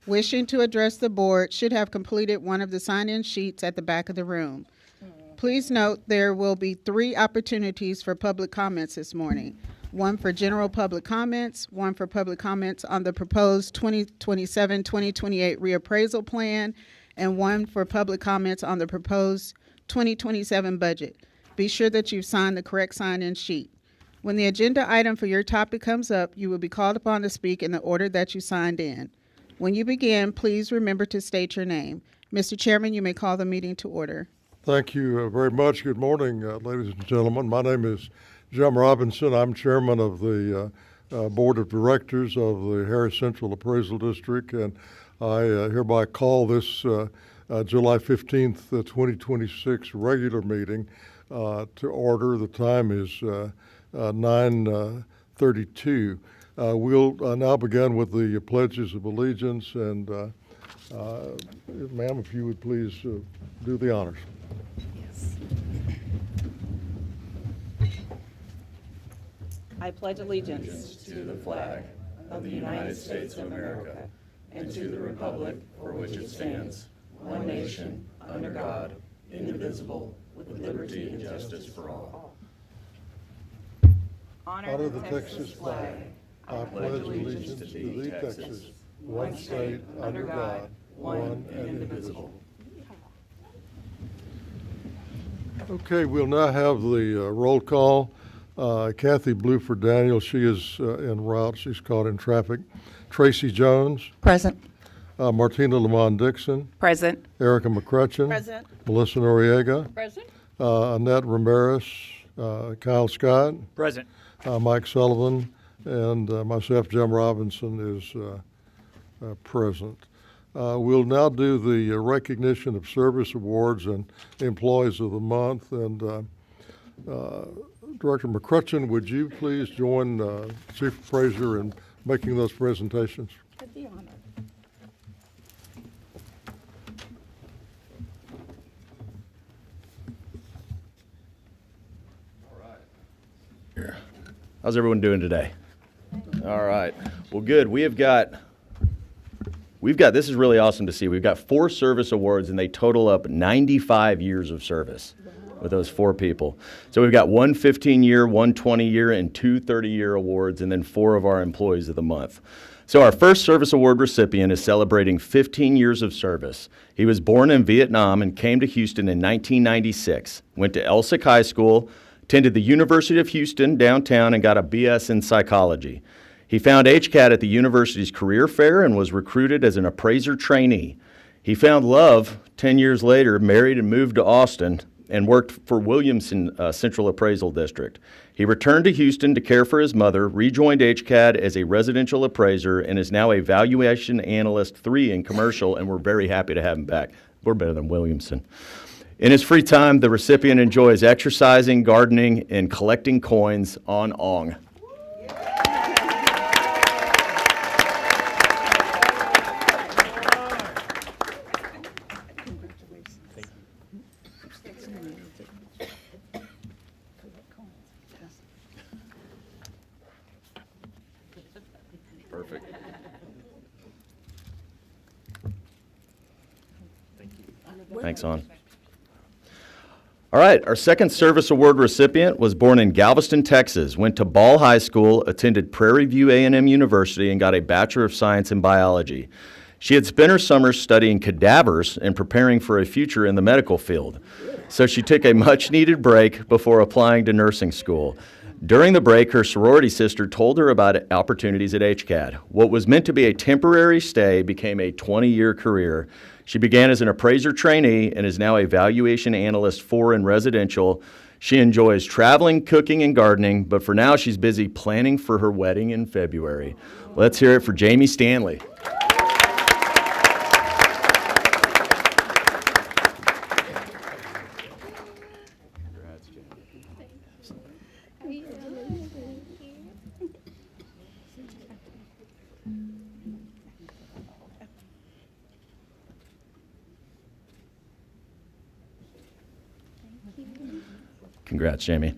wishing to address the board should have completed one of the sign-in sheets at the back of the room. Please note there will be 3 opportunities for public comments this morning. One for general public comments, one for public comments on the proposed 2027-2028 reappraisal plan, and one for public comments on the proposed 2027 budget. Be sure that you've signed the correct sign-in sheet. When the agenda item for your topic comes up, you will be called upon to speak in the order that you signed in. When you begin, please remember to state your name. Mr. Chairman, you may call the meeting to order. Thank you very much. Good morning, ladies and gentlemen. My name is Jim Robinson. I'm chairman of the board of directors of the Harris Central Appraisal District, and I hereby call this July 15th, 2026 regular meeting to order. The time is 9:32. We'll now begin with the pledges of allegiance, and ma'am, if you would please do the honors. Yes. I pledge allegiance to the flag of the United States of America and to the republic for which it stands, one nation, under God, indivisible, with liberty and justice for all. Honor the Texas flag. I pledge allegiance to thee, Texas, one state, under God, one and indivisible. Okay, we'll now have the roll call. Kathy Bluford Daniel, she is en route. She's caught in traffic. Tracy Jones. Present. Martina Lamont Dixon. Present. Erica McCrutchen. Present. Melissa Noriega. Present. Annette Ramirez. Kyle Scott. Present. Mike Sullivan. And myself, Jim Robinson, is present. We'll now do the recognition of service awards and employees of the month. And Director McCrutchen, would you please join Chief Appraiser in making those presentations? With the honor. How's everyone doing today? All right. Well, good. We've got, this is really awesome to see. We've got 4 service awards, and they total up 95 years of service with those 4 people. So we've got 1 15-year, 1 20-year, and 2 30-year awards, and then 4 of our employees of the month. So our first service award recipient is celebrating 15 years of service. He was born in Vietnam and came to Houston in 1996, went to Elsick High School, attended the University of Houston downtown, and got a BS in psychology. He found HCAD at the university's career fair and was recruited as an appraiser trainee. He found love 10 years later, married and moved to Austin, and worked for Williamson Central Appraisal District. He returned to Houston to care for his mother, rejoined HCAD as a residential appraiser, and is now a valuation analyst 3 in commercial, and we're very happy to have him back. We're better than Williamson. In his free time, the recipient enjoys exercising, gardening, and collecting coins on Ong. Perfect. Thanks, On. All right, our second service award recipient was born in Galveston, Texas, went to Ball High School, attended Prairie View A&M University, and got a Bachelor of Science in Biology. She had spent her summers studying cadavers and preparing for a future in the medical field. So she took a much-needed break before applying to nursing school. During the break, her sorority sister told her about opportunities at HCAD. What was meant to be a temporary stay became a 20-year career. She began as an appraiser trainee and is now a valuation analyst 4 in residential. She enjoys traveling, cooking, and gardening, but for now she's busy planning for her wedding in February. Let's hear it for Jamie Stanley. Congrats, Jamie.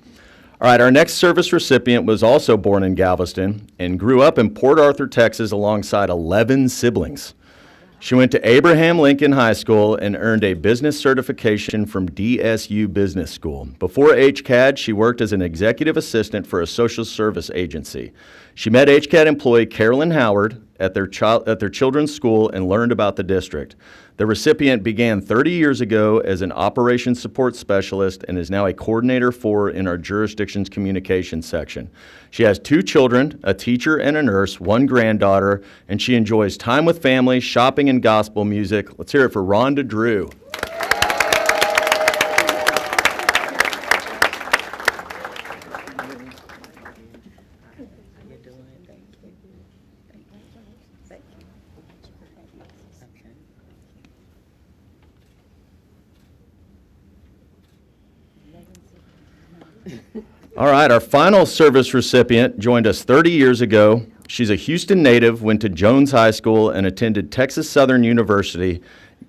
All right, our next service recipient was also born in Galveston and grew up in Port Arthur, Texas, alongside 11 siblings. She went to Abraham Lincoln High School and earned a business certification from DSU Business School. Before HCAD, she worked as an executive assistant for a social service agency. She met HCAD employee Carolyn Howard at their children's school and learned about the district. The recipient began 30 years ago as an operations support specialist and is now a coordinator in our jurisdiction's communications section. She has 2 children, a teacher and a nurse, 1 granddaughter, and she enjoys time with family, shopping, and gospel music. Let's hear it for Rhonda Drew. All right, our final service recipient joined us 30 years ago. She's a Houston native, went to Jones High School, and attended Texas Southern University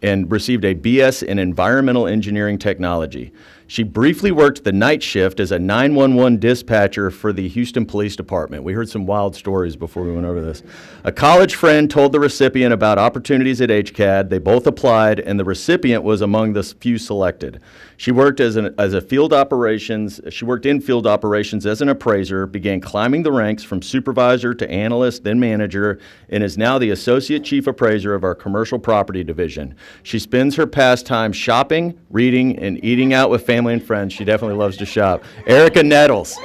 and received a BS in Environmental Engineering Technology. She briefly worked the night shift as a 911 dispatcher for the Houston Police Department. We heard some wild stories before we went over this. A college friend told the recipient about opportunities at HCAD. They both applied, and the recipient was among the few selected. She worked in field operations as an appraiser, began climbing the ranks from supervisor to analyst, then manager, and is now the associate chief appraiser of our commercial property division. She spends her pastime shopping, reading, and eating out with family and friends. She definitely loves to shop. Erica Nettles.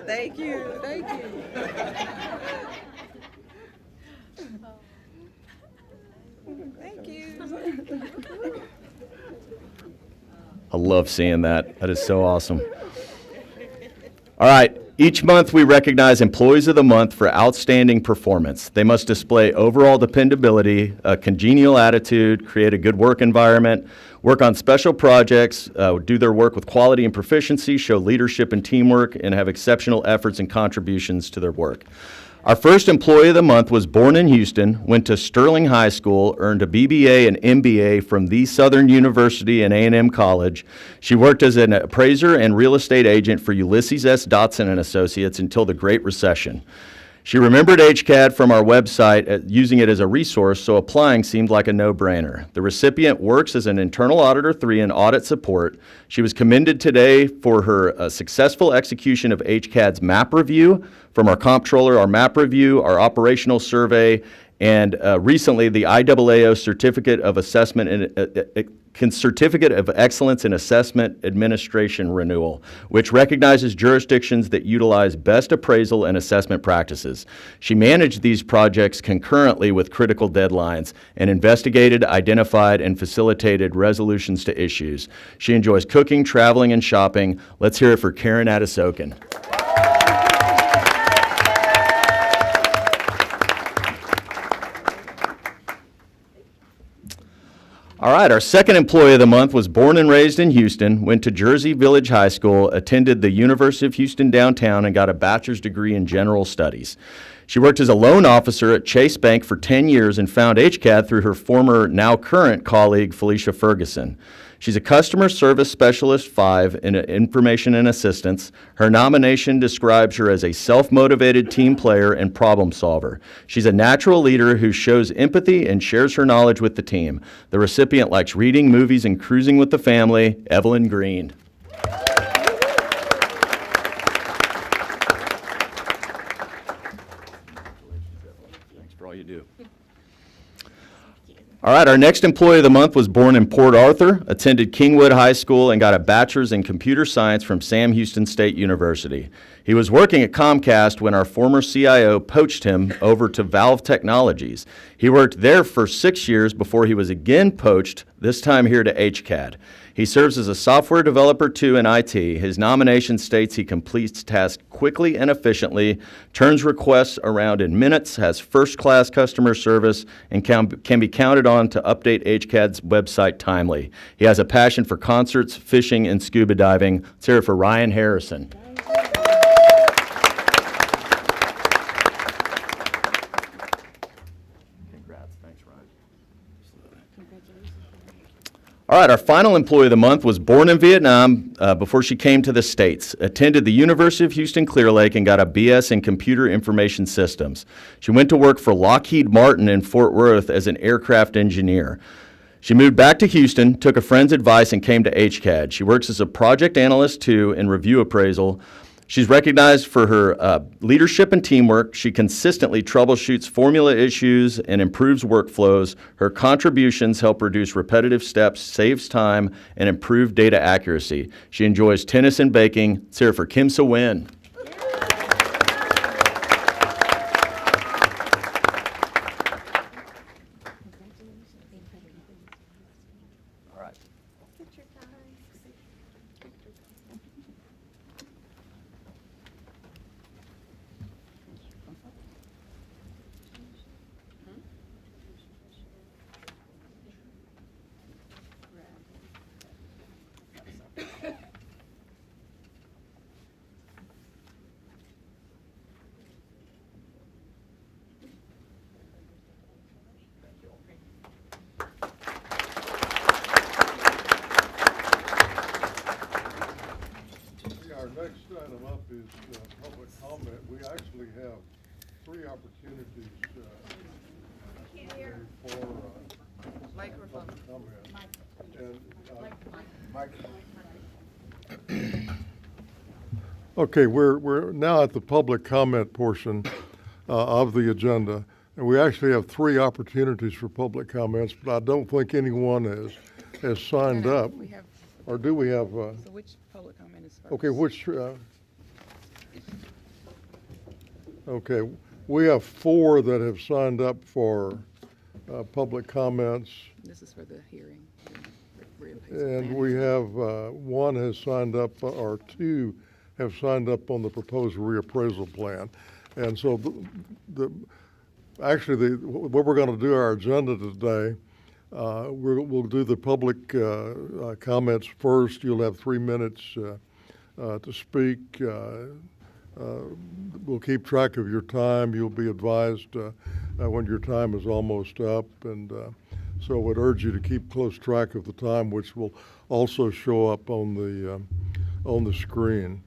Thank you, thank you. Thank you. I love seeing that. That is so awesome. All right. Each month, we recognize Employees of the Month for outstanding performance. They must display overall dependability, a congenial attitude, create a good work environment, work on special projects, do their work with quality and proficiency, show leadership and teamwork, and have exceptional efforts and contributions to their work. Our first Employee of the Month was born in Houston, went to Sterling High School, earned a BBA and MBA from the Southern University and A&M College. She worked as an appraiser and real estate agent for Ulysses S. Dotson and Associates until the Great Recession. She remembered HCAD from our website, using it as a resource, so applying seemed like a no-brainer. The recipient works as an Internal Auditor 3 in audit support. She was commended today for her successful execution of HCAD's map review, from our comptroller, our map review, our operational survey, and recently the IAAO Certificate of Assessment and Certificate of Excellence in Assessment Administration Renewal, which recognizes jurisdictions that utilize best appraisal and assessment practices. She managed these projects concurrently with critical deadlines and investigated, identified, and facilitated resolutions to issues. She enjoys cooking, traveling, and shopping. Let's hear it for Karen Adisokin. All right, our second Employee of the Month was born and raised in Houston, went to Jersey Village High School, attended the University of Houston downtown, and got a bachelor's degree in general studies. She worked as a loan officer at Chase Bank for 10 years and found HCAD through her former, now current colleague, Felicia Ferguson. She's a Customer Service Specialist 5 in Information and Assistance. Her nomination describes her as a self-motivated team player and problem solver. She's a natural leader who shows empathy and shares her knowledge with the team. The recipient likes reading, movies, and cruising with the family. Evelyn Green. Thanks for all you do. All right, our next Employee of the Month was born in Port Arthur, attended Kingwood High School, and got a bachelor's in computer science from Sam Houston State University. He was working at Comcast when our former CIO poached him over to Valve Technologies. He worked there for 6 years before he was again poached, this time here to HCAD. He serves as a software developer 2 in IT. His nomination states he completes tasks quickly and efficiently, turns requests around in minutes, has first-class customer service, and can be counted on to update HCAD's website timely. He has a passion for concerts, fishing, and scuba diving. Let's hear it for Ryan Harrison. All All right, our final employee of the month was born in Vietnam before she came to the States, attended the University of Houston Clear Lake, and got a BS in Computer Information Systems. She went to work for Lockheed Martin in Fort Worth as an aircraft engineer. She moved back to Houston, took a friend's advice, and came to HCAD. She works as a project analyst, too, in review appraisal. She's recognized for her leadership and teamwork. She consistently troubleshoots formula issues and improves workflows. Her contributions help reduce repetitive steps, saves time, and improve data accuracy. She enjoys tennis and baking. Let's hear it for Kim So-Win. Our next item up is public comment. We actually have 3 opportunities for Microphone. public comment. Okay, we're now at the public comment portion of the agenda, and we actually have 3 opportunities for public comments, but I don't think anyone has signed up. We have, Or do we have? so which public comment is first? Okay, which, okay, we have 4 that have signed up for public comments, This is for the hearing. and we have, 1 has signed up, or 2 have signed up on the proposed reappraisal plan. And so actually, what we're going to do, our agenda today, we'll do the public comments first. You'll have 3 minutes to speak. We'll keep track of your time. You'll be advised when your time is almost up. And so I would urge you to keep close track of the time, which will also show up on the screen.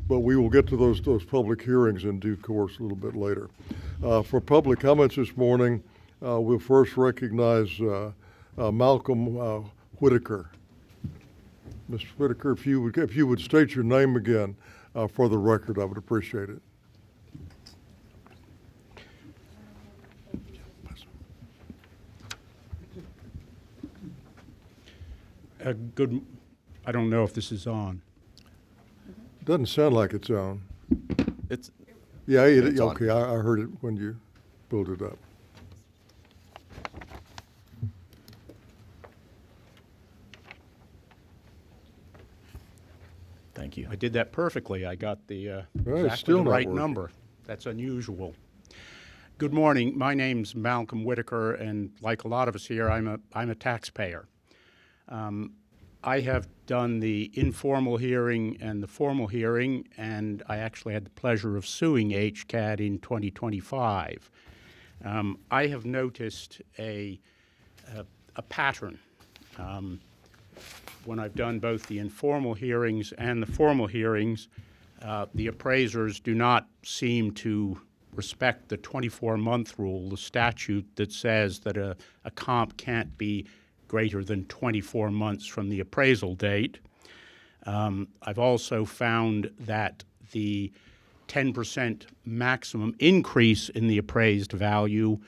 But we will get to those public hearings in due course a little bit later. For public comments this morning, we'll first recognize Malcolm Whitaker. Mr. Whitaker, if you would state your name again for the record, I would appreciate it. I don't know if this is on. Doesn't sound like it's on. It's Yeah, It's on. okay, I heard it when you pulled it up. Thank you. I did that perfectly. I got the it's exactly still the not right working. number. That's unusual. Good morning. My name's Malcolm Whitaker, and like a lot of us here, I'm a taxpayer. I have done the informal hearing and the formal hearing, and I actually had the pleasure of suing HCAD in 2025. I have noticed a pattern. When I've done both the informal hearings and the formal hearings, the appraisers do not seem to respect the 24-month rule, the statute that says that a comp can't be greater than 24 months from the appraisal date. I've also found that the 10% maximum increase in the appraised value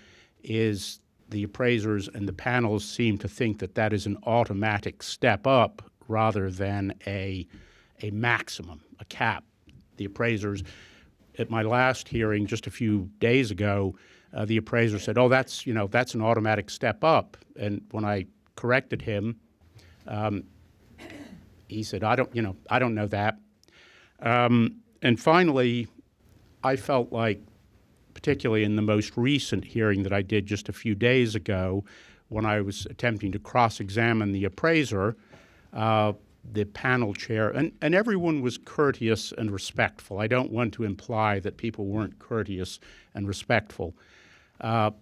is the appraisers and the panels seem to think that that is an automatic step up rather than a maximum, a cap. The appraisers, at my last hearing just a few days ago, the appraiser said, "Oh, that's an automatic step up." And when I corrected him, he said, "I don't know that." And finally, I felt like, particularly in the most recent hearing that I did just a few days ago, when I was attempting to cross-examine the appraiser, the panel chair, and everyone was courteous and respectful. I don't want to imply that people weren't courteous and respectful.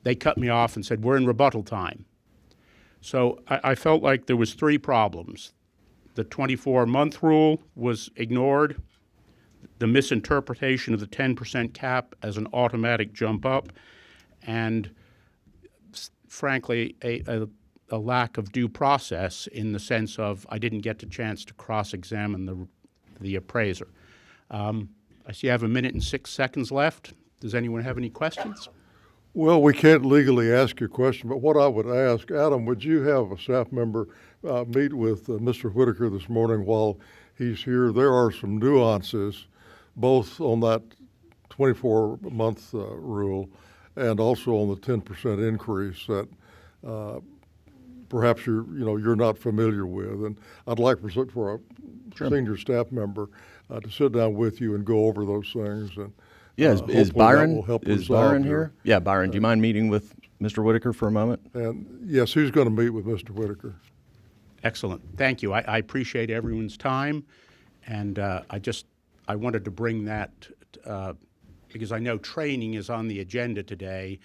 They cut me off and said, "We're in rebuttal time." So I felt like there was three problems. The 24-month rule was ignored, the misinterpretation of the 10% cap as an automatic jump up, and frankly, a lack of due process in the sense of I didn't get the chance to cross-examine the appraiser. I see I have 1 minute and 6 seconds left. Does anyone have any questions? Well, we can't legally ask you a question, but what I would ask, Adam, would you have a staff member meet with Mr. Whitaker this morning while he's here? There are some nuances, both on that 24-month rule and also on the 10% increase that perhaps you're not familiar with. And I'd like for a senior staff member to sit down with you and go over those things. And Yeah, is hopefully that Byron will help is resolve Byron here? Yeah, Byron, do you mind meeting with Mr. Whitaker for a moment? And yes, he's going to meet with Mr. Whitaker. Excellent. Thank you. I appreciate everyone's time, and I wanted to bring that because I know training is on the agenda today,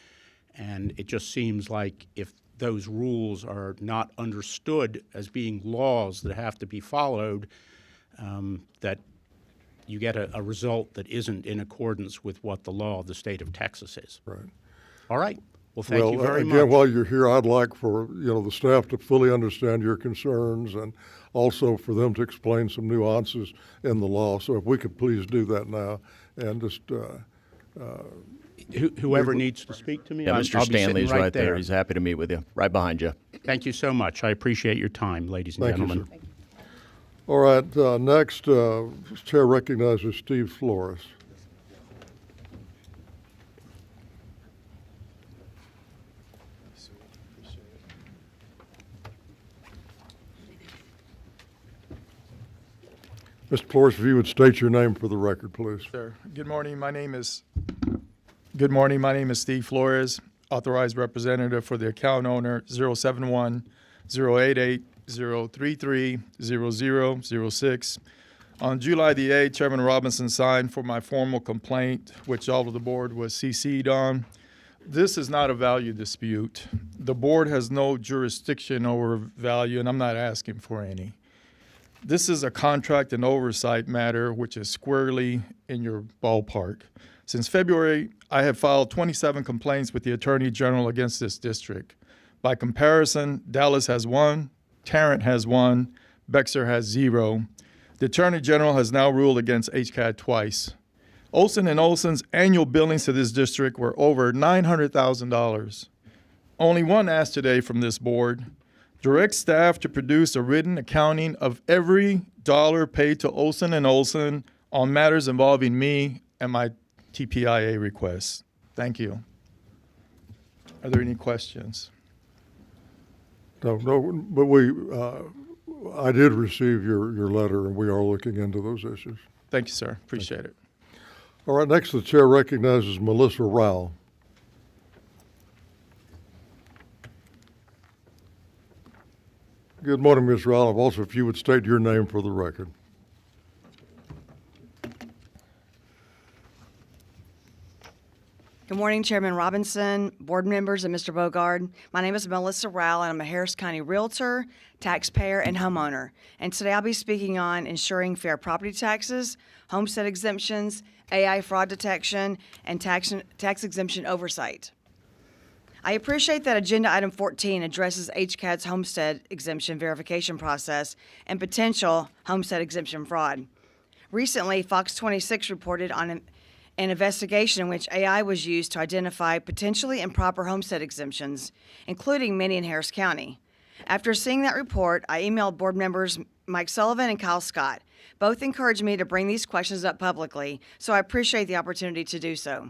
and it just seems like if those rules are not understood as being laws that have to be followed, that you get a result that isn't in accordance with what the law of the state of Texas is. Right. All right. Well, thank you very again, much. while you're here, I'd like for the staff to fully understand your concerns and also for them to explain some nuances in the law. So if we could please do that now and just Whoever needs to speak to me, Yeah, I'll Mr. be Stanley's sitting right there. He's happy to meet with you. Right behind you. Thank you so much. I appreciate your time, ladies and Thank you, gentlemen. sir. All right, next, Chair recognizes Steve Flores. Mr. Flores, if you would state your name for the record, please. Sir, good morning. My name is Steve Flores, authorized representative for the account owner 071-088-033-0006. On July the 8th, Chairman Robinson signed for my formal complaint, which all of the board was CC'd on. This is not a value dispute. The board has no jurisdiction over value, and I'm not asking for any. This is a contract and oversight matter, which is squarely in your ballpark. Since February, I have filed 27 complaints with the Attorney General against this district. By comparison, Dallas has 1, Tarrant has 1, Bexar has 0. The Attorney General has now ruled against HCAD twice. Olson & Olson's annual billings to this district were over $900,000. Only one ask today from this board: direct staff to produce a written accounting of every dollar paid to Olson & Olson on matters involving me and my TPIA requests. Thank you. Are there any questions? No, but I did receive your letter, and we are looking into those issues. Thank you, sir. Appreciate it. All right, next the chair recognizes Melissa Rao. Good morning, Ms. Rao. Also, if you would state your name for the record. Good morning, Chairman Robinson, board members, and Mr. Bogard. My name is Melissa Rowell, and I'm a Harris County realtor, taxpayer, and homeowner. And today I'll be speaking on ensuring fair property taxes, homestead exemptions, AI fraud detection, and tax exemption oversight. I appreciate that Agenda Item 14 addresses HCAD's homestead exemption verification process and potential homestead exemption fraud. Recently, Fox 26 reported on an investigation in which AI was used to identify potentially improper homestead exemptions, including many in Harris County. After seeing that report, I emailed board members Mike Sullivan and Kyle Scott. Both encouraged me to bring these questions up publicly, so I appreciate the opportunity to do so.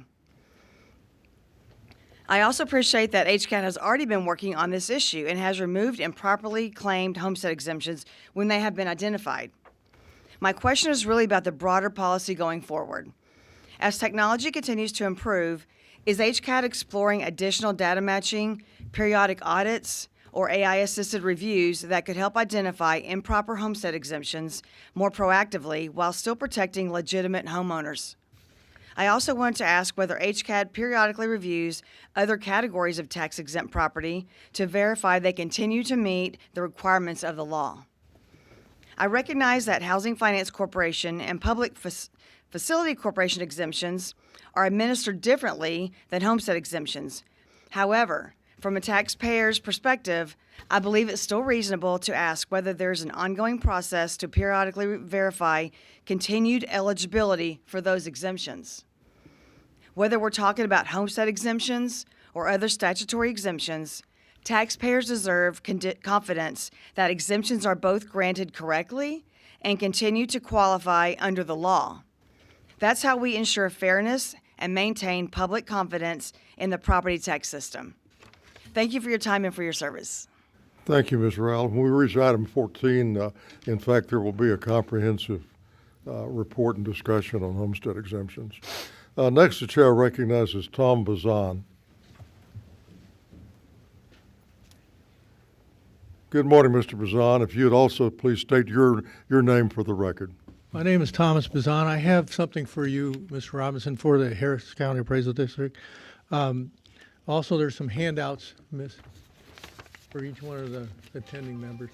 I also appreciate that HCAD has already been working on this issue and has removed improperly claimed homestead exemptions when they have been identified. My question is really about the broader policy going forward. As technology continues to improve, is HCAD exploring additional data matching, periodic audits, or AI-assisted reviews that could help identify improper homestead exemptions more proactively while still protecting legitimate homeowners? I also wanted to ask whether HCAD periodically reviews other categories of tax-exempt property to verify they continue to meet the requirements of the law. I recognize that Housing Finance Corporation and Public Facility Corporation exemptions are administered differently than homestead exemptions. However, from a taxpayer's perspective, I believe it's still reasonable to ask whether there's an ongoing process to periodically verify continued eligibility for those exemptions. Whether we're talking about homestead exemptions or other statutory exemptions, taxpayers deserve confidence that exemptions are both granted correctly and continue to qualify under the law. That's how we ensure fairness and maintain public confidence in the property tax system. Thank you for your time and for your service. Thank you, Ms. Rowell. When we reach item 14, in fact, there will be a comprehensive report and discussion on homestead exemptions. Next, the chair recognizes Tom Bazan. Good morning, Mr. Bazan. If you'd also please state your name for the record. My name is Thomas Bazan. I have something for you, Mr. Robinson, for the Harris County Appraisal District. Also, there's some handouts, Miss, for each one of the attending members.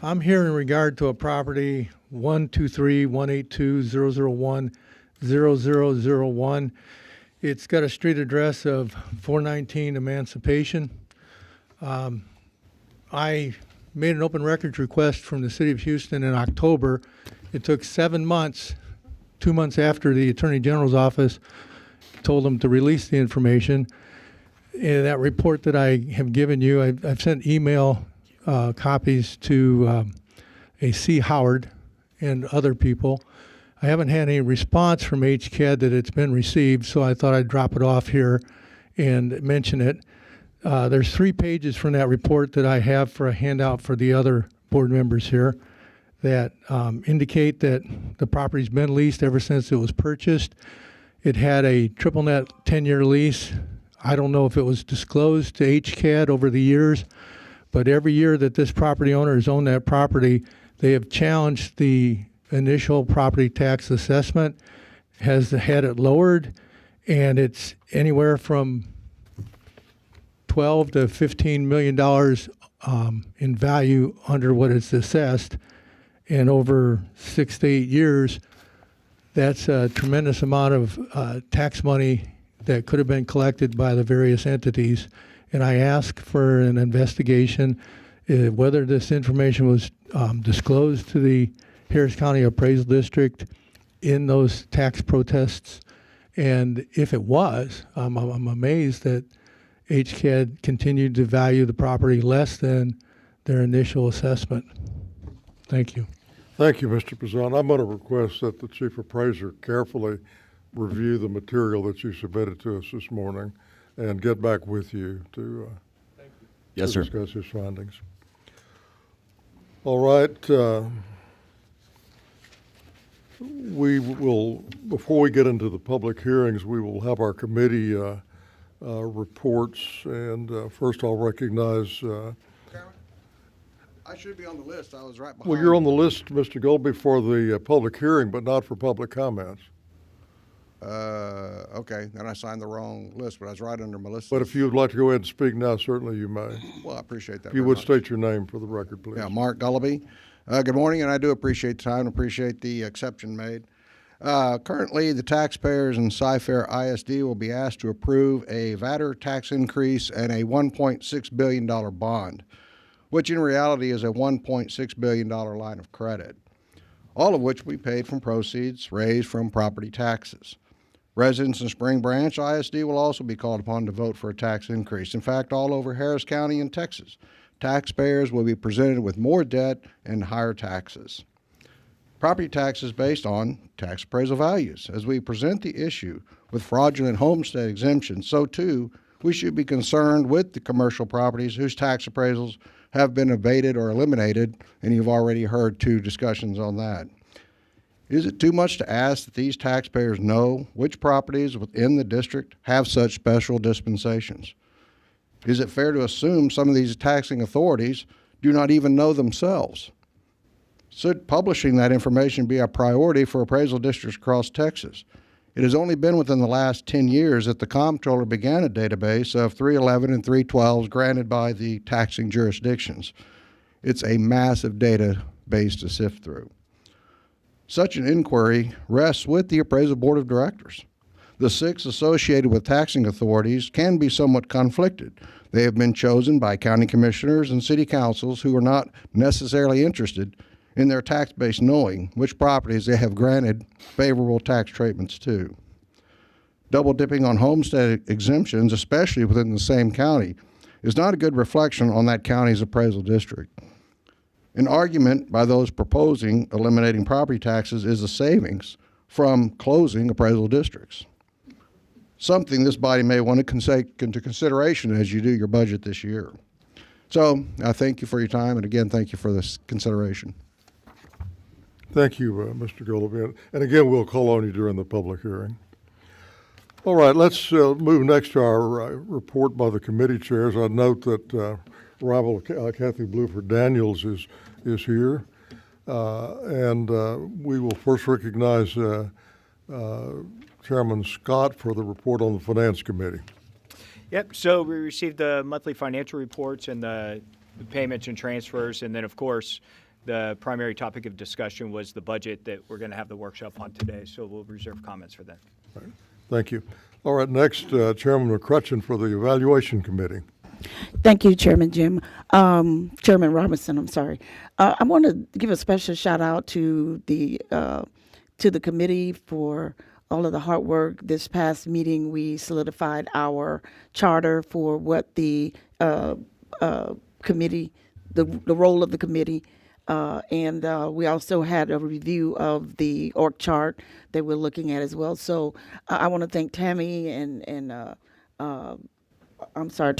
I'm here in regard to a property 123-182-001-0001. It's got a street address of 419 Emancipation. I made an open records request from the City of Houston in October. It took 7 months, 2 months after the Attorney General's office told them to release the information. In that report that I have given you, I've sent email copies to A.C. Howard and other people. I haven't had any response from HCAD that it's been received, so I thought I'd drop it off here and mention it. There's 3 pages from that report that I have for a handout for the other board members here that indicate that the property's been leased ever since it was purchased. It had a triple net 10-year lease. I don't know if it was disclosed to HCAD over the years, but every year that this property owner has owned that property, they have challenged the initial property tax assessment, has had it lowered, and it's anywhere from $12 to $15 million in value under what it's assessed. And over 6 to 8 years, that's a tremendous amount of tax money that could have been collected by the various entities. And I ask for an investigation whether this information was disclosed to the Harris County Appraisal District in those tax protests. And if it was, I'm amazed that HCAD continued to value the property less than their initial assessment. Thank you. Thank you, Mr. Bazan. I'm going to request that the chief appraiser carefully review the material that you submitted to us this morning and get back with you to Yes, sir. discuss his findings. All right. We will, before we get into the public hearings, we will have our committee reports. And first I'll recognize I should be on the list. I was right behind. well, you're on the list, Mr. Goldby, for the public hearing, but not for public comments. Okay, then I signed the wrong list, but I was right under Melissa. But if you would like to go ahead and speak now, certainly you may. Well, I appreciate that. If you very would much. state your name for the record, please. Yeah, Mark Gullaby. Good morning, and I do appreciate the time, appreciate the exception made. Currently, the taxpayers in Cy-Fair ISD will be asked to approve a VATR tax increase and a $1.6 billion bond, which in reality is a $1.6 billion line of credit, all of which we paid from proceeds raised from property taxes. Residents in Spring Branch ISD will also be called upon to vote for a tax increase. In fact, all over Harris County and Texas, taxpayers will be presented with more debt and higher taxes. Property taxes based on tax appraisal values. As we present the issue with fraudulent homestead exemptions, so too we should be concerned with the commercial properties whose tax appraisals have been evaded or eliminated, and you've already heard 2 discussions on that. Is it too much to ask that these taxpayers know which properties within the district have such special dispensations? Is it fair to assume some of these taxing authorities do not even know themselves? Should publishing that information be a priority for appraisal districts across Texas? It has only been within the last 10 years that the comptroller began a database of 311 and 312s granted by the taxing jurisdictions. It's a massive database to sift through. Such an inquiry rests with the Appraisal Board of Directors. The 6 associated with taxing authorities can be somewhat conflicted. They have been chosen by county commissioners and city councils who are not necessarily interested in their tax base knowing which properties they have granted favorable tax treatments to. Double dipping on homestead exemptions, especially within the same county, is not a good reflection on that county's appraisal district. An argument by those proposing eliminating property taxes is a savings from closing appraisal districts. Something this body may want to take into consideration as you do your budget this year. So I thank you for your time, and again, thank you for this consideration. Thank you, Mr. Gillespie. And again, we'll call on you during the public hearing. All right, let's move next to our report by the committee chairs. I note that rival Kathy Bluford Daniels is here. And we will first recognize Chairman Scott for the report on the Finance Committee. Yep, so we received the monthly financial reports and the payments and transfers, and then, of course, the primary topic of discussion was the budget that we're going to have the workshop on today, so we'll reserve comments for that. All right. Thank you. All right, next, Chairman McCrutchen for the Evaluation Committee. Thank you, Chairman Jim. Chairman Robinson, I'm sorry. I want to give a special shout out to the committee for all of the hard work. This past meeting, we solidified our charter for what the committee, the role of the committee, and we also had a review of the org chart that we're looking at as well. So I want to thank Tammy and I'm sorry,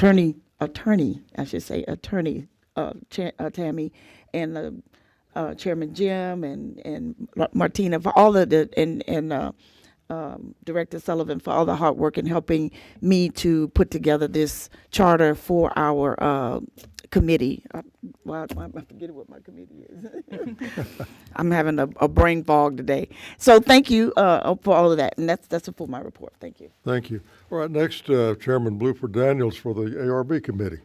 attorney, I should say, attorney Tammy and Chairman Jim and Martina for all of the and Director Sullivan for all the hard work in helping me to put together this charter for our committee. Why am I forgetting what my committee is? I'm having a brain fog today. So thank you for all of that, and that's for my report. Thank you. Thank you. All right, next, Chairman Bluford Daniels for the ARB Committee.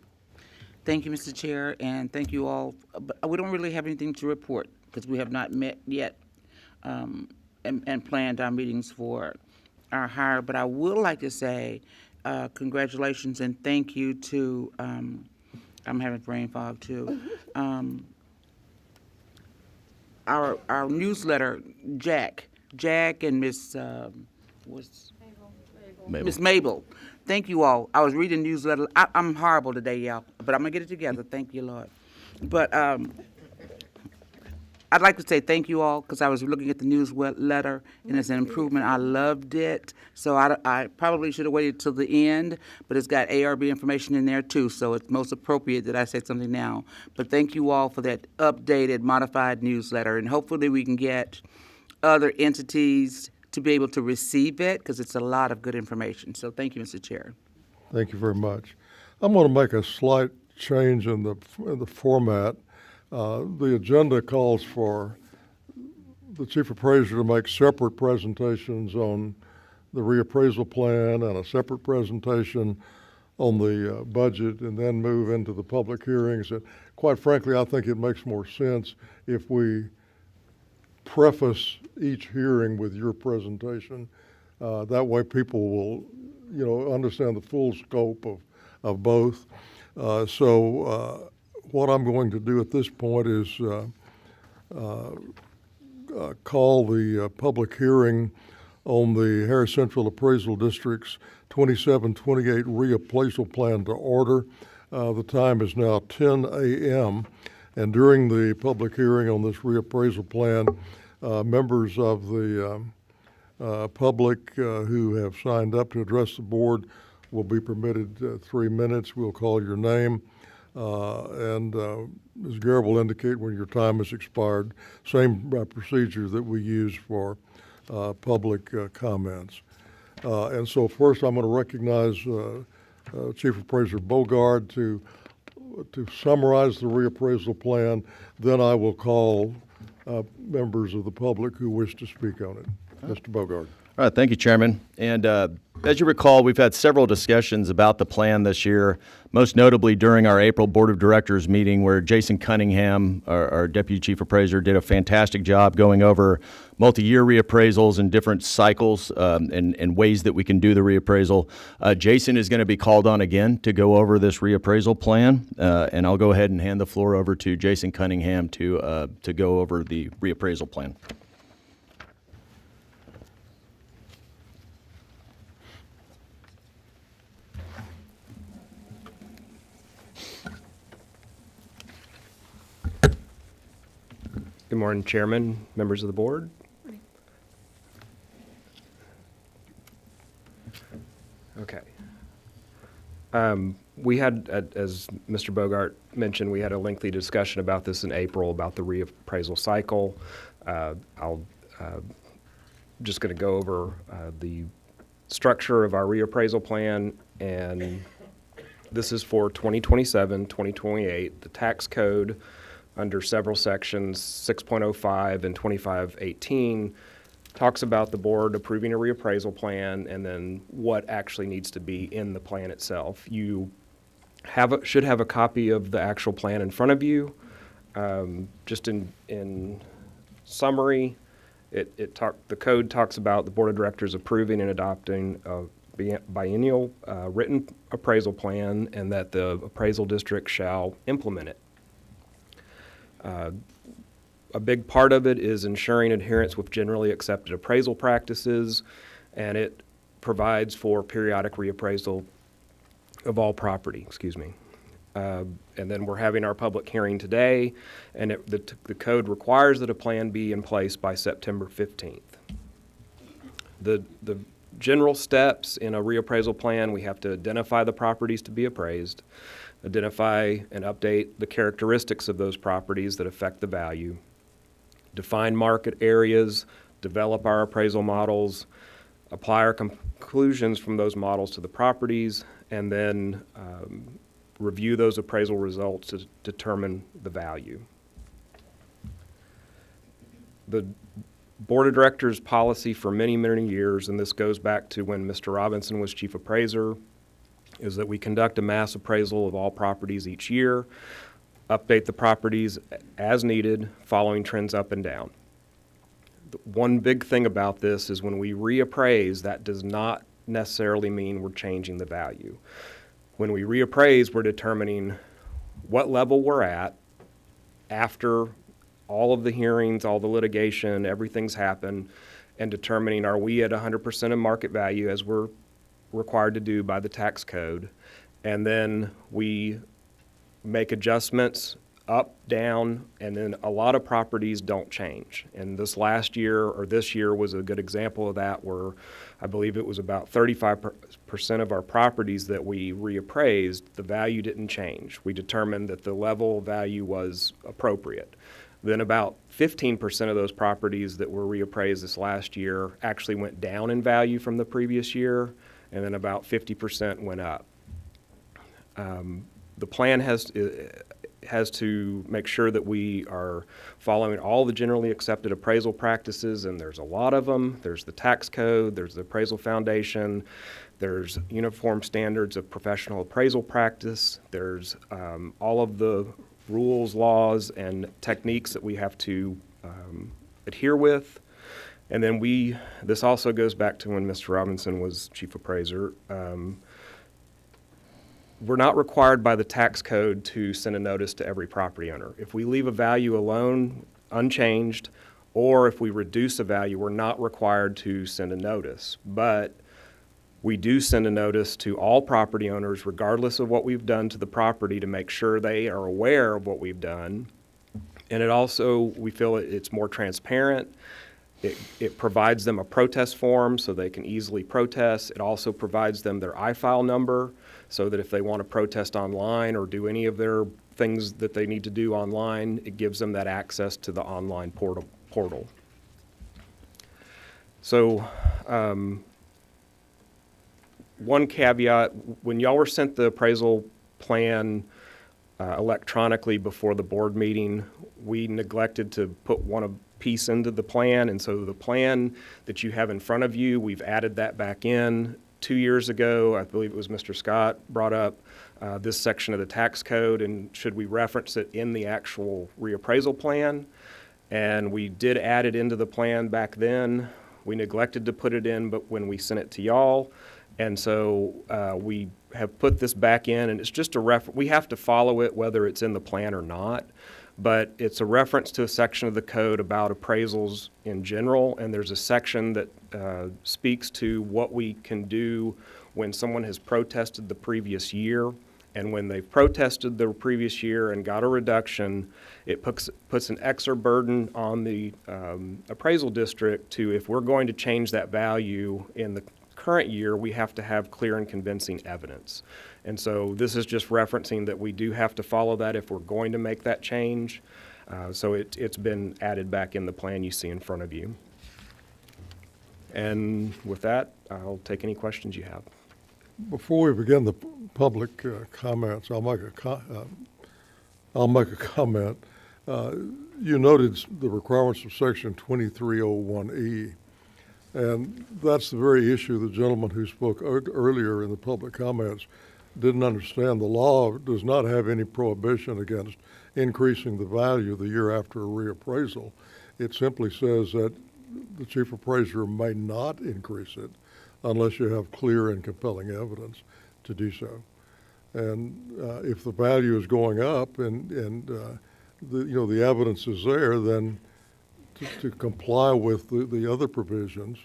Thank you, Mr. Chair, and thank you all. But we don't really have anything to report because we have not met yet and planned our meetings for our hire. But I would like to say congratulations and thank you to, I'm having brain fog too, our newsletter, Jack and Miss Miss Mabel. Thank you all. I was reading the newsletter. I'm horrible today, y'all, but I'm gonna get it together. Thank you, Lord. But I'd like to say thank you all because I was looking at the newsletter and it's an improvement. I loved it. So I probably should have waited till the end, but it's got ARB information in there too. So it's most appropriate that I say something now. But thank you all for that updated, modified newsletter, and hopefully we can get other entities to be able to receive it because it's a lot of good information. So thank you, Mr. Chair. Thank you very much. I'm going to make a slight change in the format. The agenda calls for the Chief Appraiser to make separate presentations on the reappraisal plan and a separate presentation on the budget and then move into the public hearings. And quite frankly, I think it makes more sense if we preface each hearing with your presentation. That way people will, understand the full scope of both. So what I'm going to do at this point is call the public hearing on the Harris Central Appraisal District's 27-28 reappraisal plan to order. The time is now 10 a.m. And during the public hearing on this reappraisal plan, members of the public who have signed up to address the board will be permitted 3 minutes. We'll call your name. And Ms. Garrett will indicate when your time has expired. Same procedure that we use for public comments. And so first I'm going to recognize Chief Appraiser Bogard to summarize the reappraisal plan. Then I will call members of the public who wish to speak on it. Mr. Bogard. All right, thank you, Chairman. And as you recall, we've had several discussions about the plan this year, most notably during our April Board of Directors meeting where Jason Cunningham, our Deputy Chief Appraiser, did a fantastic job going over multi-year reappraisals and different cycles and ways that we can do the reappraisal. Jason is going to be called on again to go over this reappraisal plan, and I'll go ahead and hand the floor over to Jason Cunningham to go over the reappraisal plan. Good morning, Chairman, members of the board. Okay. We had, as Mr. Bogart mentioned, we had a lengthy discussion about this in April about the reappraisal cycle. I'll just going to go over the structure of our reappraisal plan, and this is for 2027, 2028. The tax code under several sections, 6.05 and 2518, talks about the board approving a reappraisal plan and then what actually needs to be in the plan itself. You should have a copy of the actual plan in front of you. Just in summary, the code talks about the board of directors approving and adopting a biennial written appraisal plan and that the appraisal district shall implement it. A big part of it is ensuring adherence with generally accepted appraisal practices, and it provides for periodic reappraisal of all property, and then we're having our public hearing today, and the code requires that a plan be in place by September 15th. The general steps in a reappraisal plan: we have to identify the properties to be appraised, identify and update the characteristics of those properties that affect the value, define market areas, develop our appraisal models, apply our conclusions from those models to the properties, and then review those appraisal results to determine the value. The Board of Directors policy for many, many years, and this goes back to when Mr. Robinson was Chief Appraiser, is that we conduct a mass appraisal of all properties each year, update the properties as needed, following trends up and down. One big thing about this is when we reappraise, that does not necessarily mean we're changing the value. When we reappraise, we're determining what level we're at after all of the hearings, all the litigation, everything's happened, and determining are we at 100% of market value as we're required to do by the tax code, and then we make adjustments up, down, and then a lot of properties don't change. And this year was a good example of that, where I believe it was about 35% of our properties that we reappraised, the value didn't change. We determined that the level value was appropriate. Then about 15% of those properties that were reappraised this last year actually went down in value from the previous year, and then about 50% went up. The plan has to make sure that we are following all the generally accepted appraisal practices, and there's a lot of them. There's the tax code, there's the appraisal foundation, there's uniform standards of professional appraisal practice, there's all of the rules, laws, and techniques that we have to adhere with. And then this also goes back to when Mr. Robinson was Chief Appraiser. We're not required by the tax code to send a notice to every property owner. If we leave a value alone, unchanged, or if we reduce a value, we're not required to send a notice. But we do send a notice to all property owners, regardless of what we've done to the property, to make sure they are aware of what we've done. And it also, we feel it's more transparent. It provides them a protest form so they can easily protest. It also provides them their iFile number so that if they want to protest online or do any of their things that they need to do online, it gives them that access to the online portal. So one caveat, when y'all were sent the appraisal plan electronically before the board meeting. We neglected to put piece into the plan, and so the plan that you have in front of you, we've added that back in 2 years ago. I believe it was Mr. Scott brought up this section of the tax code, and should we reference it in the actual reappraisal plan? And we did add it into the plan back then. We neglected to put it in, but when we sent it to y'all, and so we have put this back in, and it's just we have to follow it whether it's in the plan or not. But it's a reference to a section of the code about appraisals in general, and there's a section that speaks to what we can do when someone has protested the previous year. And when they've protested the previous year and got a reduction, it puts an extra burden on the appraisal district to, if we're going to change that value in the current year, we have to have clear and convincing evidence. And so this is just referencing that we do have to follow that if we're going to make that change. So it's been added back in the plan you see in front of you. And with that, I'll take any questions you have. Before we begin the public comments, I'll make a comment. You noted the requirements of Section 2301E, and that's the very issue the gentleman who spoke earlier in the public comments didn't understand. The law does not have any prohibition against increasing the value the year after a reappraisal. It simply says that the chief appraiser may not increase it unless you have clear and compelling evidence to do so. And if the value is going up and the evidence is there, then to comply with the other provisions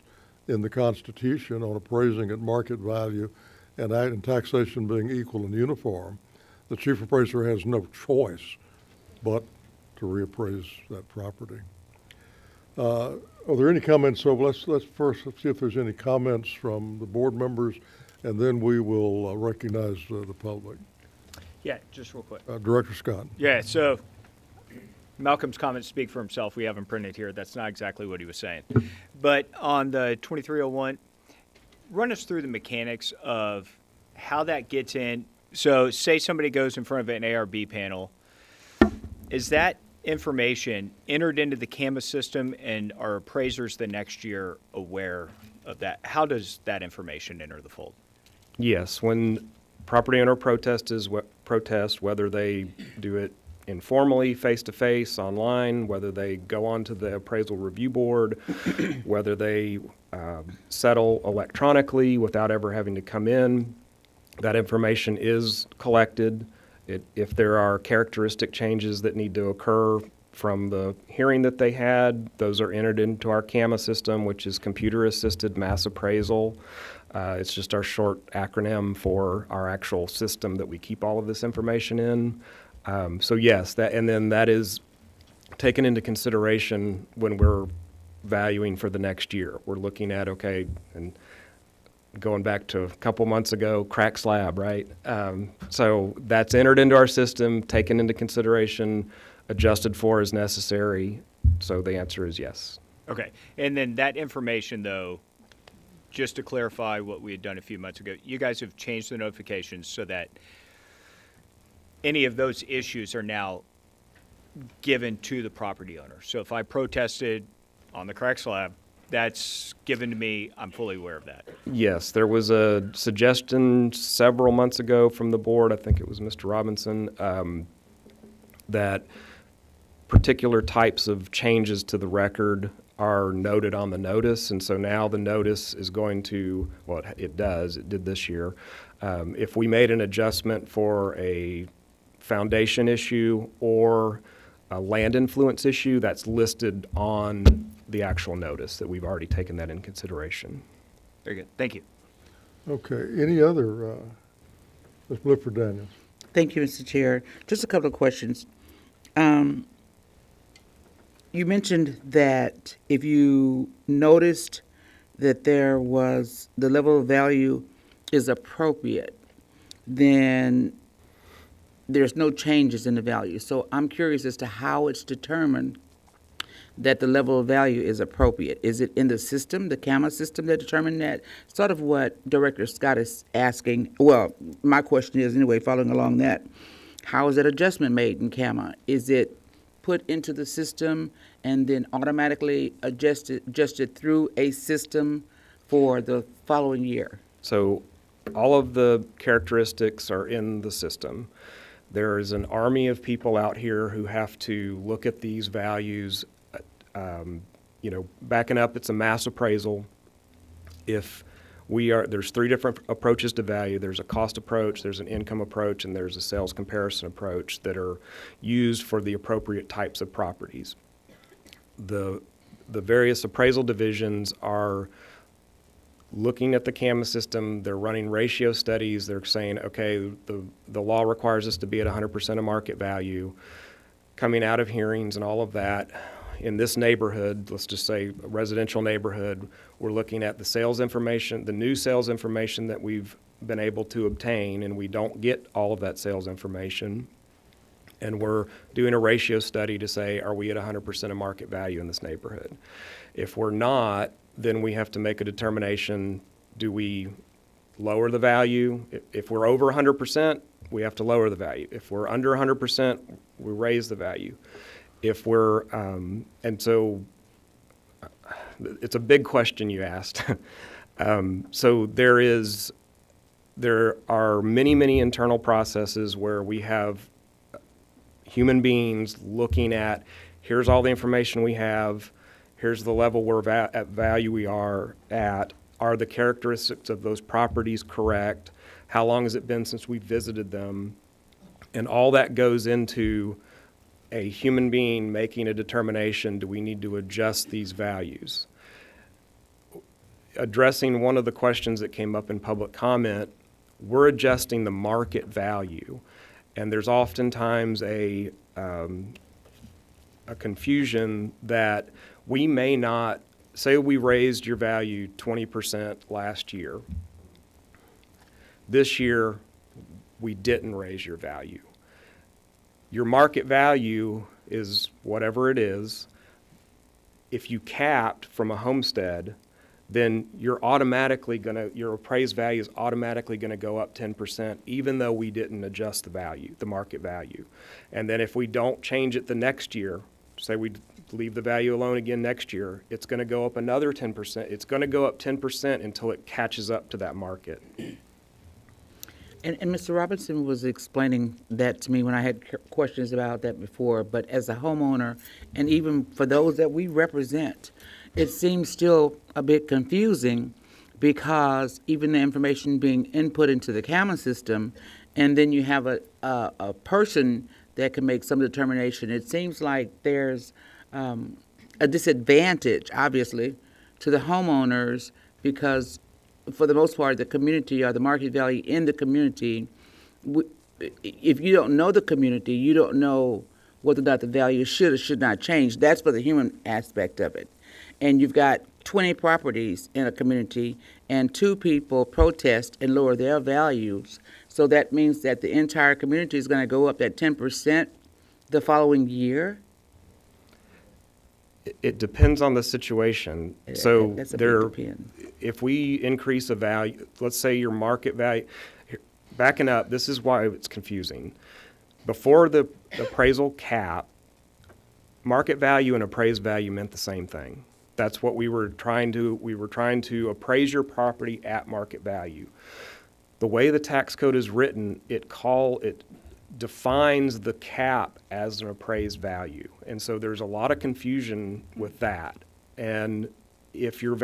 in the Constitution on appraising at market value and taxation being equal and uniform, the chief appraiser has no choice but to reappraise that property. Are there any comments? So let's first see if there's any comments from the board members, and then we will recognize the public. Yeah, just real quick. Director Scott. Yeah, so Malcolm's comments speak for himself. We have them printed here. That's not exactly what he was saying. But on the 2301, run us through the mechanics of how that gets in. So say somebody goes in front of an ARB panel. Is that information entered into the Canvas system, and are appraisers the next year aware of that? How does that information enter the fold? Yes, when property owner protest, whether they do it informally, face-to-face, online, whether they go onto the appraisal review board, whether they settle electronically without ever having to come in, that information is collected. If there are characteristic changes that need to occur from the hearing that they had, those are entered into our CAMA system, which is Computer-Assisted Mass Appraisal. It's just our short acronym for our actual system that we keep all of this information in. So yes, that is taken into consideration when we're valuing for the next year. We're looking at, okay, and going back to a couple months ago, crack slab, right? So that's entered into our system, taken into consideration, adjusted for as necessary. So the answer is yes. Okay. And then that information, though, just to clarify what we had done a few months ago, you guys have changed the notifications so that any of those issues are now given to the property owner. So if I protested on the crack slab, that's given to me. I'm fully aware of that. Yes, there was a suggestion several months ago from the board, I think it was Mr. Robinson, that particular types of changes to the record are noted on the notice. And so now the notice is going to, well, it did this year. If we made an adjustment for a foundation issue or a land influence issue, that's listed on the actual notice that we've already taken that in consideration. Very good. Thank you. Okay. Any other? Ms. Blifford Daniels. Thank you, Mr. Chair. Just a couple of questions. You mentioned that if you noticed that there was the level of value is appropriate, then there's no changes in the value. So I'm curious as to how it's determined that the level of value is appropriate. Is it in the system, the CAMA system, that determined that? Sort of what Director Scott is asking. Well, my question is, anyway, following along that, How is that adjustment made in CAMA? Is it put into the system and then automatically adjusted through a system for the following year? So all of the characteristics are in the system. There is an army of people out here who have to look at these values. Backing up, it's a mass appraisal. There's three different approaches to value. There's a cost approach, there's an income approach, and there's a sales comparison approach that are used for the appropriate types of properties. The various appraisal divisions are looking at the CAMA system. They're running ratio studies. They're saying, okay, the law requires us to be at 100% of market value. Coming out of hearings and all of that, in this neighborhood, let's just say a residential neighborhood, we're looking at the sales information, the new sales information that we've been able to obtain, and we don't get all of that sales information. And we're doing a ratio study to say, are we at 100% of market value in this neighborhood? If we're not, then we have to make a determination, do we lower the value? If we're over 100%, we have to lower the value. If we're under 100%, we raise the value. If we're, and so it's a big question you asked. So there are many internal processes where we have human beings looking at, here's all the information we have, here's the level at value we are at, are the characteristics of those properties correct, how long has it been since we visited them, and all that goes into a human being making a determination, do we need to adjust these values? Addressing one of the questions that came up in public comment, we're adjusting the market value. And there's oftentimes a confusion that we may not, say we raised your value 20% last year. This year, we didn't raise your value. Your market value is whatever it is. If you capped from a homestead, then your appraised value is automatically gonna go up 10%, even though we didn't adjust the value, the market value. And then if we don't change it the next year, say we leave the value alone again next year, it's gonna go up another 10%. It's gonna go up 10% until it catches up to that market. And Mr. Robinson was explaining that to me when I had questions about that before, but as a homeowner, and even for those that we represent, it seems still a bit confusing because even the information being input into the CAMA system, and then you have a person that can make some determination, it seems like there's a disadvantage, obviously, to the homeowners because for the most part, the community or the market value in the community, if you don't know the community, you don't know whether or not the value should or should not change. That's for the human aspect of it. And you've got 20 properties in a community and 2 people protest and lower their values. So that means that the entire community is going to go up that 10% the following year. It depends on the situation. So That's a big depend. If we increase a value, let's say your market value, backing up, this is why it's confusing. Before the appraisal cap, market value and appraised value meant the same thing. That's what we were trying to appraise your property at market value. The way the tax code is written, it defines the cap as an appraised value. And so there's a lot of confusion with that. And if your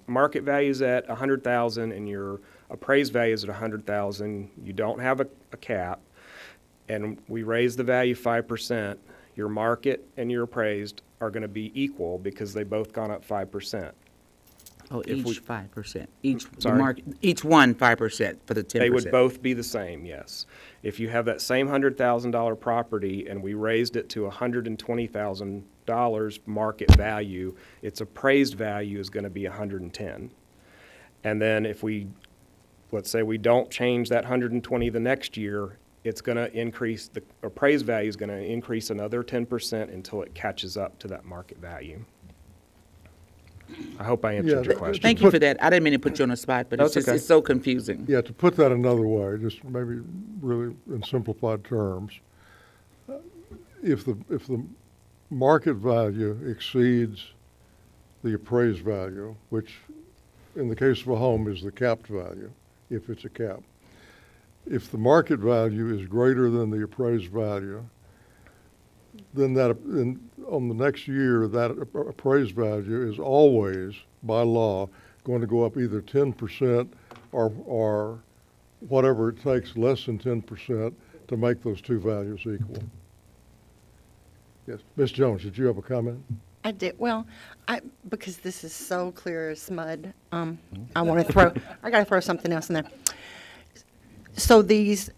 market value is at 100,000 and your appraised value is at 100,000, you don't have a cap, and we raise the value 5%, your market and your appraised are going to be equal because they both gone up 5%. Oh, each 5%. Each Sorry? Each one 5% for the 10%. They would both be the same, yes. If you have that same $100,000 property and we raised it to $120,000 market value, its appraised value is going to be 110. And then if let's say we don't change that 120 the next year, it's going to increase, the appraised value is going to increase another 10% until it catches up to that market value. I hope I Yeah, answered your that- question. Thank you for that. I didn't mean to put you on the spot, but That's it's just, okay. it's so confusing. Yeah, to put that another way, just maybe really in simplified terms, if the market value exceeds the appraised value, which in the case of a home is the capped value, if it's a cap. If the market value is greater than the appraised value, then on the next year, that appraised value is always, by law, going to go up either 10% or whatever it takes, less than 10%, to make those two values equal. Yes, Ms. Jones, did you have a comment? I did. Well, because this is so clear as mud, I want to I got to throw something else in there. So these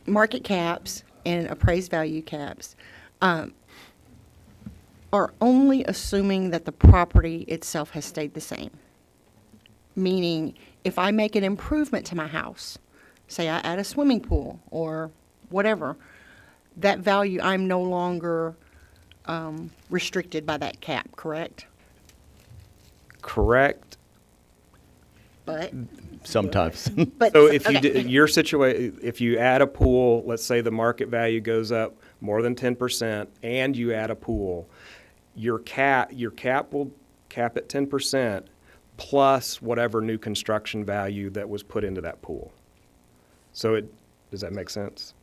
market caps and appraised value caps are only assuming that the property itself has stayed the same. Meaning, if I make an improvement to my house, say I add a swimming pool or whatever, that value, I'm no longer restricted by that cap, correct? Correct. But Sometimes. but So if you okay. your situation, if you add a pool, let's say the market value goes up more than 10%, and you add a pool, your cap will cap at 10% plus whatever new construction value that was put into that pool. So does that make sense?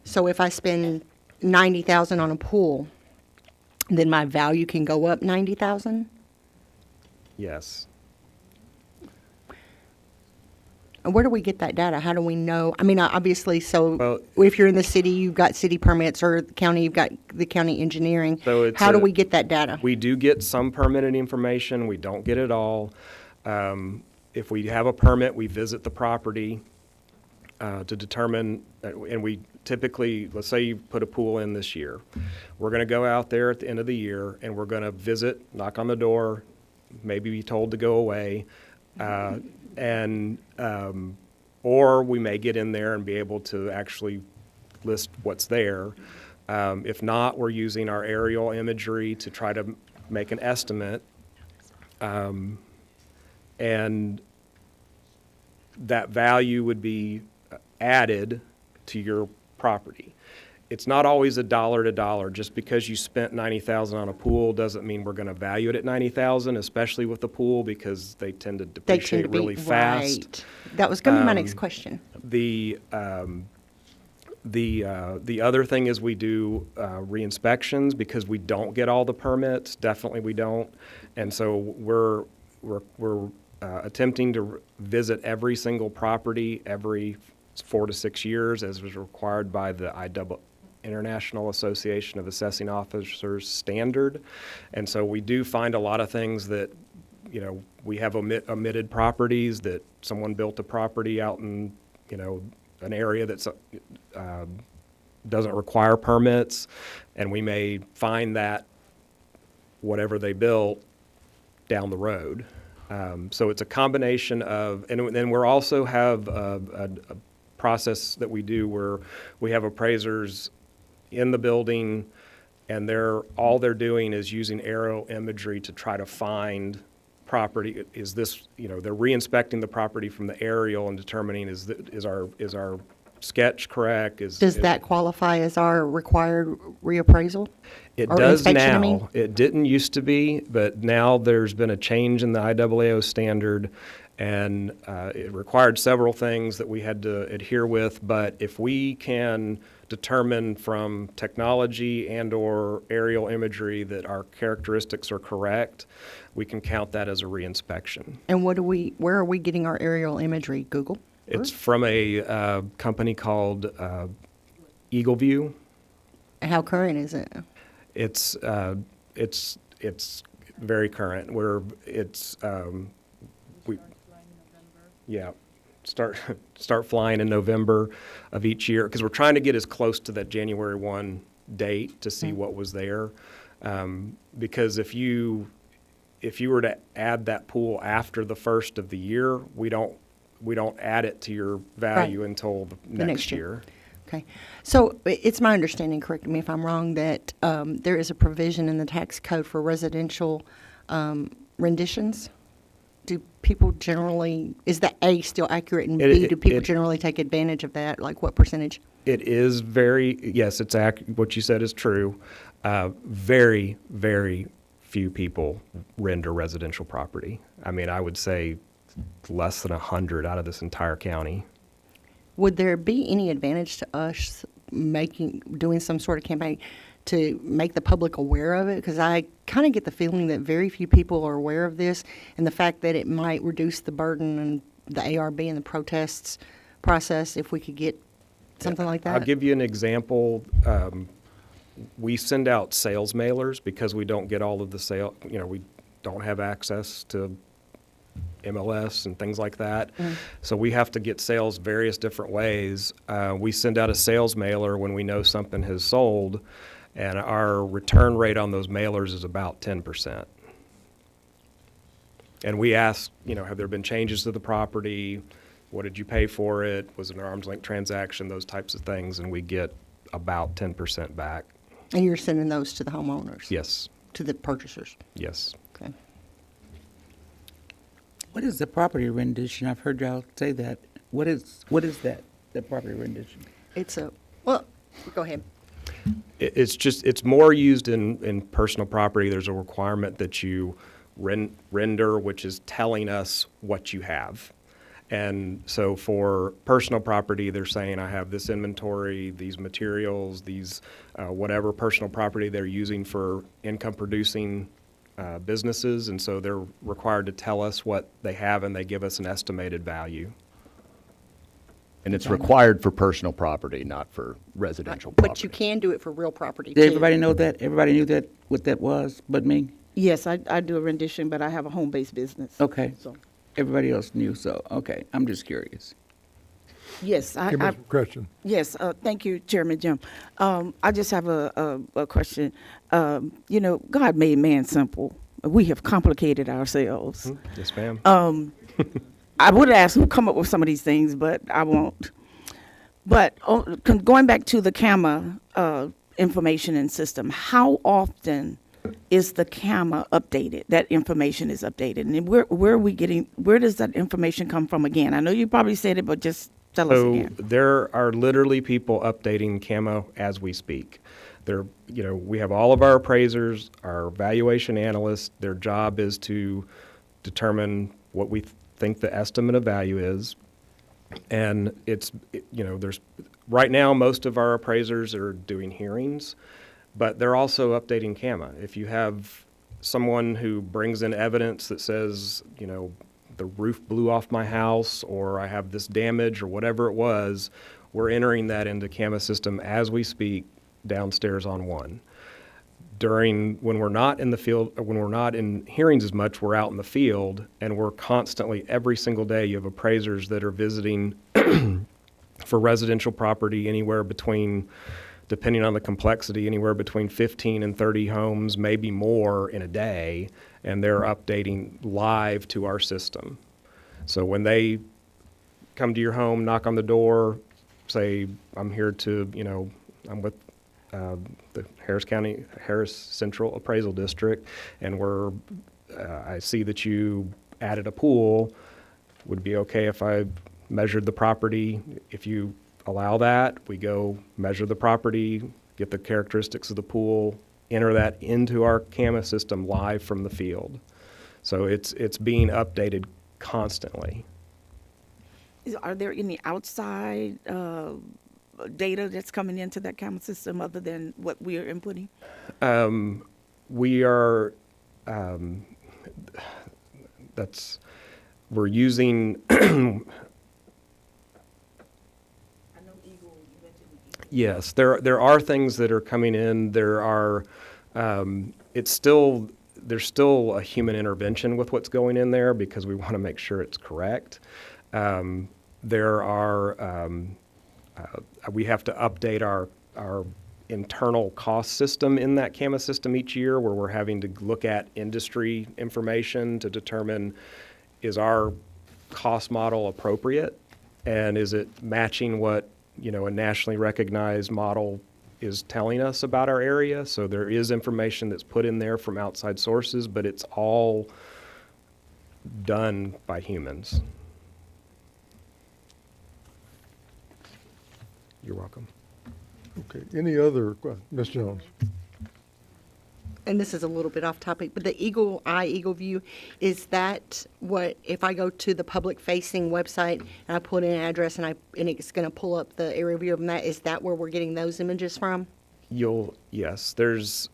So if I spend 90,000 on a pool, then my value can go up 90,000? Yes. And where do we get that data? How do we know? I mean, obviously, so Well, if you're in the city, you've got city permits, or the county, you've got the county engineering. So it's How do we get that data? We do get some permitted information. We don't get it all. If we have a permit, we visit the property to determine, and we typically, let's say you put a pool in this year. We're going to go out there at the end of the year, and we're going to visit, knock on the door, maybe be told to go away, or we may get in there and be able to actually list what's there. If not, we're using our aerial imagery to try to make an estimate. And that value would be added to your property. It's not always a dollar to dollar. Just because you spent $90,000 on a pool doesn't mean we're going to value it at $90,000, especially with the pool, because they tend to They depreciate tend to be really fast. right. That was going to be my next question. The other thing is we do re-inspections because we don't get all the permits. Definitely we don't, and so we're attempting to visit every single property every 4 to 6 years, as was required by the International Association of Assessing Officers standard. And so we do find a lot of things that, we have omitted properties, that someone built a property out in, an area that's doesn't require permits, and we may find that whatever they built down the road. So it's a combination of, and then we also have a process that we do where we have appraisers in the building, and all they're doing is using aerial imagery to try to find property. Is this, they're re-inspecting the property from the aerial and determining is our sketch correct? Does that qualify as our required reappraisal? It Or does inspection, I now. mean? It didn't used to be, but now there's been a change in the IAAO standard, and it required several things that we had to adhere with. But if we can determine from technology and/or aerial imagery that our characteristics are correct, we can count that as a reinspection. And where are we getting our aerial imagery? Google? It's from a company called Eagle View. How current is it? It's very current. Start flying in November of each year, because we're trying to get as close to that January 1 date to see what was there. Because if you were to add that pool after the first of the year, we don't add it to your value until the next year. Okay. So it's my understanding, correct me if I'm wrong, that there is a provision in the tax code for residential renditions? Do people generally, is the A still accurate, and It- B, it- do people it- generally take advantage of that? Like what percentage? It is very, yes, what you said is true. Very, very few people render residential property. I mean, I would say less than 100 out of this entire county. Would there be any advantage to us doing some sort of campaign to make the public aware of it? Because I kind of get the feeling that very few people are aware of this, and the fact that it might reduce the burden and the ARB and the protests process if we could get something like that. I'll give you an example. We send out sales mailers because we don't get all of the we don't have access to MLS and things like that. So we have to get sales various different ways. We send out a sales mailer when we know something has sold, and our return rate on those mailers is about 10%. And we ask, have there been changes to the property? What did you pay for it? Was it an arm's length transaction? Those types of things, and we get about 10% back. And you're sending those to the homeowners? Yes. To the purchasers? Yes. Okay. What is the property rendition? I've heard y'all say that. What is that, the property rendition? Well, go ahead. It's more used in personal property. There's a requirement that you render, which is telling us what you have. And so for personal property, they're saying, I have this inventory, these materials, these whatever personal property they're using for income producing businesses. And so they're required to tell us what they have, and they give us an estimated value. And it's required for personal property, not for residential property. But you can do it for real property, Did too. everybody know that? Everybody knew that, what that was, but me? Yes, I do a rendition, but I have a home-based business. Okay. So, Everybody else knew, so, okay. I'm just curious. yes, Give us a question. Yes, thank you, Chairman Jim. I just have a question. God made man simple. We have complicated ourselves. Yes, ma'am. I would ask who come up with some of these things, but I won't. But going back to the CAMA information and system, how often is the CAMA updated? That information is updated, and where does that information come from again? I know you probably said it, but just tell us So again. there are literally people updating CAMO as we speak. We have all of our appraisers, our valuation analysts. Their job is to determine what we think the estimate of value is. And there's right now most of our appraisers are doing hearings, but they're also updating CAMA. If you have someone who brings in evidence that says, the roof blew off my house, or I have this damage, or whatever it was, we're entering that into CAMA system as we speak downstairs on one. When we're not in the field, when we're not in hearings as much, we're out in the field, and we're constantly, every single day, you have appraisers that are visiting for residential property anywhere between, depending on the complexity, anywhere between 15 and 30 homes, maybe more in a day, and they're updating live to our system. So when they come to your home, knock on the door, say, I'm here to, I'm with the Harris Central Appraisal District, and I see that you added a pool. Would it be okay if I measured the property? If you allow that, we go measure the property, get the characteristics of the pool, enter that into our CAMA system live from the field. So it's being updated constantly. Are there any outside data that's coming into that CAMA system other than what we are inputting? We are, we're using, yes, there are things that are coming in. There's still a human intervention with what's going in there because we want to make sure it's correct. We have to update our internal cost system in that CAMA system each year, where we're having to look at industry information to determine, is our cost model appropriate, and is it matching what a nationally recognized model is telling us about our area. So there is information that's put in there from outside sources, but it's all done by humans. You're welcome. Okay, any other, Ms. Jones? And this is a little bit off topic, but the Eagle Eye, Eagle View, is that what, if I go to the public-facing website and I put in an address and it's going to pull up the area view of that, is that where we're getting those images from? Yes, there's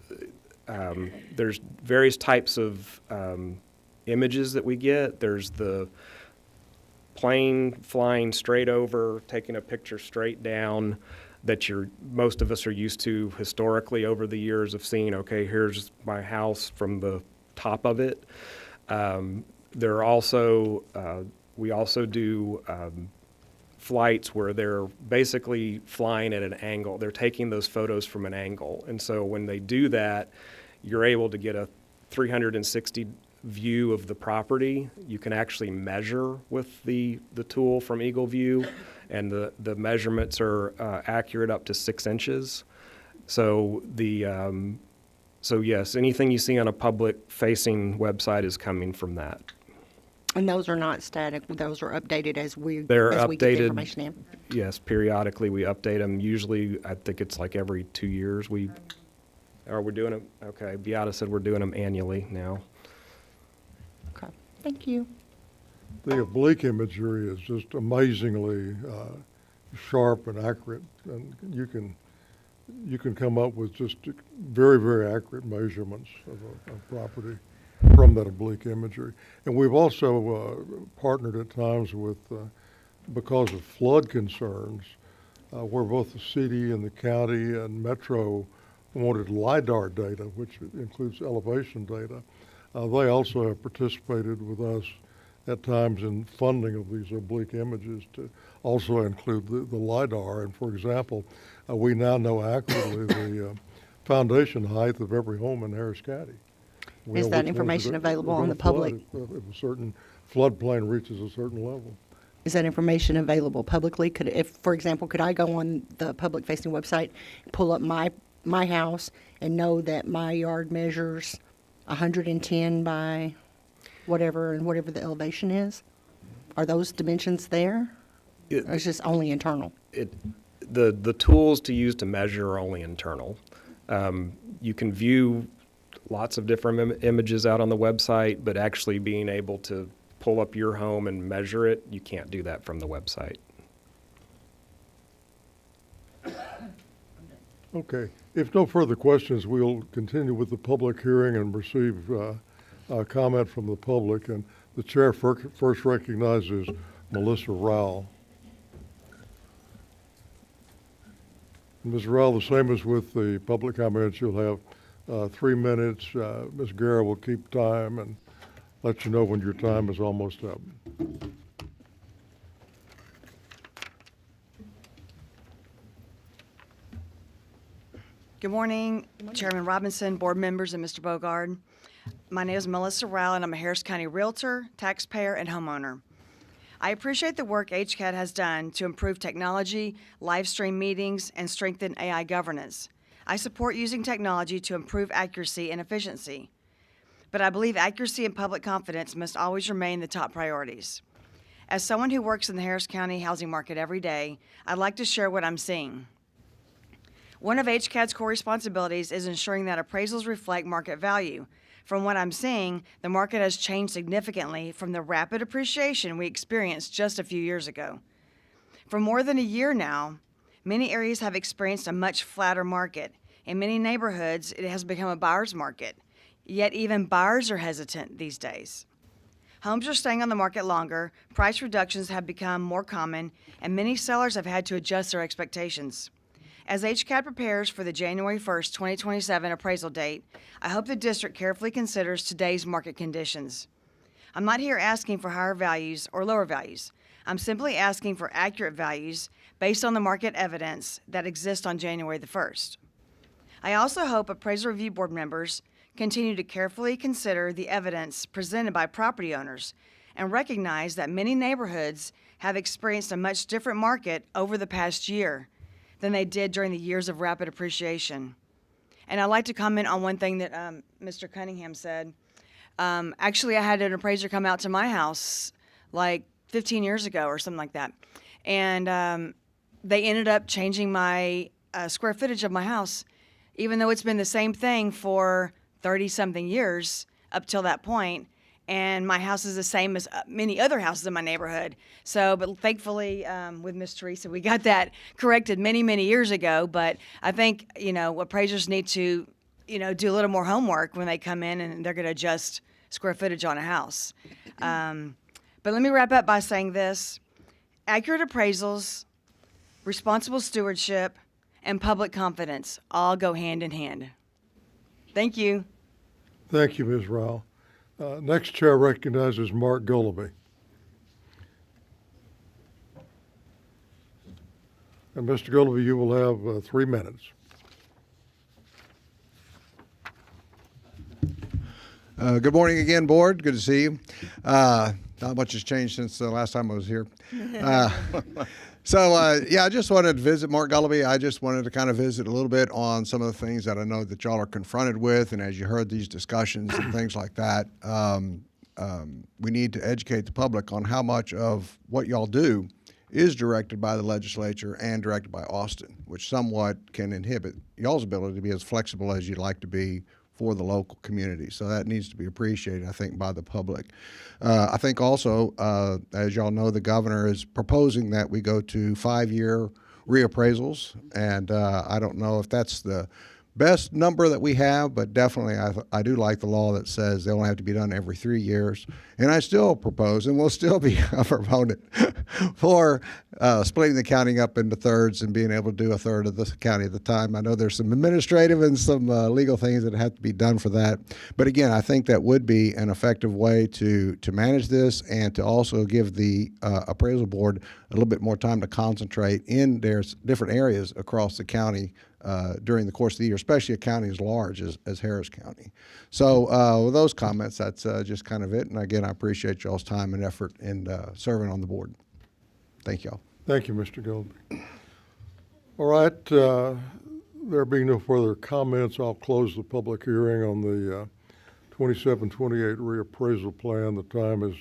various types of images that we get. There's the plane flying straight over, taking a picture straight down that most of us are used to historically over the years of seeing, okay, here's my house from the top of it. There are also, we also do flights where they're basically flying at an angle. They're taking those photos from an angle. And so when they do that, you're able to get a 360 view of the property. You can actually measure with the tool from Eagle View, and the measurements are accurate up to 6 inches. So so yes, anything you see on a public-facing website is coming from that. And those are not static, those are updated as we get the information in? Yes, periodically we update them. Usually, I think it's like every 2 years we're doing them. Okay, Beata said we're doing them annually now. Okay, thank you. The oblique imagery is just amazingly sharp and accurate, and you can come up with just very, very accurate measurements of a property from that oblique imagery. And we've also partnered at times with, because of flood concerns, where both the city and the county and metro wanted LIDAR data, which includes elevation data. They also have participated with us at times in funding of these oblique images to also include the LIDAR. And for example, we now know accurately the foundation height of every home in Harris County. Is that information available on the public? If a certain floodplain reaches a certain level. Is that information available publicly? For example, could I go on the public-facing website, pull up my house, and know that my yard measures 110 by whatever, and whatever the elevation is? Are those dimensions there? Or is this only internal? The tools to use to measure are only internal. You can view lots of different images out on the website, but actually being able to pull up your home and measure it, you can't do that from the website. Okay. If no further questions, we'll continue with the public hearing and receive comment from the public. And the chair first recognizes Melissa Rowell. Ms. Rowell, the same as with the public comments, you'll have 3 minutes. Ms. Guerra will keep time and let you know when your time is almost up. Good morning, Chairman Robinson, board members, and Mr. Bogard. My name is Melissa Rowell, and I'm a Harris County realtor, taxpayer, and homeowner. I appreciate the work HCAD has done to improve technology, live stream meetings, and strengthen AI governance. I support using technology to improve accuracy and efficiency. But I believe accuracy and public confidence must always remain the top priorities. As someone who works in the Harris County housing market every day, I'd like to share what I'm seeing. One of HCAD's core responsibilities is ensuring that appraisals reflect market value. From what I'm seeing, the market has changed significantly from the rapid appreciation we experienced just a few years ago. For more than a year now, many areas have experienced a much flatter market. In many neighborhoods, it has become a buyer's market. Yet even buyers are hesitant these days. Homes are staying on the market longer, price reductions have become more common, and many sellers have had to adjust their expectations. As HCAD prepares for the January 1st, 2027 appraisal date, I hope the district carefully considers today's market conditions. I'm not here asking for higher values or lower values. I'm simply asking for accurate values based on the market evidence that exists on January the 1st. I also hope appraisal review board members continue to carefully consider the evidence presented by property owners and recognize that many neighborhoods have experienced a much different market over the past year than they did during the years of rapid appreciation. And I'd like to comment on one thing that Mr. Cunningham said. Actually, I had an appraiser come out to my house like 15 years ago or something like that. And they ended up changing my square footage of my house, even though it's been the same thing for 30-something years up till that point. And my house is the same as many other houses in my neighborhood. So, but thankfully, with Miss Teresa, we got that corrected many, many years ago. But I think, appraisers need to, do a little more homework when they come in and they're going to adjust square footage on a house. But let me wrap up by saying this. Accurate appraisals, responsible stewardship, and public confidence all go hand in hand. Thank you. Thank you, Ms. Rao. Next chair recognizes Mark Gullaby. And Mr. Gullaby, you will have 3 minutes. Good morning again, board. Good to see you. Not much has changed since the last time I was here. I just wanted to visit Mark Gullaby. I just wanted to kind of visit a little bit on some of the things that I know that y'all are confronted with, and as you heard these discussions and things like that, we need to educate the public on how much of what y'all do is directed by the legislature and directed by Austin, which somewhat can inhibit y'all's ability to be as flexible as you'd like to be for the local community. So that needs to be appreciated, I think, by the public. I think also, as y'all know, the governor is proposing that we go to 5-year reappraisals, and I don't know if that's the best number that we have, but definitely I do like the law that says they only have to be done every 3 years. And I still propose, and will still be a proponent for splitting the county up into thirds and being able to do a third of the county at a time. I know there's some administrative and some legal things that have to be done for that. But again, I think that would be an effective way to manage this and to also give the appraisal board a little bit more time to concentrate in their different areas across the county during the course of the year, especially a county as large as Harris County. So with those comments, that's just kind of it. And again, I appreciate y'all's time and effort in serving on the board. Thank y'all. Thank you, Mr. Gullaby. All right, there being no further comments, I'll close the public hearing on the 27-28 reappraisal plan. The time is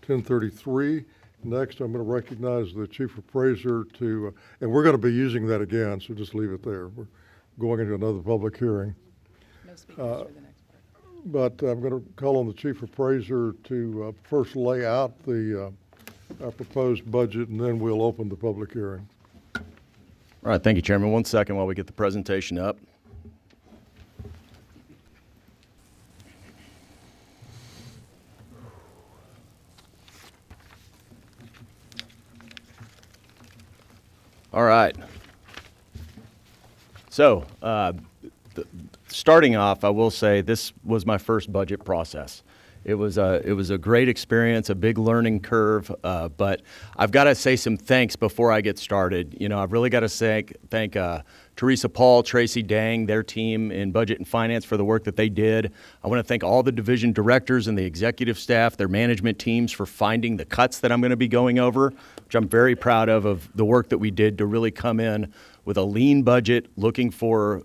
10:33. Next, I'm going to recognize the chief appraiser to, and we're going to be using that again, so just leave it there. We're going into another public hearing. No speakers for the next part. But I'm going to call on the chief appraiser to first lay out the proposed budget, and then we'll open the public hearing. All right, thank you, Chairman. 1 second while we get the presentation up. All right. So, starting off, I will say this was my first budget process. It was a great experience, a big learning curve, but I've got to say some thanks before I get started. I've really got to thank Teresa Paul, Tracy Dang, their team in Budget and Finance for the work that they did. I want to thank all the division directors and the executive staff, their management teams for finding the cuts that I'm going to be going over, which I'm very proud of the work that we did to really come in with a lean budget, looking for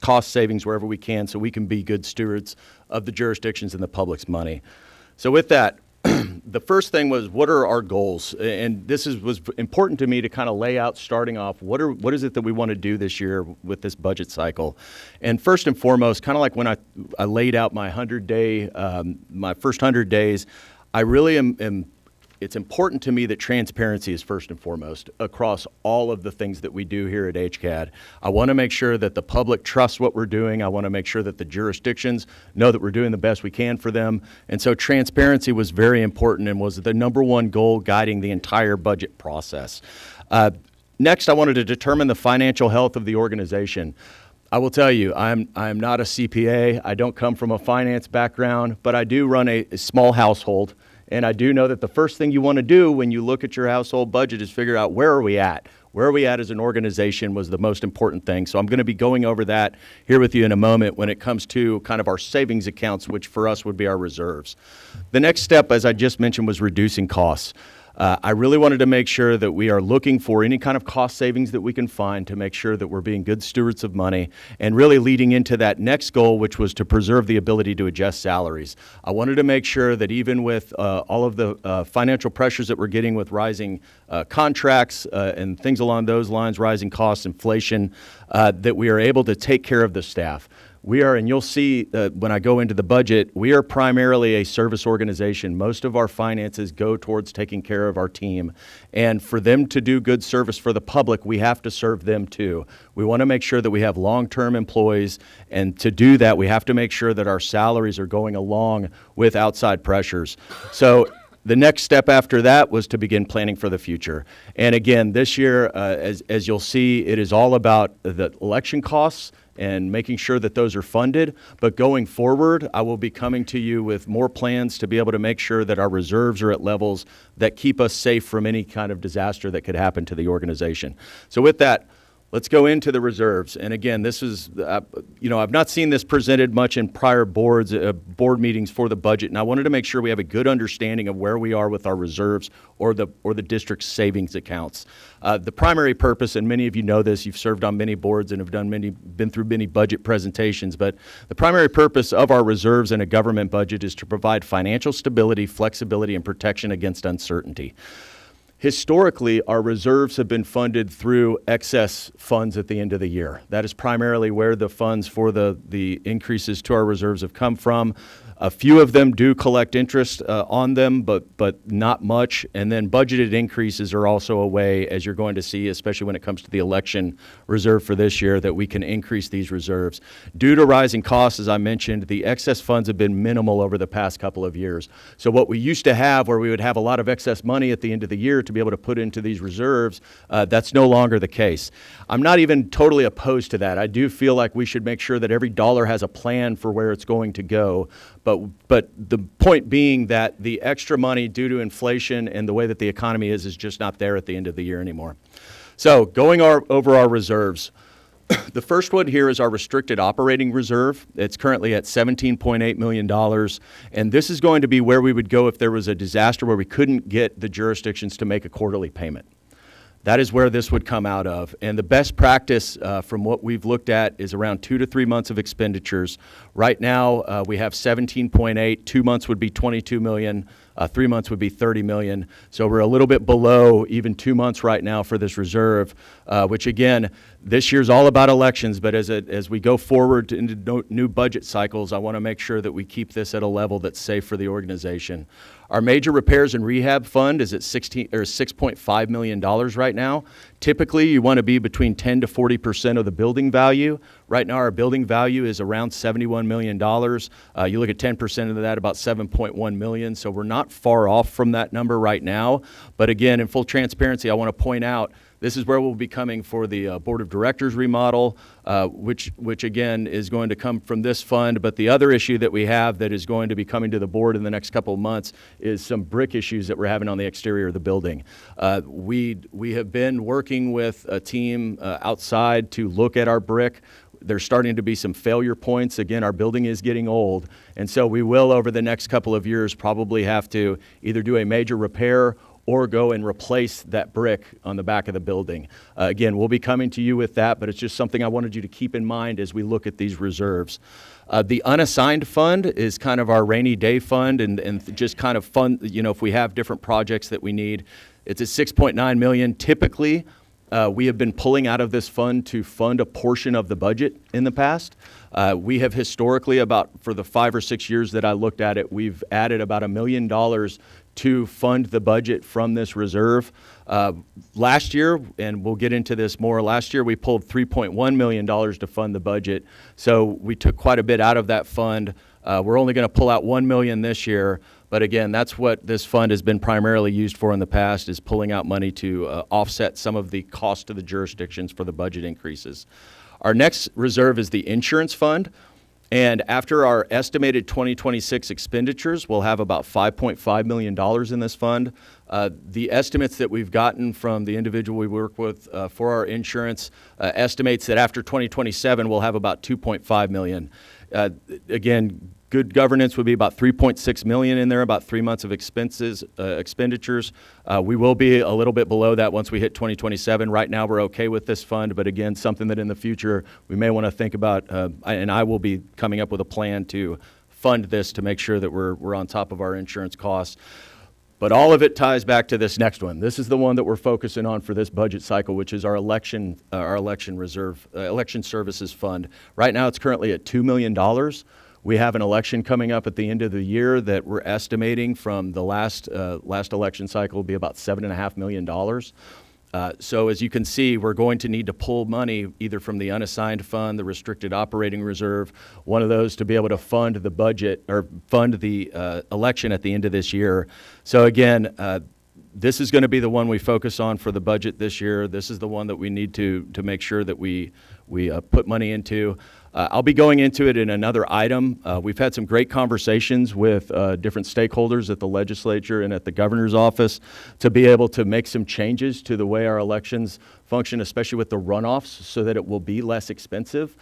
cost savings wherever we can so we can be good stewards of the jurisdictions and the public's money. So with that, the first thing was, what are our goals? And this was important to me to kind of lay out starting off, what is it that we want to do this year with this budget cycle? And first and foremost, kind of like when I laid out my 100-day, my first 100 days, I really am it's important to me that transparency is first and foremost across all of the things that we do here at HCAD. I want to make sure that the public trusts what we're doing. I want to make sure that the jurisdictions know that we're doing the best we can for them. And so transparency was very important and was the number one goal guiding the entire budget process. Next, I wanted to determine the financial health of the organization. I will tell you, I'm not a CPA. I don't come from a finance background, but I do run a small household. And I do know that the first thing you want to do when you look at your household budget is figure out where are we at. Where are we at as an organization was the most important thing. So I'm going to be going over that here with you in a moment when it comes to kind of our savings accounts, which for us would be our reserves. The next step, as I just mentioned, was reducing costs. I really wanted to make sure that we are looking for any kind of cost savings that we can find to make sure that we're being good stewards of money and really leading into that next goal, which was to preserve the ability to adjust salaries. I wanted to make sure that even with all of the financial pressures that we're getting with rising contracts and things along those lines, rising costs, inflation, that we are able to take care of the staff. We are, and you'll see when I go into the budget, we are primarily a service organization. Most of our finances go towards taking care of our team. And for them to do good service for the public, we have to serve them too. We want to make sure that we have long-term employees. And to do that, we have to make sure that our salaries are going along with outside pressures. So the next step after that was to begin planning for the future. And again, this year, as you'll see, it is all about the election costs and making sure that those are funded. But going forward, I will be coming to you with more plans to be able to make sure that our reserves are at levels that keep us safe from any kind of disaster that could happen to the organization. So with that, let's go into the reserves. And again, this is, I've not seen this presented much in prior board meetings for the budget, and I wanted to make sure we have a good understanding of where we are with our reserves or the district's savings accounts. The primary purpose, and many of you know this, you've served on many boards and have been through many budget presentations, but the primary purpose of our reserves in a government budget is to provide financial stability, flexibility, and protection against uncertainty. Historically, our reserves have been funded through excess funds at the end of the year. That is primarily where the funds for the increases to our reserves have come from. A few of them do collect interest on them, but not much. And then budgeted increases are also a way, as you're going to see, especially when it comes to the election reserve for this year, that we can increase these reserves. Due to rising costs, as I mentioned, the excess funds have been minimal over the past couple of years. So what we used to have, where we would have a lot of excess money at the end of the year to be able to put into these reserves, that's no longer the case. I'm not even totally opposed to that. I do feel like we should make sure that every dollar has a plan for where it's going to go. But the point being that the extra money due to inflation and the way that the economy is just not there at the end of the year anymore. So going over our reserves, the first one here is our restricted operating reserve. It's currently at $17.8 million. And this is going to be where we would go if there was a disaster where we couldn't get the jurisdictions to make a quarterly payment. That is where this would come out of. And the best practice from what we've looked at is around 2 to 3 months of expenditures. Right now, we have 17.8. 2 months would be 22 million. 3 months would be 30 million. So we're a little bit below even 2 months right now for this reserve, which again, this year's all about elections, but as we go forward into new budget cycles, I want to make sure that we keep this at a level that's safe for the organization. Our major repairs and rehab fund is at $6.5 million right now. Typically, you want to be between 10 to 40% of the building value. Right now, our building value is around $71 million. You look at 10% of that, about $7.1 million. So we're not far off from that number right now. But again, in full transparency, I want to point out this is where we'll be coming for the Board of Directors remodel, which again is going to come from this fund. But the other issue that we have that is going to be coming to the board in the next couple of months is some brick issues that we're having on the exterior of the building. We have been working with a team outside to look at our brick. There's starting to be some failure points. Again, our building is getting old. And so we will, over the next couple of years, probably have to either do a major repair or go and replace that brick on the back of the building. Again, we'll be coming to you with that, but it's just something I wanted you to keep in mind as we look at these reserves. The unassigned fund is kind of our rainy day fund and just kind of fund, if we have different projects that we need. It's at $6.9 million. Typically, we have been pulling out of this fund to fund a portion of the budget in the past. We have historically, for the 5 or 6 years that I looked at it, we've added about $1 million to fund the budget from this reserve. Last year, and we'll get into this more, last year we pulled $3.1 million to fund the budget. So we took quite a bit out of that fund. We're only going to pull out $1 million this year. But again, that's what this fund has been primarily used for in the past, is pulling out money to offset some of the cost to the jurisdictions for the budget increases. Our next reserve is the insurance fund. And after our estimated 2026 expenditures, we'll have about $5.5 million in this fund. The estimates that we've gotten from the individual we work with for our insurance estimates that after 2027, we'll have about $2.5 million. Again, good governance would be about 3.6 million in there, about 3 months of expenditures. We will be a little bit below that once we hit 2027. Right now, we're okay with this fund, but again, something that in the future we may want to think about, and I will be coming up with a plan to fund this to make sure that we're on top of our insurance costs. But all of it ties back to this next one. This is the one that we're focusing on for this budget cycle, which is our election reserve, election services fund. Right now, it's currently at $2 million. We have an election coming up at the end of the year that we're estimating from the last election cycle will be about $7.5 million. So as you can see, we're going to need to pull money either from the unassigned fund, the restricted operating reserve, one of those to be able to fund the budget or fund the election at the end of this year. So again, this is going to be the one we focus on for the budget this year. This is the one that we need to make sure that we put money into. I'll be going into it in another item. We've had some great conversations with different stakeholders at the legislature and at the governor's office to be able to make some changes to the way our elections function, especially with the runoffs, so that it will be less expensive.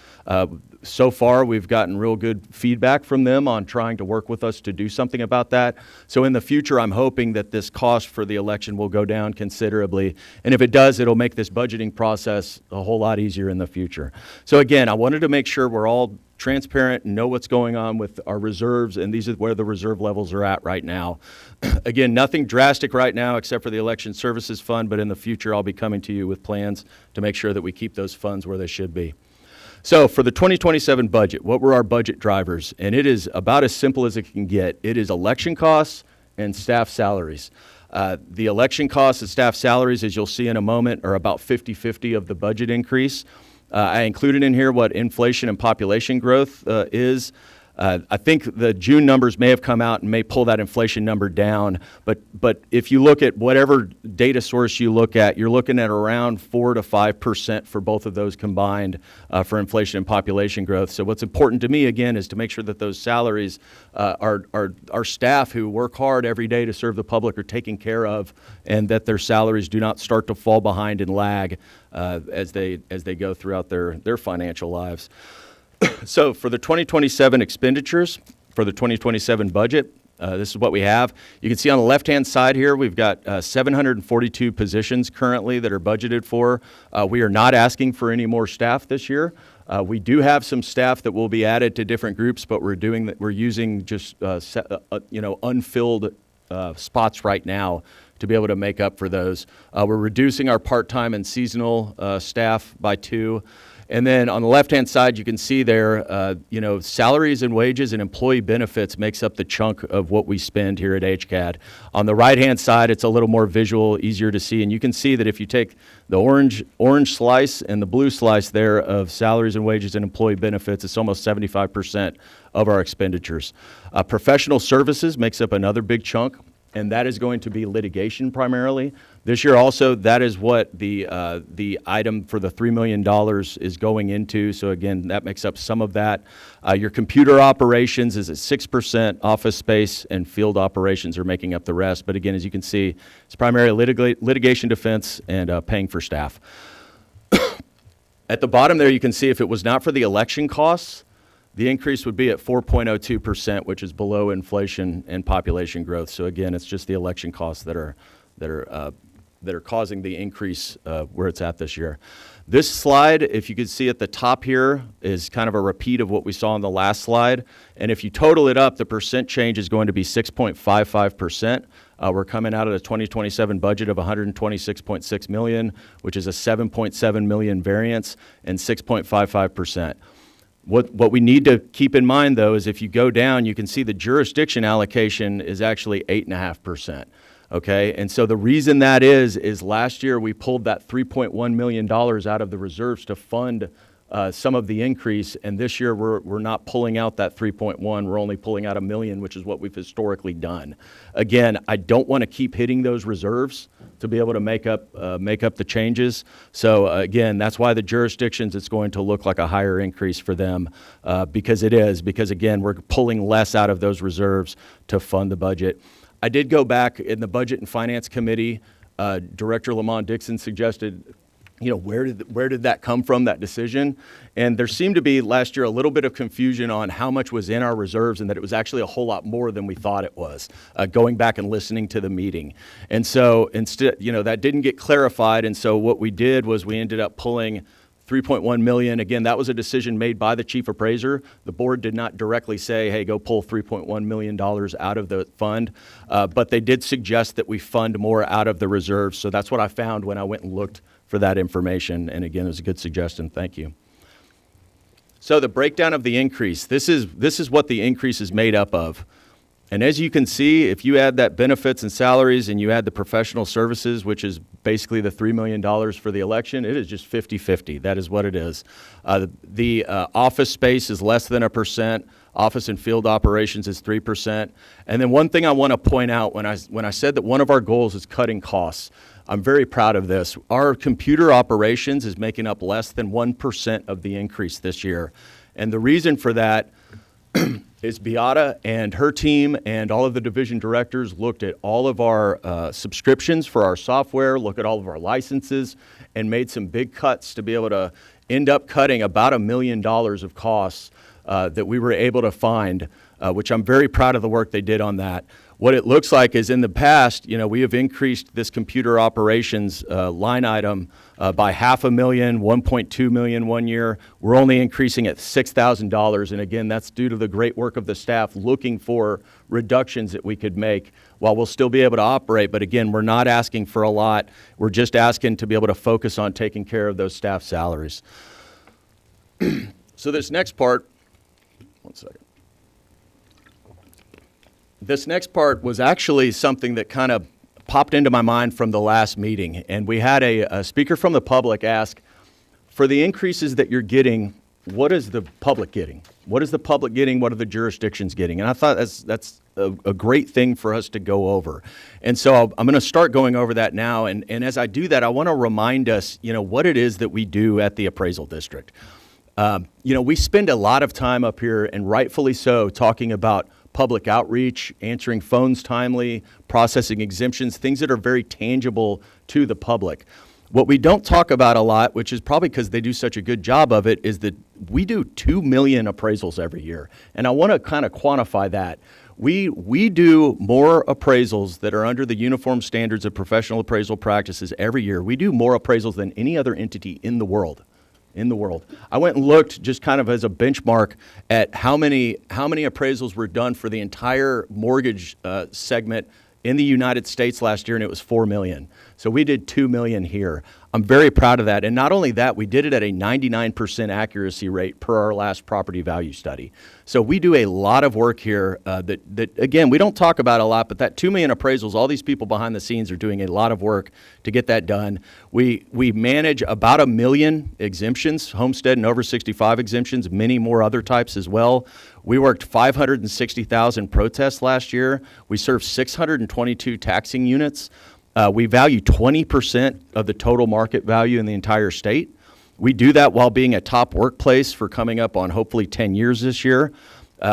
So far, we've gotten real good feedback from them on trying to work with us to do something about that. So in the future, I'm hoping that this cost for the election will go down considerably. And if it does, it'll make this budgeting process a whole lot easier in the future. So again, I wanted to make sure we're all transparent and know what's going on with our reserves, and these are where the reserve levels are at right now. Again, nothing drastic right now except for the Election Services Fund, but in the future I'll be coming to you with plans to make sure that we keep those funds where they should be. So for the 2027 budget, what were our budget drivers? And it is about as simple as it can get. It is election costs and staff salaries. The election costs and staff salaries, as you'll see in a moment, are about 50-50 of the budget increase. I included in here what inflation and population growth is. I think the June numbers may have come out and may pull that inflation number down, but if you look at whatever data source you look at, you're looking at around 4 to 5% for both of those combined for inflation and population growth. So what's important to me, again, is to make sure that those salaries our staff who work hard every day to serve the public are taken care of, and that their salaries do not start to fall behind and lag as they go throughout their financial lives. So for the 2027 expenditures, for the 2027 budget, this is what we have. You can see on the left-hand side here, we've got 742 positions currently that are budgeted for. We are not asking for any more staff this year. We do have some staff that will be added to different groups, but we're using just unfilled spots right now to be able to make up for those. We're reducing our part-time and seasonal staff by 2. And then on the left-hand side, you can see there, salaries and wages and employee benefits makes up the chunk of what we spend here at HCAD. On the right-hand side, it's a little more visual, easier to see. And you can see that if you take the orange slice and the blue slice there of salaries and wages and employee benefits, it's almost 75% of our expenditures. Professional services makes up another big chunk, and that is going to be litigation primarily. This year also, that is what the item for the $3 million is going into. So again, that makes up some of that. Your computer operations is at 6%, office space and field operations are making up the rest. But again, as you can see, it's primarily litigation defense and paying for staff. At the bottom there, you can see if it was not for the election costs, the increase would be at 4.02%, which is below inflation and population growth. So again, it's just the election costs that are causing the increase where it's at this year. This slide, if you could see at the top here, is kind of a repeat of what we saw on the last slide. And if you total it up, the percent change is going to be 6.55%. We're coming out of the 2027 budget of $126.6 million, which is a 7.7 million variance and 6.55%. What we need to keep in mind, though, is if you go down, you can see the jurisdiction allocation is actually 8.5%. Okay, and so the reason that is last year we pulled that $3.1 million out of the reserves to fund some of the increase, and this year we're not pulling out that 3.1. We're only pulling out $1 million, which is what we've historically done. Again, I don't want to keep hitting those reserves to be able to make up the changes. So again, that's why the jurisdictions, it's going to look like a higher increase for them because again, we're pulling less out of those reserves to fund the budget. I did go back in the Budget and Finance Committee. Director Lamont Dixon suggested where did that come from, that decision? And there seemed to be last year a little bit of confusion on how much was in our reserves and that it was actually a whole lot more than we thought it was, going back and listening to the meeting. And so instead, that didn't get clarified. And so what we did was we ended up pulling 3.1 million. Again, that was a decision made by the chief appraiser. The board did not directly say, hey, go pull $3.1 million out of the fund, but they did suggest that we fund more out of the reserves. So that's what I found when I went and looked for that information. And again, it was a good suggestion. Thank you. So the breakdown of the increase, this is what the increase is made up of. And as you can see, if you add that benefits and salaries and you add the professional services, which is basically the $3 million for the election, it is just 50-50. That is what it is. The office space is less than 1%. Office and field operations is 3%. And then one thing I want to point out, when I said that one of our goals is cutting costs, I'm very proud of this. Our computer operations is making up less than 1% of the increase this year. And the reason for that is Beata and her team and all of the division directors looked at all of our subscriptions for our software, look at all of our licenses, and made some big cuts to be able to end up cutting about $1 million of costs that we were able to find, which I'm very proud of the work they did on that. What it looks like is in the past, we have increased this computer operations line item by $500,000, $1.2 million one year. We're only increasing at $6,000. And again, that's due to the great work of the staff looking for reductions that we could make while we'll still be able to operate. But again, we're not asking for a lot. We're just asking to be able to focus on taking care of those staff salaries. So this next part, one second. This next part was actually something that kind of popped into my mind from the last meeting. And we had a speaker from the public ask, for the increases that you're getting, what is the public getting? What is the public getting? What are the jurisdictions getting? And I thought that's a great thing for us to go over. And so I'm going to start going over that now. And as I do that, I want to remind us, what it is that we do at the appraisal district. We spend a lot of time up here, and rightfully so, talking about public outreach, answering phones timely, processing exemptions, things that are very tangible to the public. What we don't talk about a lot, which is probably because they do such a good job of it, is that we do 2 million appraisals every year. And I want to kind of quantify that. We do more appraisals that are under the uniform standards of professional appraisal practices every year. We do more appraisals than any other entity in the world. I went and looked just kind of as a benchmark at how many appraisals were done for the entire mortgage segment in the United States last year, and it was 4 million. So we did 2 million here. I'm very proud of that. And not only that, we did it at a 99% accuracy rate per our last property value study. So we do a lot of work here that again, we don't talk about a lot, but that 2 million appraisals, all these people behind the scenes are doing a lot of work to get that done. We manage about 1 million exemptions, homestead and over 65 exemptions, many more other types as well. We worked 560,000 protests last year. We served 622 taxing units. We value 20% of the total market value in the entire state. We do that while being a top workplace for coming up on hopefully 10 years this year.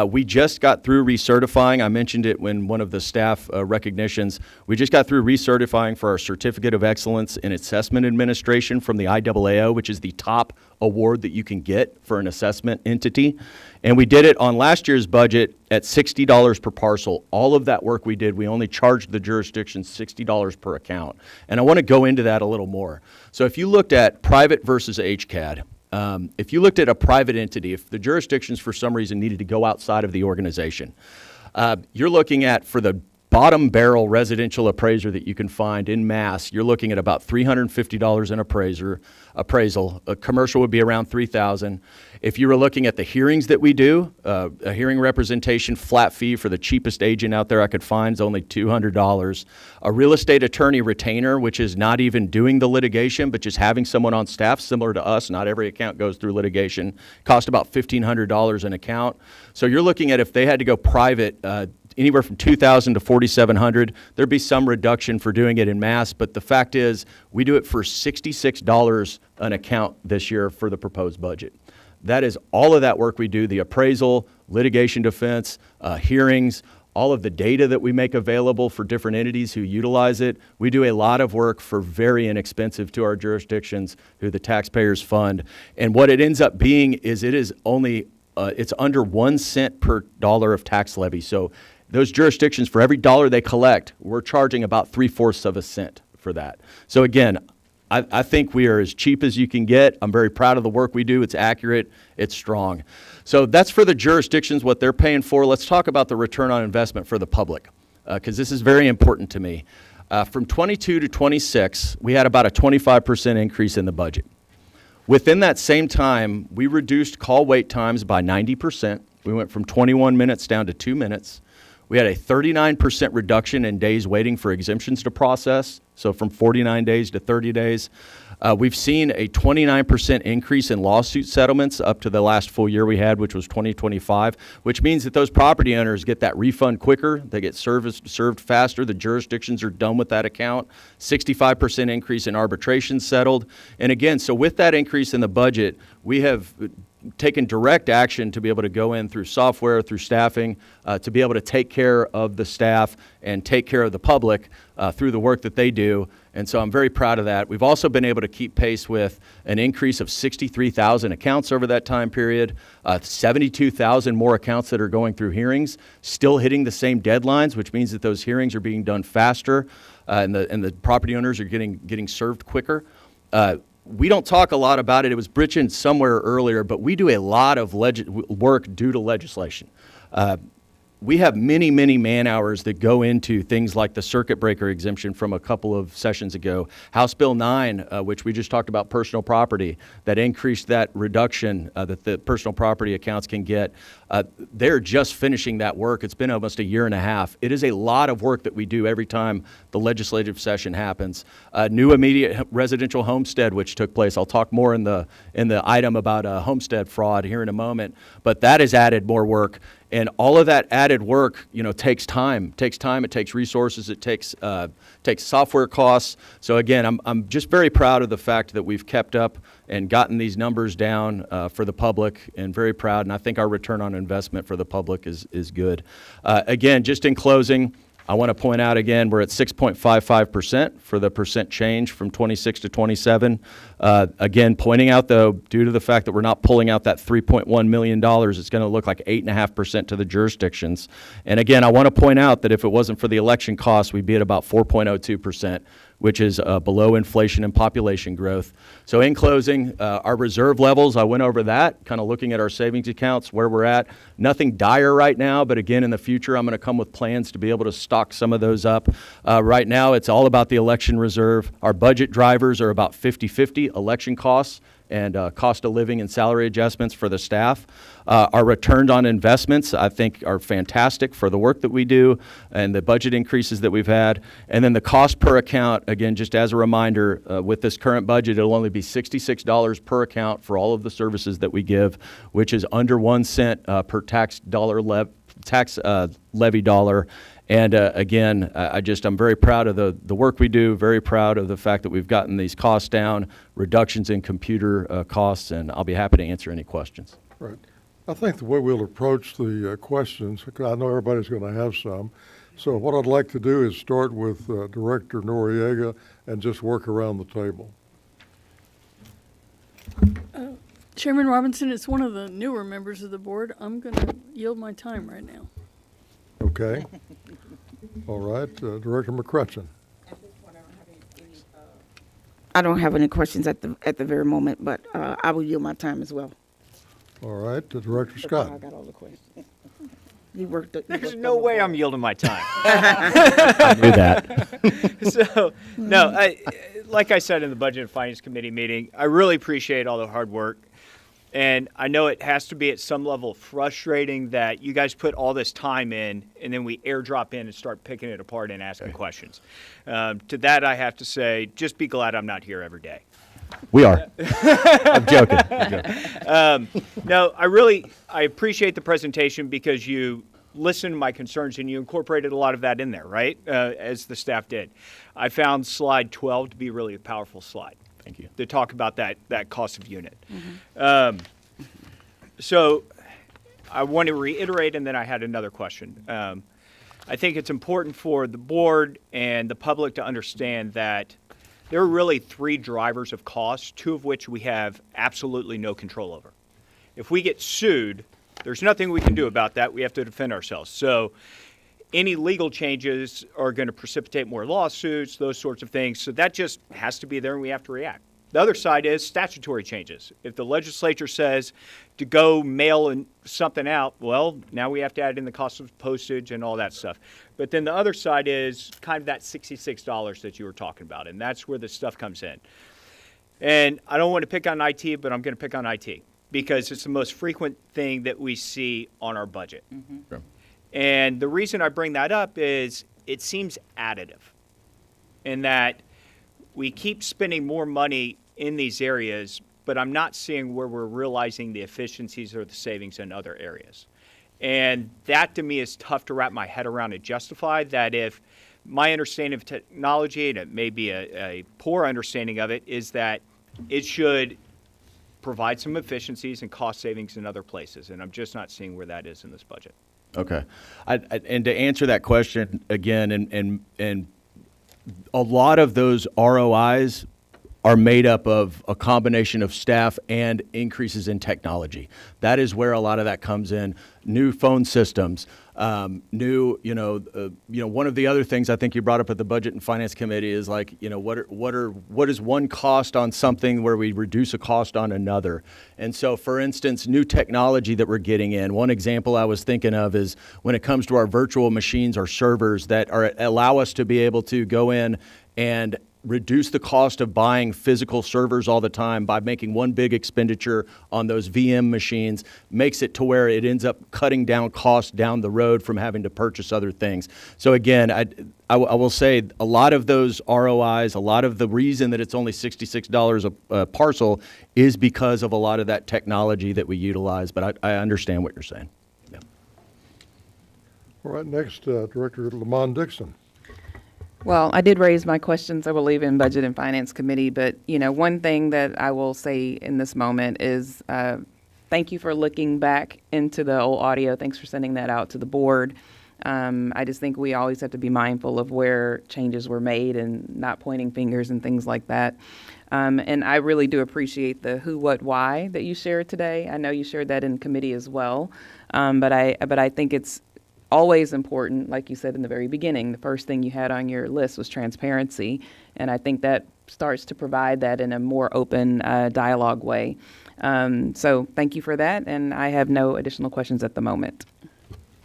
We just got through recertifying. I mentioned it when one of the staff recognitions. We just got through recertifying for our Certificate of Excellence in Assessment Administration from the IAAO, which is the top award that you can get for an assessment entity. And we did it on last year's budget at $60 per parcel. All of that work we did, we only charged the jurisdiction $60 per account. And I want to go into that a little more. So if you looked at private versus HCAD, if you looked at a private entity, if the jurisdictions for some reason needed to go outside of the organization, you're looking at, for the bottom barrel residential appraiser that you can find in mass, you're looking at about $350 an appraisal. A commercial would be around $3,000. If you were looking at the hearings that we do, a hearing representation flat fee for the cheapest agent out there I could find is only $200. A real estate attorney retainer, which is not even doing the litigation, but just having someone on staff similar to us, not every account goes through litigation, cost about $1,500 an account. So you're looking at, if they had to go private, anywhere from $2,000 to $4,700. There'd be some reduction for doing it in mass, but the fact is we do it for $66 an account this year for the proposed budget. That is all of that work we do, the appraisal, litigation defense, hearings, all of the data that we make available for different entities who utilize it. We do a lot of work for very inexpensive to our jurisdictions who the taxpayers fund. And what it ends up being is it is only, it's under 1 cent per dollar of tax levy. So those jurisdictions, for every dollar they collect, we're charging about 3/4 of a cent for that. So again, I think we are as cheap as you can get. I'm very proud of the work we do. It's accurate. It's strong. So that's for the jurisdictions, what they're paying for. Let's talk about the return on investment for the public, because this is very important to me. From 22 to 26, we had about a 25% increase in the budget. Within that same time, we reduced call wait times by 90%. We went from 21 minutes down to 2 minutes. We had a 39% reduction in days waiting for exemptions to process, so from 49 days to 30 days. We've seen a 29% increase in lawsuit settlements up to the last full year we had, which was 2025, which means that those property owners get that refund quicker, they get served faster, the jurisdictions are done with that account. 65% increase in arbitrations settled. And again, so with that increase in the budget, we have taken direct action to be able to go in through software, through staffing, to be able to take care of the staff and take care of the public through the work that they do. And so I'm very proud of that. We've also been able to keep pace with an increase of 63,000 accounts over that time period, 72,000 more accounts that are going through hearings, still hitting the same deadlines, which means that those hearings are being done faster and the property owners are getting served quicker. We don't talk a lot about it. It was mentioned somewhere earlier, but we do a lot of work due to legislation. We have many, many man hours that go into things like the circuit breaker exemption from a couple of sessions ago. House Bill 9, which we just talked about personal property, that increased that reduction that the personal property accounts can get. They're just finishing that work. It's been almost a year and a half. It is a lot of work that we do every time the legislative session happens. New immediate residential homestead, which took place. I'll talk more in the item about homestead fraud here in a moment, but that has added more work. And all of that added work, takes time. It takes resources. It takes software costs. So again, I'm just very proud of the fact that we've kept up and gotten these numbers down for the public, and very proud. And I think our return on investment for the public is good. Again, just in closing, I want to point out again, we're at 6.55% for the percent change from 26 to 27. Again, pointing out though, due to the fact that we're not pulling out that $3.1 million, it's going to look like 8.5% to the jurisdictions. And again, I want to point out that if it wasn't for the election costs, we'd be at about 4.02%, which is below inflation and population growth. So in closing, our reserve levels, I went over that, kind of looking at our savings accounts, where we're at. Nothing dire right now, but again, in the future, I'm going to come with plans to be able to stock some of those up. Right now, it's all about the election reserve. Our budget drivers are about 50-50, election costs and cost of living and salary adjustments for the staff. Our return on investments, I think, are fantastic for the work that we do and the budget increases that we've had. And then the cost per account, again, just as a reminder, with this current budget, it'll only be $66 per account for all of the services that we give, which is under 1 cent per tax levy dollar. And again, I'm very proud of the work we do, very proud of the fact that we've gotten these costs down, reductions in computer costs, and I'll be happy to answer any questions. Right. I think the way we'll approach the questions, I know everybody's going to have some. So what I'd like to do is start with Director Noriega and just work around the table. Chairman Robinson is one of the newer members of the board. I'm going to yield my time right now. Okay. All right. Director McCrutchen. I don't have any questions at the very moment, but I will yield my time as well. All right. Director Scott. I got all the questions. You worked. There's no way I'm yielding my time. I knew that. So, no, like I said in the Budget and Finance Committee meeting, I really appreciate all the hard work. And I know it has to be at some level frustrating that you guys put all this time in and then we airdrop in and start picking it apart and asking questions. To that, I have to say, just be glad I'm not here every day. We are. I'm joking. No, I appreciate the presentation because you listened to my concerns and you incorporated a lot of that in there, right? As the staff did. I found slide 12 to be really a powerful slide. Thank you. To talk about that cost of unit. Mm-hmm. So I want to reiterate, and then I had another question. I think it's important for the board and the public to understand that there are really three drivers of cost, two of which we have absolutely no control over. If we get sued, there's nothing we can do about that. We have to defend ourselves. So any legal changes are going to precipitate more lawsuits, those sorts of things. So that just has to be there and we have to react. The other side is statutory changes. If the legislature says to go mail something out, well, now we have to add in the cost of postage and all that stuff. But then the other side is kind of that $66 that you were talking about, and that's where the stuff comes in. And I don't want to pick on IT, but I'm going to pick on IT because it's the most frequent thing that we see on our budget. Sure. And the reason I bring that up is it seems additive in that we keep spending more money in these areas, but I'm not seeing where we're realizing the efficiencies or the savings in other areas. And that to me is tough to wrap my head around and justify that if my understanding of technology, and it may be a poor understanding of it, is that it should provide some efficiencies and cost savings in other places. And I'm just not seeing where that is in this budget. Okay. And to answer that question again, and a lot of those ROIs are made up of a combination of staff and increases in technology. That is where a lot of that comes in. New phone systems, one of the other things I think you brought up at the Budget and Finance Committee is like, what is one cost on something where we reduce a cost on another? And so, for instance, new technology that we're getting in. One example I was thinking of is when it comes to our virtual machines or servers that allow us to be able to go in and reduce the cost of buying physical servers all the time by making one big expenditure on those VM machines, makes it to where it ends up cutting down costs down the road from having to purchase other things. So again, I will say a lot of those ROIs, a lot of the reason that it's only $66 a parcel is because of a lot of that technology that we utilize, but I understand what you're saying. Yeah. All right, next, Director Lamont Dixon. Well, I did raise my questions, I believe, in Budget and Finance Committee, but, one thing that I will say in this moment is thank you for looking back into the old audio. Thanks for sending that out to the board. I just think we always have to be mindful of where changes were made and not pointing fingers and things like that. And I really do appreciate the who, what, why that you shared today. I know you shared that in committee as well, but I think it's always important, like you said in the very beginning, the first thing you had on your list was transparency, and I think that starts to provide that in a more open dialogue way. So thank you for that, and I have no additional questions at the moment.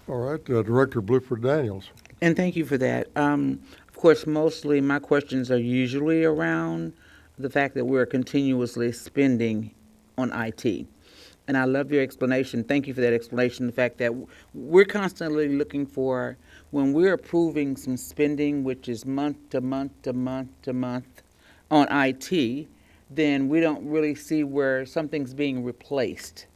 All right, Director Bluford Daniels. And thank you for that. Of course, mostly my questions are usually around the fact that we're continuously spending on IT. And I love your explanation. Thank you for that explanation. The fact that we're constantly looking for, when we're approving some spending, which is month to month to month to month on IT, then we don't really see where something's being replaced.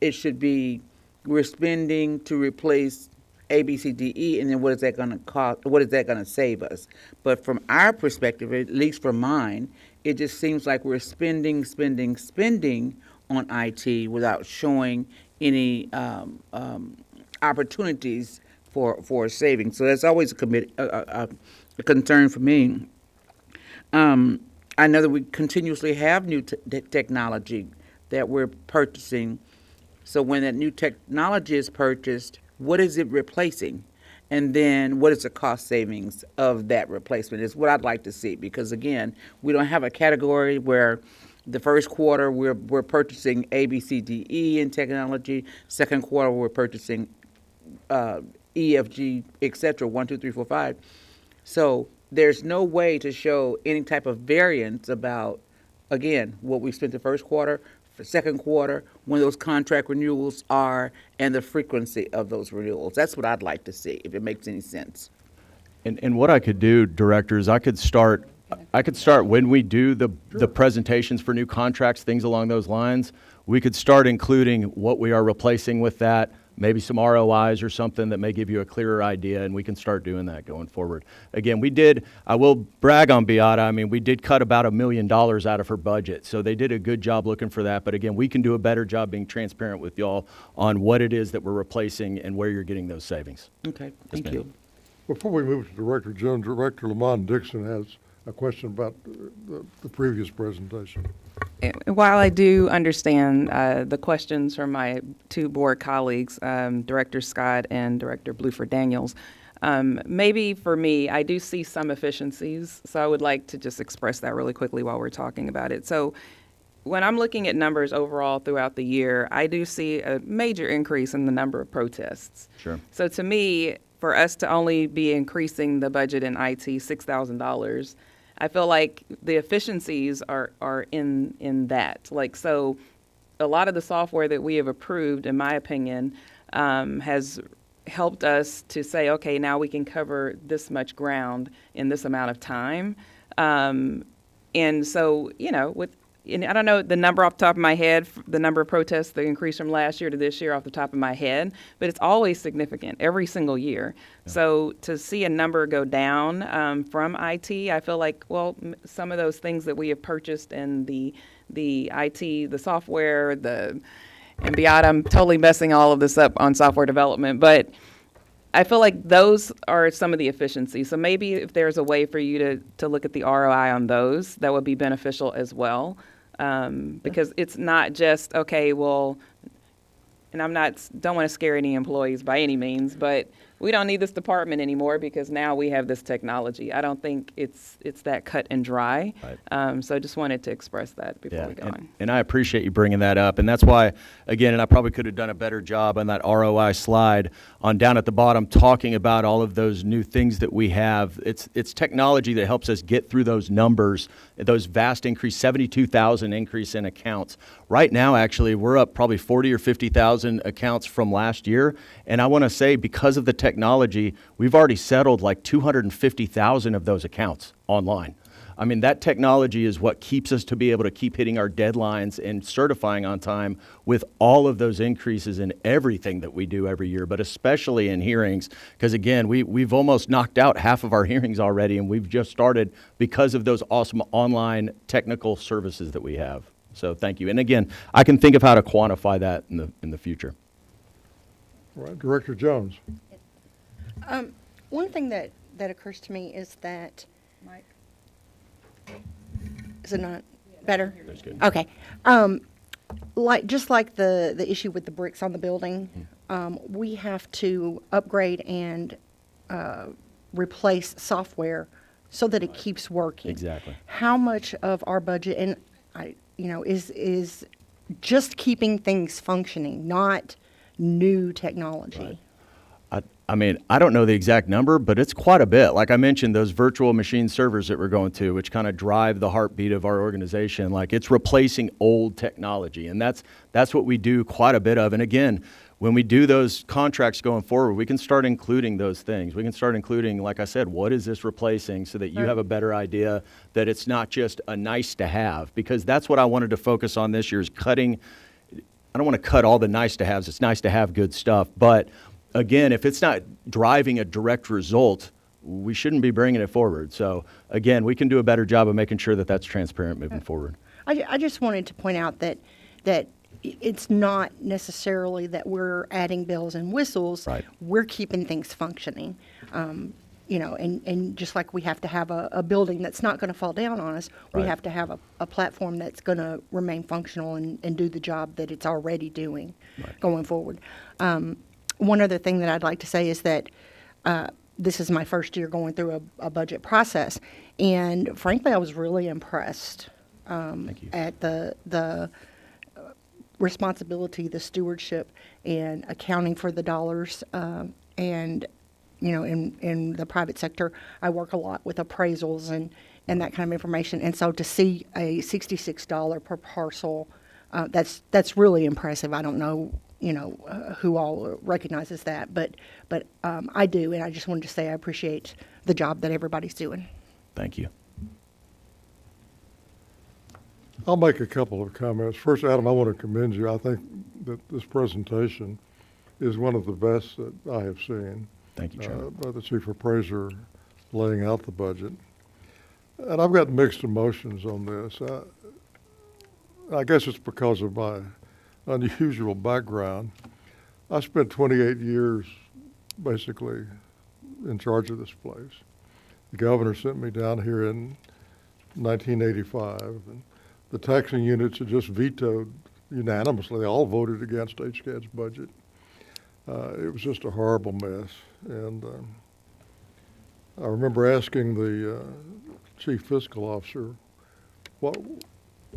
It should be, we're spending to replace A, B, C, D, E, and then what is that going to cost? What is that going to save us? But from our perspective, at least from mine, it just seems like we're spending on IT without showing any opportunities for saving. So that's always a concern for me. I know that we continuously have new technology that we're purchasing. So when that new technology is purchased, what is it replacing? And then what is the cost savings of that replacement is what I'd like to see. Because again, we don't have a category where the first quarter we're purchasing A, B, C, D, E in technology. Second quarter we're purchasing E, F, G, etc. 1, 2, 3, 4, 5. So there's no way to show any type of variance about, again, what we spent the first quarter, the second quarter, when those contract renewals are, and the frequency of those renewals. That's what I'd like to see, if it makes any sense. And what I could do, Director, is I could start when we do the presentations for new contracts, things along those lines, we could start including what we are replacing with that, maybe some ROIs or something that may give you a clearer idea, and we can start doing that going forward. Again, I will brag on Beata. I mean, we did cut about $1 million out of her budget, so they did a good job looking for that. But again, we can do a better job being transparent with y'all on what it is that we're replacing and where you're getting those savings. Okay, thank you. Before we move to Director Jones, Director Lamont Dixon has a question about the previous presentation. While I do understand the questions from my two board colleagues, Director Scott and Director Bluford Daniels, maybe for me, I do see some efficiencies, so I would like to just express that really quickly while we're talking about it. So when I'm looking at numbers overall throughout the year, I do see a major increase in the number of protests. Sure. So to me, for us to only be increasing the budget in IT $6,000, I feel like the efficiencies are in that. Like, so a lot of the software that we have approved, in my opinion, has helped us to say, okay, now we can cover this much ground in this amount of time. And so, you know, and I don't know the number off the top of my head, the number of protests, the increase from last year to this year off the top of my head, but it's always significant every single year. Yeah. So to see a number go down from IT, I feel like, well, some of those things that we have purchased in the IT, the software, and beyond, I'm totally messing all of this up on software development, but I feel like those are some of the efficiencies. So maybe if there's a way for you to look at the ROI on those, that would be beneficial as well. Because it's not just, okay, well, and don't want to scare any employees by any means, but we don't need this department anymore because now we have this technology. I don't think it's that cut and dry. Right. So I just wanted to express that before we go on. And I appreciate you bringing that up. And that's why, again, and I probably could have done a better job on that ROI slide on down at the bottom talking about all of those new things that we have. It's technology that helps us get through those numbers, those vast increase, 72,000 increase in accounts. Right now, actually, we're up probably 40 or 50,000 accounts from last year. And I want to say because of the technology, we've already settled like 250,000 of those accounts online. I mean, that technology is what keeps us to be able to keep hitting our deadlines and certifying on time with all of those increases in everything that we do every year, but especially in hearings, because again, we've almost knocked out half of our hearings already, and we've just started because of those awesome online technical services that we have. So thank you. And again, I can think of how to quantify that in the future. All right, Director Jones. One thing that occurs to me is that, is it not better? That's good. Okay. Just like the issue with the bricks on the building, we have to upgrade and replace software so that it keeps working. Exactly. How much of our budget is just keeping things functioning, not new technology? Right. I mean, I don't know the exact number, but it's quite a bit. Like I mentioned, those virtual machine servers that we're going to, which kind of drive the heartbeat of our organization, like it's replacing old technology. And that's what we do quite a bit of. And again, when we do those contracts going forward, we can start including those things. We can start including, like I said, what is this replacing so that you have a better idea that it's not just a nice to have, because that's what I wanted to focus on this year is cutting. I don't want to cut all the nice to haves. It's nice to have good stuff, but again, if it's not driving a direct result, we shouldn't be bringing it forward. So again, we can do a better job of making sure that that's transparent moving forward. I just wanted to point out that it's not necessarily that we're adding bells and whistles. Right. We're keeping things functioning. And just like we have to have a building that's not going to fall down on us, we Right. have to have a platform that's going to remain functional and do the job that it's already doing going forward. One other thing that I'd like to say is that this is my first year going through a budget process, and frankly, I was really impressed at the responsibility, the stewardship, and accounting for the dollars. And in the private sector, I work a lot with appraisals and that kind of information, and so to see a $66 per parcel, that's really impressive. I don't know who all recognizes that, but I do, and I just wanted to say I appreciate the job that everybody's doing. Thank you. I'll make a couple of comments. First, Adam, I want to commend you. I think that this presentation is one of the best that I have seen. Thank you, Chairman. By the Chief Appraiser laying out the budget. And I've got mixed emotions on this. I guess it's because of my unusual background. I spent 28 years basically in charge of this place. The governor sent me down here in 1985, and the taxing units had just vetoed unanimously. They all voted against HCAD's budget. It was just a horrible mess. And I remember asking the chief fiscal officer, what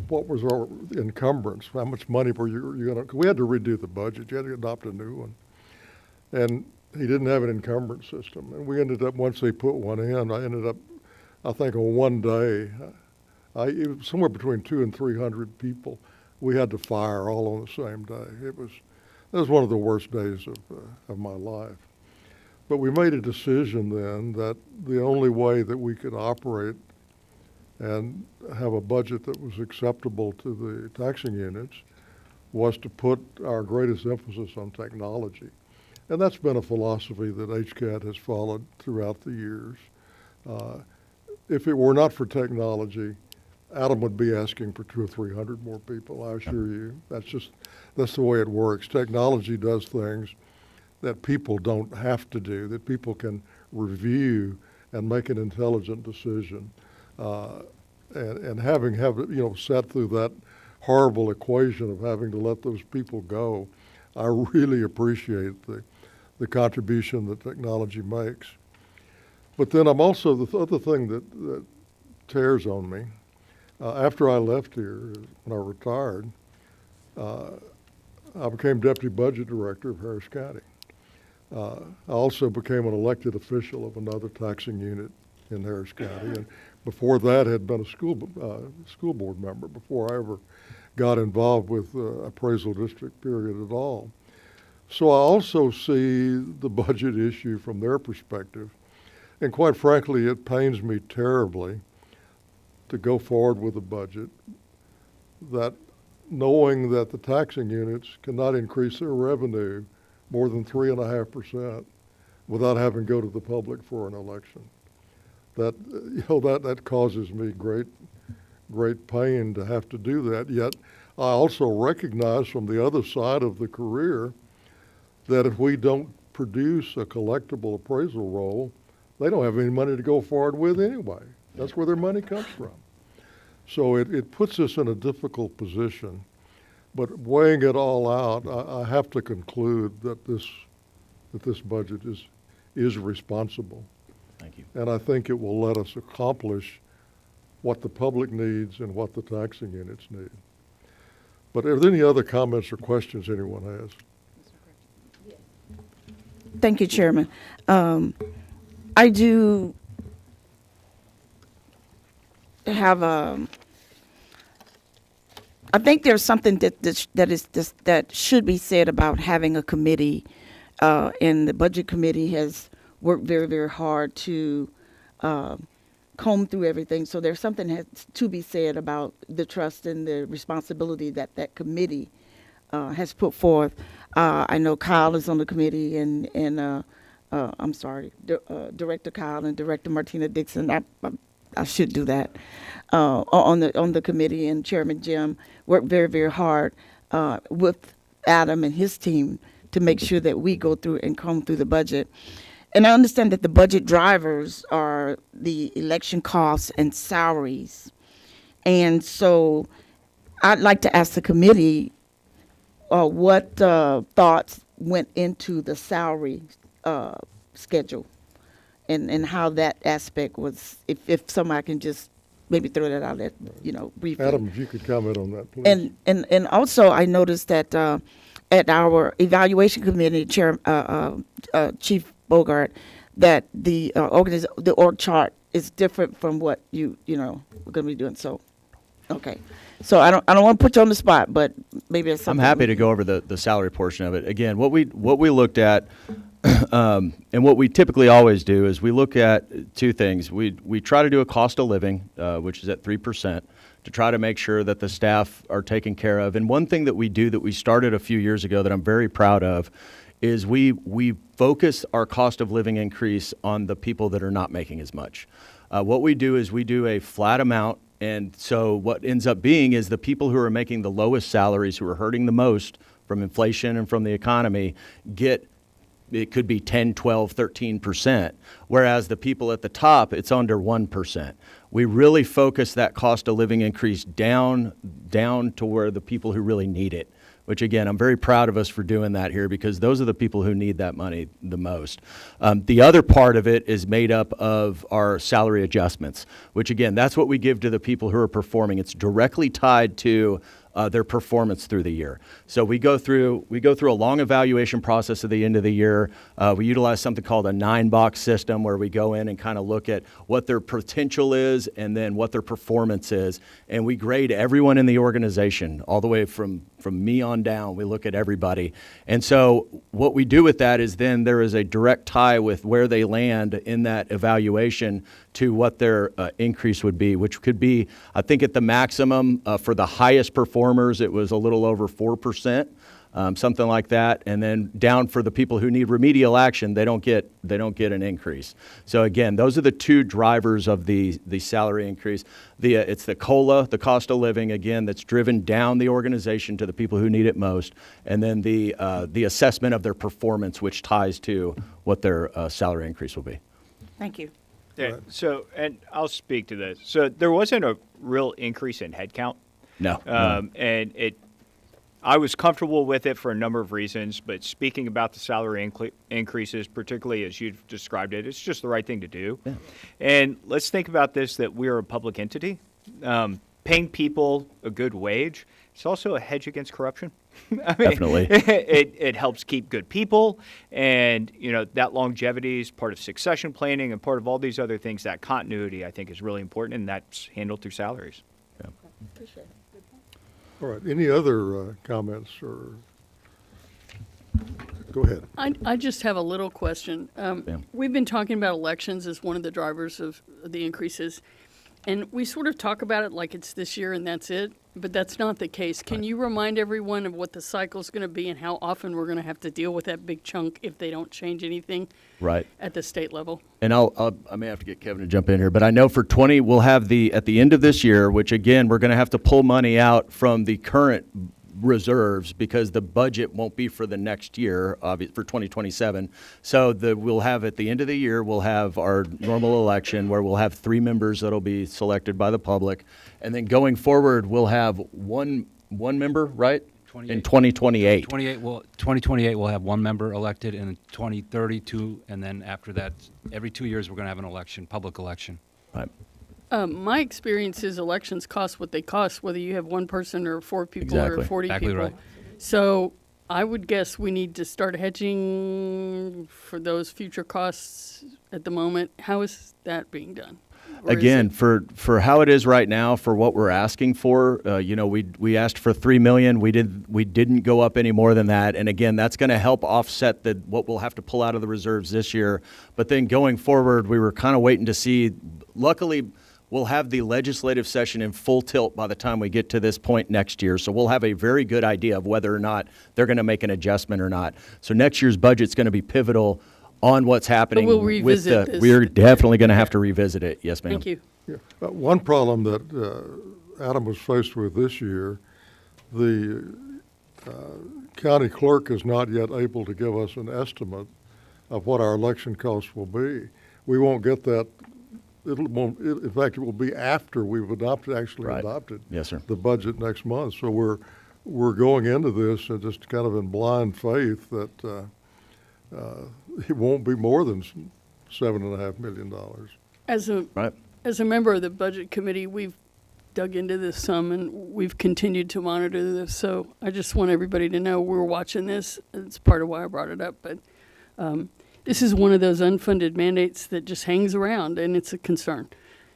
was our encumbrance? How much money were you going to? We had to redo the budget. You had to adopt a new one. And he didn't have an encumbrance system. And we ended up, once they put one in, I ended up, I think on one day, it was somewhere between 200 and 300 people we had to fire all on the same day. That was one of the worst days of my life. But we made a decision then that the only way that we could operate and have a budget that was acceptable to the taxing units was to put our greatest emphasis on technology. And that's been a philosophy that HCAD has followed throughout the years. If it were not for technology, Adam would be asking for 200 or 300 more people, I assure you. That's the way it works. Technology does things that people don't have to do, that people can review and make an intelligent decision. And having sat through that horrible equation of having to let those people go, I really appreciate the contribution that technology makes. But then I'm also, the other thing that tears on me, after I left here, when I retired, I became deputy budget director of Harris County. I also became an elected official of another taxing unit in Harris County, and before that had been a school board member before I ever got involved with appraisal district period at all. So I also see the budget issue from their perspective, and quite frankly, it pains me terribly to go forward with a budget that, knowing that the taxing units cannot increase their revenue more than 3.5% without having to go to the public for an election. That causes me great pain to have to do that. Yet I also recognize from the other side of the career that if we don't produce a collectible appraisal roll, they don't have any money to go forward with anyway. That's where their money comes from. So it puts us in a difficult position. But weighing it all out, I have to conclude that this budget is responsible. Thank you. And I think it will let us accomplish what the public needs and what the taxing units need. But are there any other comments or questions anyone has? Thank you, Chairman. I do have I think there's something that should be said about having a committee, and the budget committee has worked very, very hard to comb through everything. So there's something has to be said about the trust and the responsibility that committee has put forth. I know Kyle is on the committee, and I'm sorry, Director Kyle and Director Martina Dixon. I should do that on the committee, and Chairman Jim worked very, very hard with Adam and his team to make sure that we go through and comb through the budget. And I understand that the budget drivers are the election costs and salaries. And so I'd like to ask the committee what thoughts went into the salary schedule and how that aspect was, if somebody can just maybe throw that out there, briefly. Adam, if you could comment on that, please. And also I noticed that at our evaluation committee, Chief Bogart, that the org chart is different from what we're going to be doing. So, okay. So I don't want to put you on the spot, but maybe it's I'm something. happy to go over the salary portion of it. Again, what we looked at, and what we typically always do is we look at two things. We try to do a cost of living, which is at 3%, to try to make sure that the staff are taken care of. And one thing that we do that we started a few years ago that I'm very proud of is we focus our cost of living increase on the people that are not making as much. What we do is we do a flat amount. And so what ends up being is the people who are making the lowest salaries, who are hurting the most from inflation and from the economy, get it could be 10, 12, 13%, whereas the people at the top, it's under 1%. We really focus that cost of living increase down to where the people who really need it, which again, I'm very proud of us for doing that here because those are the people who need that money the most. The other part of it is made up of our salary adjustments, which again, that's what we give to the people who are performing. It's directly tied to their performance through the year. So we go through a long evaluation process at the end of the year. We utilize something called a 9-box system where we go in and kind of look at what their potential is and then what their performance is. And we grade everyone in the organization all the way from me on down. We look at everybody. And so what we do with that is then there is a direct tie with where they land in that evaluation to what their increase would be, which could be, I think at the maximum for the highest performers, it was a little over 4%, something like that. And then down for the people who need remedial action, they don't get an increase. So again, those are the two drivers of the salary increase. It's the COLA, the cost of living, again, that's driven down the organization to the people who need it most, and then the assessment of their performance, which ties to what their salary increase will be. Thank you. Yeah, so, and I'll speak to this. So there wasn't a real increase in headcount. No. And I was comfortable with it for a number of reasons, but speaking about the salary increases, particularly as you've described it, it's just the right thing to do. Yeah. And let's think about this, that we're a public entity. Paying people a good wage, it's also a hedge against corruption. I mean, definitely. It helps keep good people, and that longevity is part of succession planning and part of all these other things. That continuity, I think, is really important, and that's handled through salaries. Yeah. Appreciate it. All right, any other comments or? Go ahead. I just have a little question. We've been talking about elections as one of the drivers of the increases, and we sort of talk about it like it's this year and that's it, but that's not the case. Can you remind everyone of what the cycle's going to be and how often we're going to have to deal with that big chunk if they don't change anything at the state level? And I may have to get Kevin to jump in here, but I know for 20, we'll have at the end of this year, which again, we're going to have to pull money out from the current reserves because the budget won't be for the next year, for 2027. So we'll have at the end of the year, we'll have our normal election where we'll have 3 members that'll be selected by the public. And then going forward, we'll have one member, right? In 2028. 2028 we'll have 1 member elected, in 2032, and then after that, every 2 years we're going to have an election, public election. Right. My experience is elections cost what they cost, whether you have 1 person or 4 people or 40 Exactly people. right. So I would guess we need to start hedging for those future costs at the moment. How is that being done? Or Again, for how it is right now, for what we're asking for, we asked for $3 million. We didn't go up any more than that. And again, that's going to help offset what we'll have to pull out of the reserves this year. But then going forward, we were kind of waiting to see. Luckily, we'll have the legislative session in full tilt by the time we get to this point next year. So we'll have a very good idea of whether or not they're going to make an adjustment or not. So next year's budget's going to be pivotal on what's happening. But we'll revisit this. We're definitely going to have to revisit it. Yes, ma'am. Thank you. Yeah. One problem that Adam was faced with this year, the county clerk is not yet able to give us an estimate of what our election costs will be. We won't get that. In fact, it will be after we've adopted Yes, sir. the budget next month. So we're going into this just kind of in blind faith that it won't be more than $7.5 million. As a member of the budget committee, we've dug into this some and we've continued to monitor this. So I just want everybody to know we're watching this. It's part of why I brought it up. But this is one of those unfunded mandates that just hangs around, and it's a concern.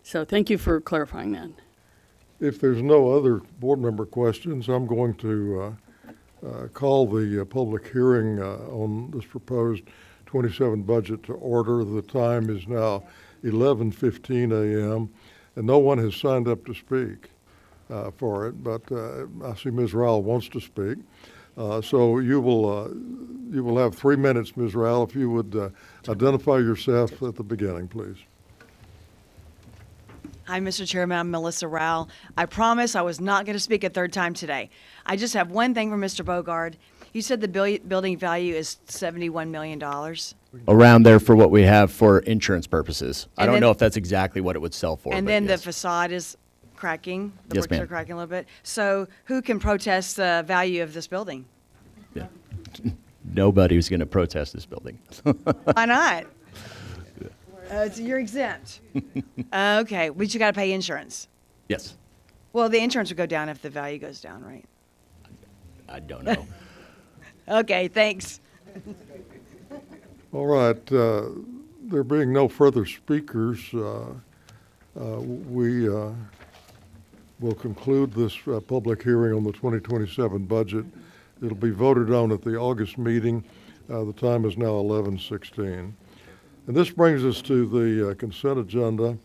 So thank you for clarifying that. If there's no other board member questions, I'm going to call the public hearing on this proposed 27 budget to order. The time is now 11:15 a.m. and no one has signed up to speak for it, but I see Ms. Rowell wants to speak. So you will have 3 minutes, Ms. Rowell, if you would identify yourself at the beginning, please. Hi, Mr. Chairman. I'm Melissa Rowell. I promise I was not going to speak a third time today. I just have one thing for Mr. Bogard. You said the building value is $71 million? Around there for what we have for insurance purposes. I And don't then- know if that's exactly what it would sell for. And but then the yes. facade is cracking? The Yes, bricks are ma'am. cracking a little bit? So who can protest the value of this building? Nobody was going to protest this building. Why not? You're exempt. Okay, but you got to pay insurance. Yes, Well, the insurance would go down if the value goes down, right? I don't know. Okay, thanks. All right, there being no further speakers, we will conclude this public hearing on the 2027 budget. It'll be voted on at the August meeting. The time is now 11:16. And this brings us to the consent agenda.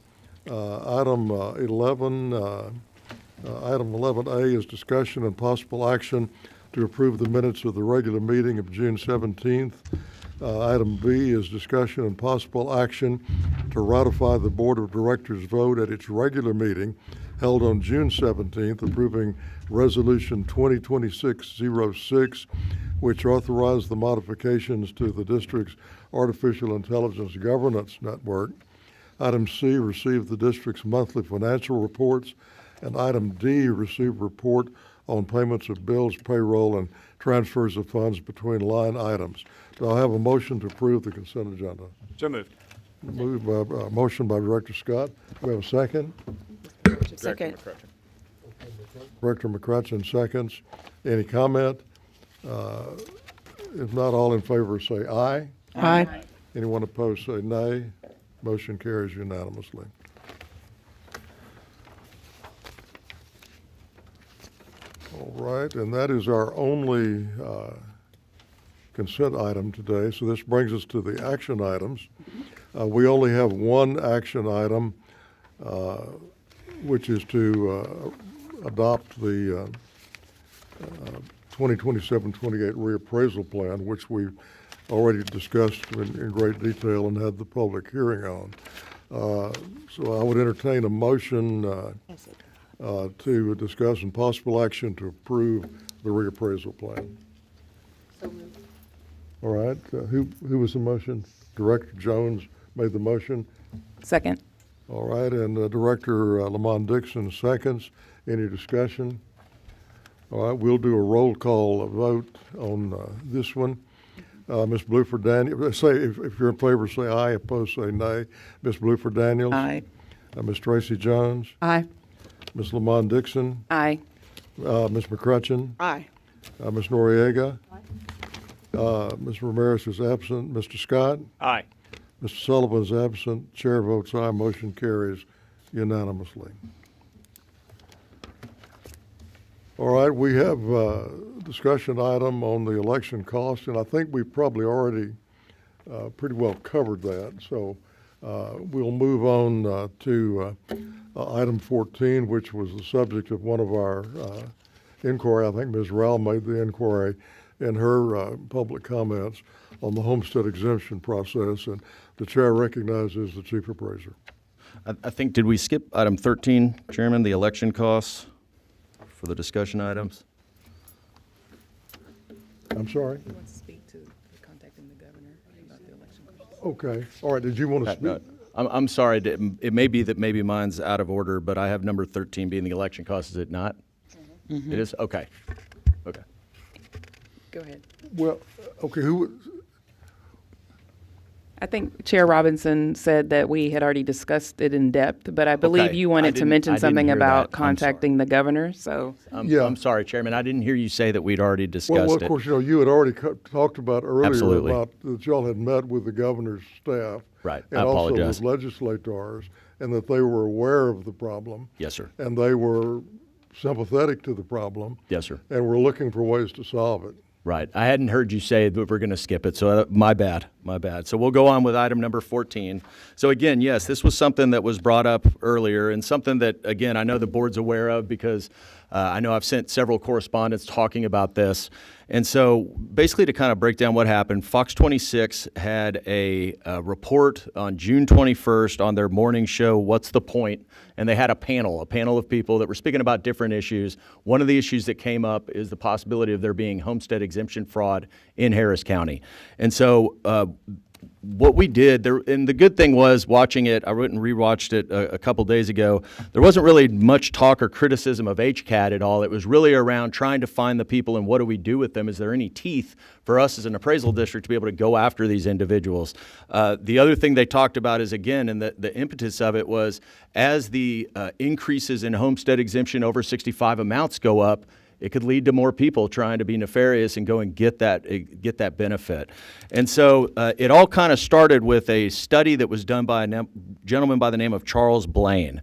Item 11, item 11A is discussion and possible action to approve the minutes of the regular meeting of June 17th. Item B is discussion and possible action to ratify the Board of Directors' vote at its regular meeting held on June 17th, approving Resolution 2026-06, which authorized the modifications to the district's artificial intelligence governance network. Item C, received the district's monthly financial reports. And item D, received report on payments of bills, payroll, and transfers of funds between line items. Do I have a motion to approve the consent agenda? So moved. Motion by Director Scott. Do we have a second? Second. Director McCutcheon seconds. Any comment? If not, all in favor say aye. Aye. Anyone opposed say nay. Motion carries unanimously. All right, and that is our only consent item today. So this brings us to the action items. We only have one action item, which is to adopt the 2027-28 reappraisal plan, which we've already discussed in great detail and had the public hearing on. So I would entertain a motion to discuss and possible action to approve the reappraisal plan. All right, who was the motion? Director Jones made the motion. Second. All right, and Director Lamont Dixon seconds. Any discussion? All right, we'll do a roll call vote on this one. Ms. Bluford Daniels, say if you're in favor, say aye. Opposed, say nay. Ms. Bluford Daniels. Aye. Ms. Tracy Jones. Aye. Ms. Lamont Dixon. Aye. Ms. McCrutcheon. Aye. Ms. Noriega. Ms. Ramirez is absent. Mr. Scott. Aye. Mr. Sullivan is absent. Chair votes aye. Motion carries unanimously. All right, we have a discussion item on the election cost, and I think we've probably already pretty well covered that. So we'll move on to item 14, which was the subject of one of our inquiry. I think Ms. Rowell made the inquiry in her public comments on the homestead exemption process, and the chair recognizes the chief appraiser. I think, did we skip item 13, Chairman, the election costs for the discussion items? I'm sorry? He wants to speak to contacting the governor about the election questions. Okay. All right. Did you want to speak? No, I'm sorry. It may be that maybe mine's out of order, but I have number 13 being the election costs. Is it not? Mm-hmm. It is? Okay. Okay. Go ahead. Well, okay, I think Chair Robinson said that we had already discussed it in depth, but I believe Okay. you wanted to mention I didn't something hear about that. I'm contacting the governor, so. Yeah. I'm sorry, Chairman. I didn't hear you say that we'd already discussed well, of it. course, you know, you had already talked about earlier Absolutely. about that y'all had met with the governor's staff. Right. And I also apologize. with legislators, and that they were aware of the problem. Yes, sir. And they were sympathetic to the problem. Yes, sir. And were looking for ways to solve it. Right. I hadn't heard you say that we're going to skip it, so my bad. My bad. So we'll go on with item number 14. So again, yes, this was something that was brought up earlier and something that, again, I know the board's aware of because I know I've sent several correspondents talking about this. And so basically to kind of break down what happened, Fox 26 had a report on June 21st on their morning show, What's the Point? And they had a panel of people that were speaking about different issues. One of the issues that came up is the possibility of there being homestead exemption fraud in Harris County. And so what we did there, and the good thing was watching it, I went and rewatched it a couple days ago, there wasn't really much talk or criticism of HCAD at all. It was really around trying to find the people and what do we do with them? Is there any teeth for us as an appraisal district to be able to go after these individuals? The other thing they talked about is, again, and the impetus of it was as the increases in homestead exemption over 65 amounts go up, it could lead to more people trying to be nefarious and go and get that benefit. And so it all kind of started with a study that was done by a gentleman by the name of Charles Blaine.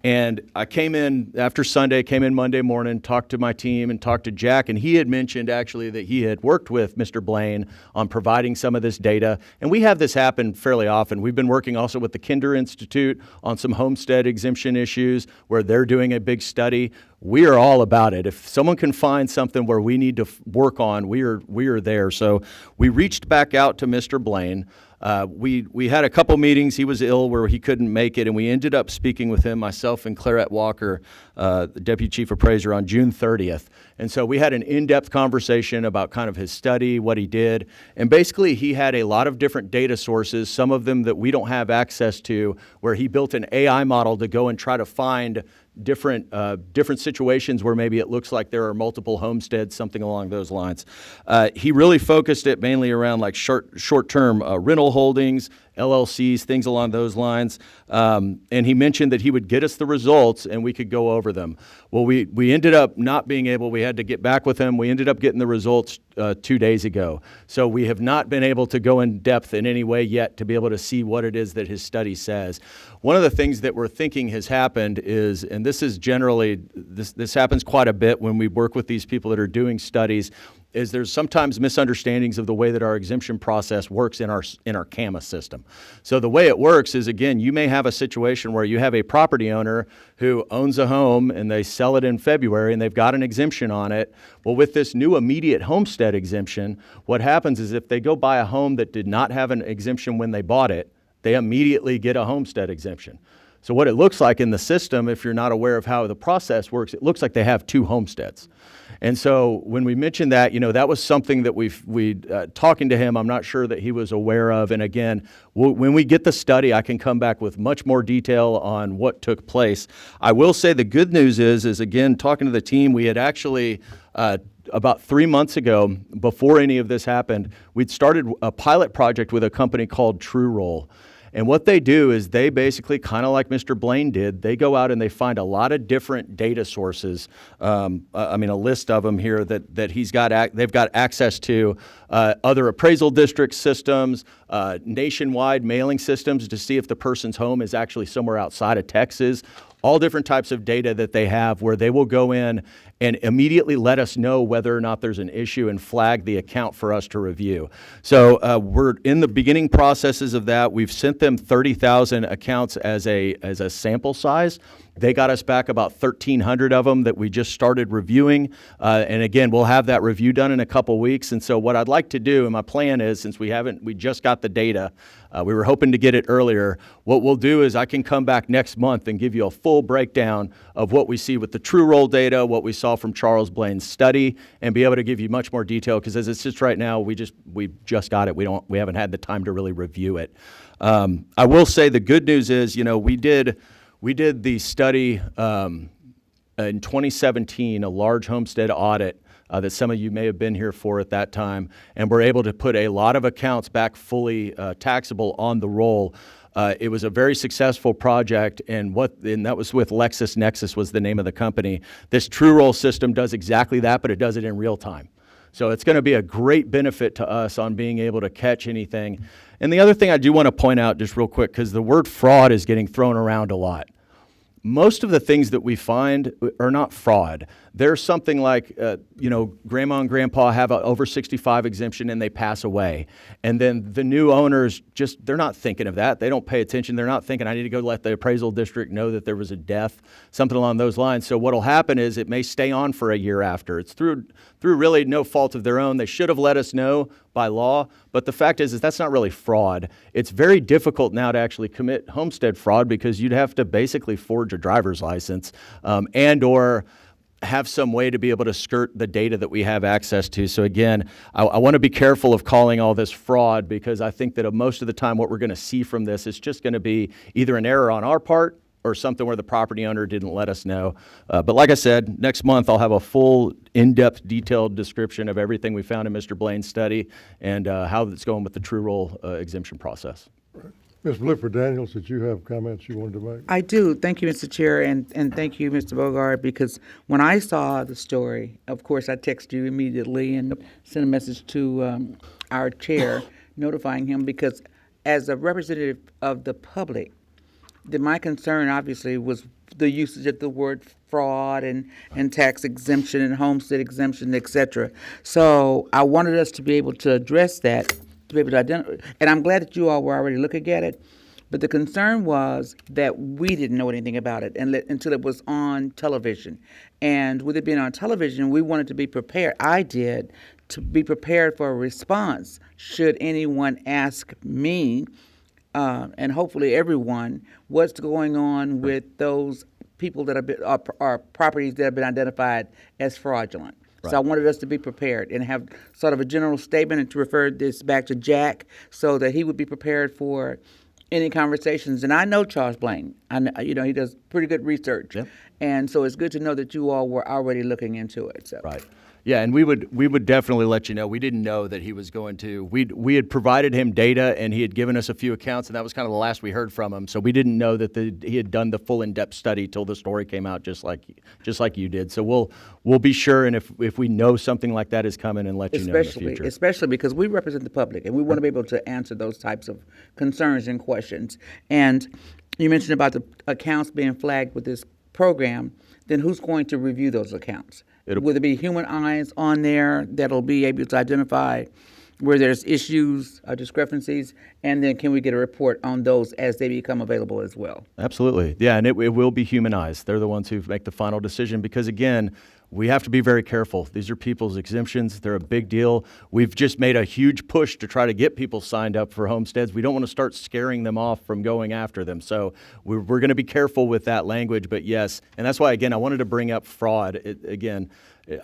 And I came in after Sunday, came in Monday morning, talked to my team and talked to Jack, and he had mentioned actually that he had worked with Mr. Blaine on providing some of this data. And we have this happen fairly often. We've been working also with the Kinder Institute on some homestead exemption issues where they're doing a big study. We are all about it. If someone can find something where we need to work on, we are there. So we reached back out to Mr. Blaine. We had a couple meetings. He was ill where he couldn't make it, and we ended up speaking with him, myself and Clarette Walker, the Deputy Chief Appraiser, on June 30th. And so we had an in-depth conversation about kind of his study, what he did, and basically he had a lot of different data sources, some of them that we don't have access to, where he built an AI model to go and try to find different situations where maybe it looks like there are multiple homesteads, something along those lines. He really focused it mainly around like short-term rental holdings, LLCs, things along those lines. And he mentioned that he would get us the results and we could go over them. Well, we ended up not being able, we had to get back with him. We ended up getting the results 2 days ago. So we have not been able to go in depth in any way yet to be able to see what it is that his study says. One of the things that we're thinking has happened is, and this is generally, this happens quite a bit when we work with these people that are doing studies, is there's sometimes misunderstandings of the way that our exemption process works in our CAMA system. So the way it works is, again, you may have a situation where you have a property owner who owns a home and they sell it in February and they've got an exemption on it. Well, with this new immediate homestead exemption, what happens is if they go buy a home that did not have an exemption when they bought it, they immediately get a homestead exemption. So what it looks like in the system, if you're not aware of how the process works, it looks like they have two homesteads. And so when we mentioned that, that was something that we talking to him, I'm not sure that he was aware of. And again, when we get the study, I can come back with much more detail on what took place. I will say the good news is again, talking to the team, we had actually, about 3 months ago, before any of this happened, we'd started a pilot project with a company called TrueRoll. And what they do is they basically, kind of like Mr. Blaine did, they go out and they find a lot of different data sources. A list of them here that they've got access to other appraisal district systems, nationwide mailing systems to see if the person's home is actually somewhere outside of Texas. All different types of data that they have where they will go in and immediately let us know whether or not there's an issue and flag the account for us to review. So we're in the beginning processes of that. We've sent them 30,000 accounts as a sample size. They got us back about 1,300 of them that we just started reviewing. And again, we'll have that review done in a couple weeks. And so what I'd like to do, and my plan is, since we just got the data, we were hoping to get it earlier. What we'll do is I can come back next month and give you a full breakdown of what we see with the TrueRoll data, what we saw from Charles Blaine's study, and be able to give you much more detail, because as it sits right now, we just got it. We haven't had the time to really review it. I will say the good news is, we did the study in 2017, a large homestead audit that some of you may have been here for at that time, and we're able to put a lot of accounts back fully taxable on the roll. It was a very successful project, and that was with LexisNexis was the name of the company. This TrueRoll system does exactly that, but it does it in real time. So it's going to be a great benefit to us on being able to catch anything. And the other thing I do want to point out just real quick, because the word fraud is getting thrown around a lot. most of the things that we find are not fraud. There's something like, grandma and grandpa have an over 65 exemption and they pass away. And then the new owners they're not thinking of that. They don't pay attention. They're not thinking, I need to go let the appraisal district know that there was a death, something along those lines. So what'll happen is it may stay on for a year after. It's through really no fault of their own. They should have let us know by law. But the fact is that's not really fraud. It's very difficult now to actually commit homestead fraud because you'd have to basically forge a driver's license and or have some way to be able to skirt the data that we have access to. So again, I want to be careful of calling all this fraud because I think that most of the time what we're going to see from this is just going to be either an error on our part or something where the property owner didn't let us know. But like I said, next month I'll have a full, in-depth, detailed description of everything we found in Mr. Blaine's study and how it's going with the true roll exemption process. Ms. Blifford Daniels, did you have comments you wanted to make? I do. Thank you, Mr. Chair, and thank you, Mr. Bogard, because when I saw the story, of course, I texted you immediately and sent a message to our chair notifying him because as a representative of the public, my concern obviously was the usage of the word fraud and tax exemption and homestead exemption, et cetera. So I wanted us to be able to address that, to be able to identify, and I'm glad that you all were already looking at it, but the concern was that we didn't know anything about it until it was on television. And with it being on television, we wanted to be prepared. I did, to be prepared for a response should anyone ask me, and hopefully everyone, what's going on with those people that are properties that have been identified as fraudulent. So I wanted us to be prepared and have sort of a general statement and to refer this back to Jack so that he would be prepared for any conversations. And I know Charles Blaine. I know, he does pretty good research. Yep. And so it's good to know that you all were already looking into it. So. Right. Yeah, and we would definitely let you know. We didn't know that he was going to. We had provided him data, and he had given us a few accounts, and that was kind of the last we heard from him. So we didn't know that he had done the full in-depth study till the story came out, just like you did. So we'll be sure, and if we know something like that is coming, and let you know in the future. Especially because we represent the public, and we want to be able to answer those types of concerns and questions. And you mentioned about the accounts being flagged with this program. Then who's going to review those accounts? Will there be human eyes on there that'll be able to identify where there's issues or discrepancies? And then can we get a report on those as they become available as well? Absolutely. Yeah, and it will be humanized. They're the ones who make the final decision because, again, we have to be very careful. These are people's exemptions. They're a big deal. We've just made a huge push to try to get people signed up for homesteads. We don't want to start scaring them off from going after them. So we're going to be careful with that language. But yes, and that's why, again, I wanted to bring up fraud. Again,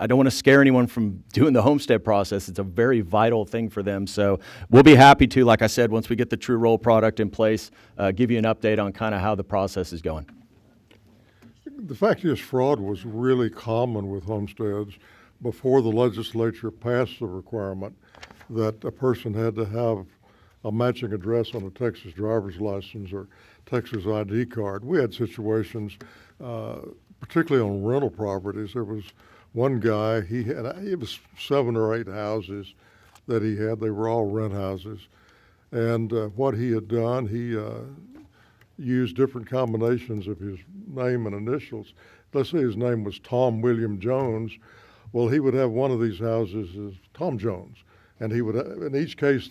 I don't want to scare anyone from doing the homestead process. It's a very vital thing for them. So we'll be happy to, like I said, once we get the True Roll product in place, give you an update on kind of how the process is going. The fact is, fraud was really common with homesteads before the legislature passed the requirement that a person had to have a matching address on a Texas driver's license or Texas ID card. We had situations, particularly on rental properties. There was one guy, it was 7 or 8 houses that he had. They were all rent houses. And what he had done, he used different combinations of his name and initials. Let's say his name was Tom William Jones. Well, he would have one of these houses as Tom Jones. And he would, in each case,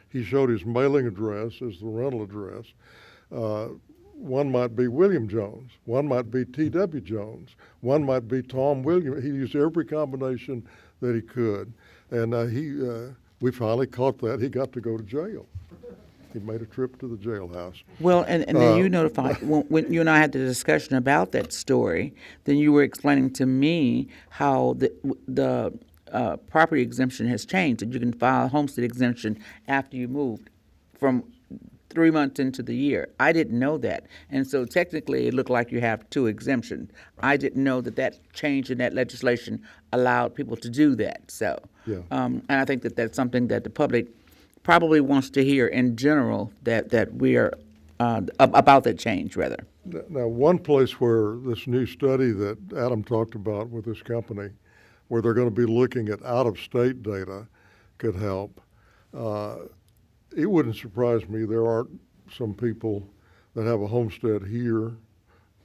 he showed his mailing address as the rental address. One might be William Jones. One might be T.W. Jones. One might be Tom William. He used every combination that he could. And we finally caught that. He got to go to jail. He made a trip to the jailhouse. Well, and then you notified, when you and I had the discussion about that story, then you were explaining to me how the property exemption has changed, that you can file a homestead exemption after you moved from 3 months into the year. I didn't know that. And so technically it looked like you have 2 exemptions. I didn't know that change in that legislation allowed people to do that. So, yeah. And I think that that's something that the public probably wants to hear in general, that we are about that change, rather. Now, one place where this new study that Adam talked about with this company, where they're going to be looking at out-of-state data, could help. It wouldn't surprise me there aren't some people that have a homestead here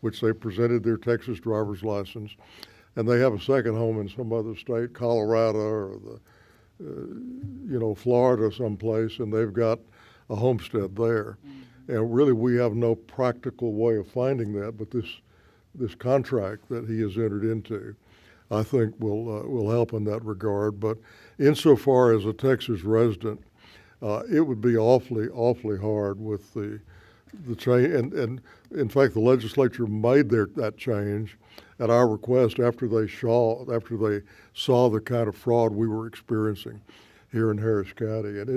which they presented their Texas driver's license, and they have a second home in some other state, Colorado or Florida someplace, and they've got a homestead there. And really, we have no practical way of finding that, but this contract that he has entered into, I think will help in that regard. But insofar as a Texas resident, it would be awfully hard with the change. And in fact, the legislature made that change at our request after they saw the kind of fraud we were experiencing here in Harris County. And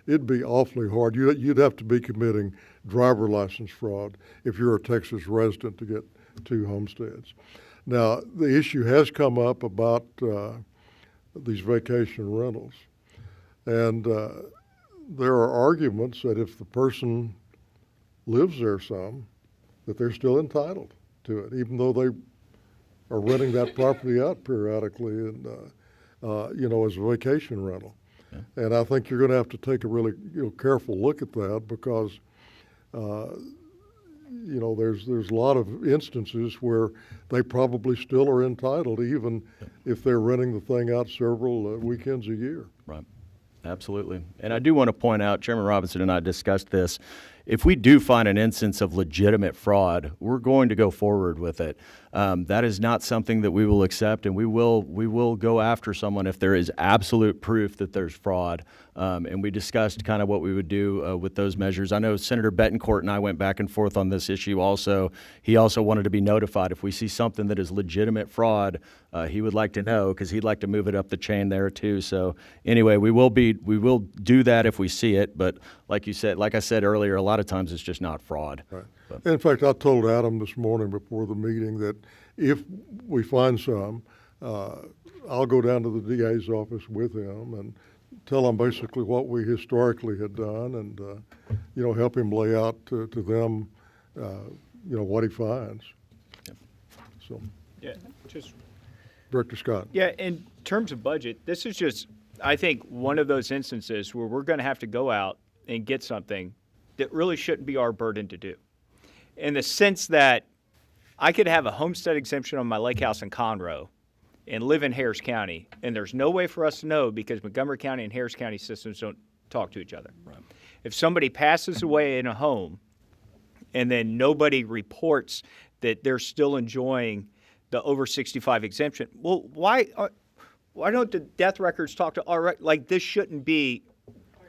it'd be awfully hard. You'd have to be committing driver license fraud if you're a Texas resident to get 2 homesteads. Now, the issue has come up about these vacation rentals. And there are arguments that if the person lives there some, that they're still entitled to it, even though they are renting that property out periodically and, as a vacation rental. Yeah. And I think you're going to have to take a really careful look at that because there's a lot of instances where they probably still are entitled, even if they're renting the thing out several weekends a year. Right. Absolutely. And I do want to point out, Chairman Robinson and I discussed this, if we do find an instance of legitimate fraud, we're going to go forward with it. That is not something that we will accept, and we will go after someone if there is absolute proof that there's fraud. And we discussed kind of what we would do with those measures. I know Senator Betancourt and I went back and forth on this issue also. He also wanted to be notified if we see something that is legitimate fraud. He would like to know because he'd like to move it up the chain there too. So anyway, we will do that if we see it. But like I said earlier, a lot of times it's just not fraud. Right. In fact, I told Adam this morning before the meeting that if we find some, I'll go down to the DA's office with him and tell him basically what we historically had done and, help him lay out to them, what he finds. Yep. So. Yeah, just. Director Scott. Yeah, in terms of budget, this is just, I think, one of those instances where we're going to have to go out and get something that really shouldn't be our burden to do. In the sense that I could have a homestead exemption on my lake house in Conroe and live in Harris County, and there's no way for us to know because Montgomery County and Harris County systems don't talk to each other. Right. If somebody passes away in a home and then nobody reports that they're still enjoying the over 65 exemption, well, why don't the death records talk to our, like this shouldn't be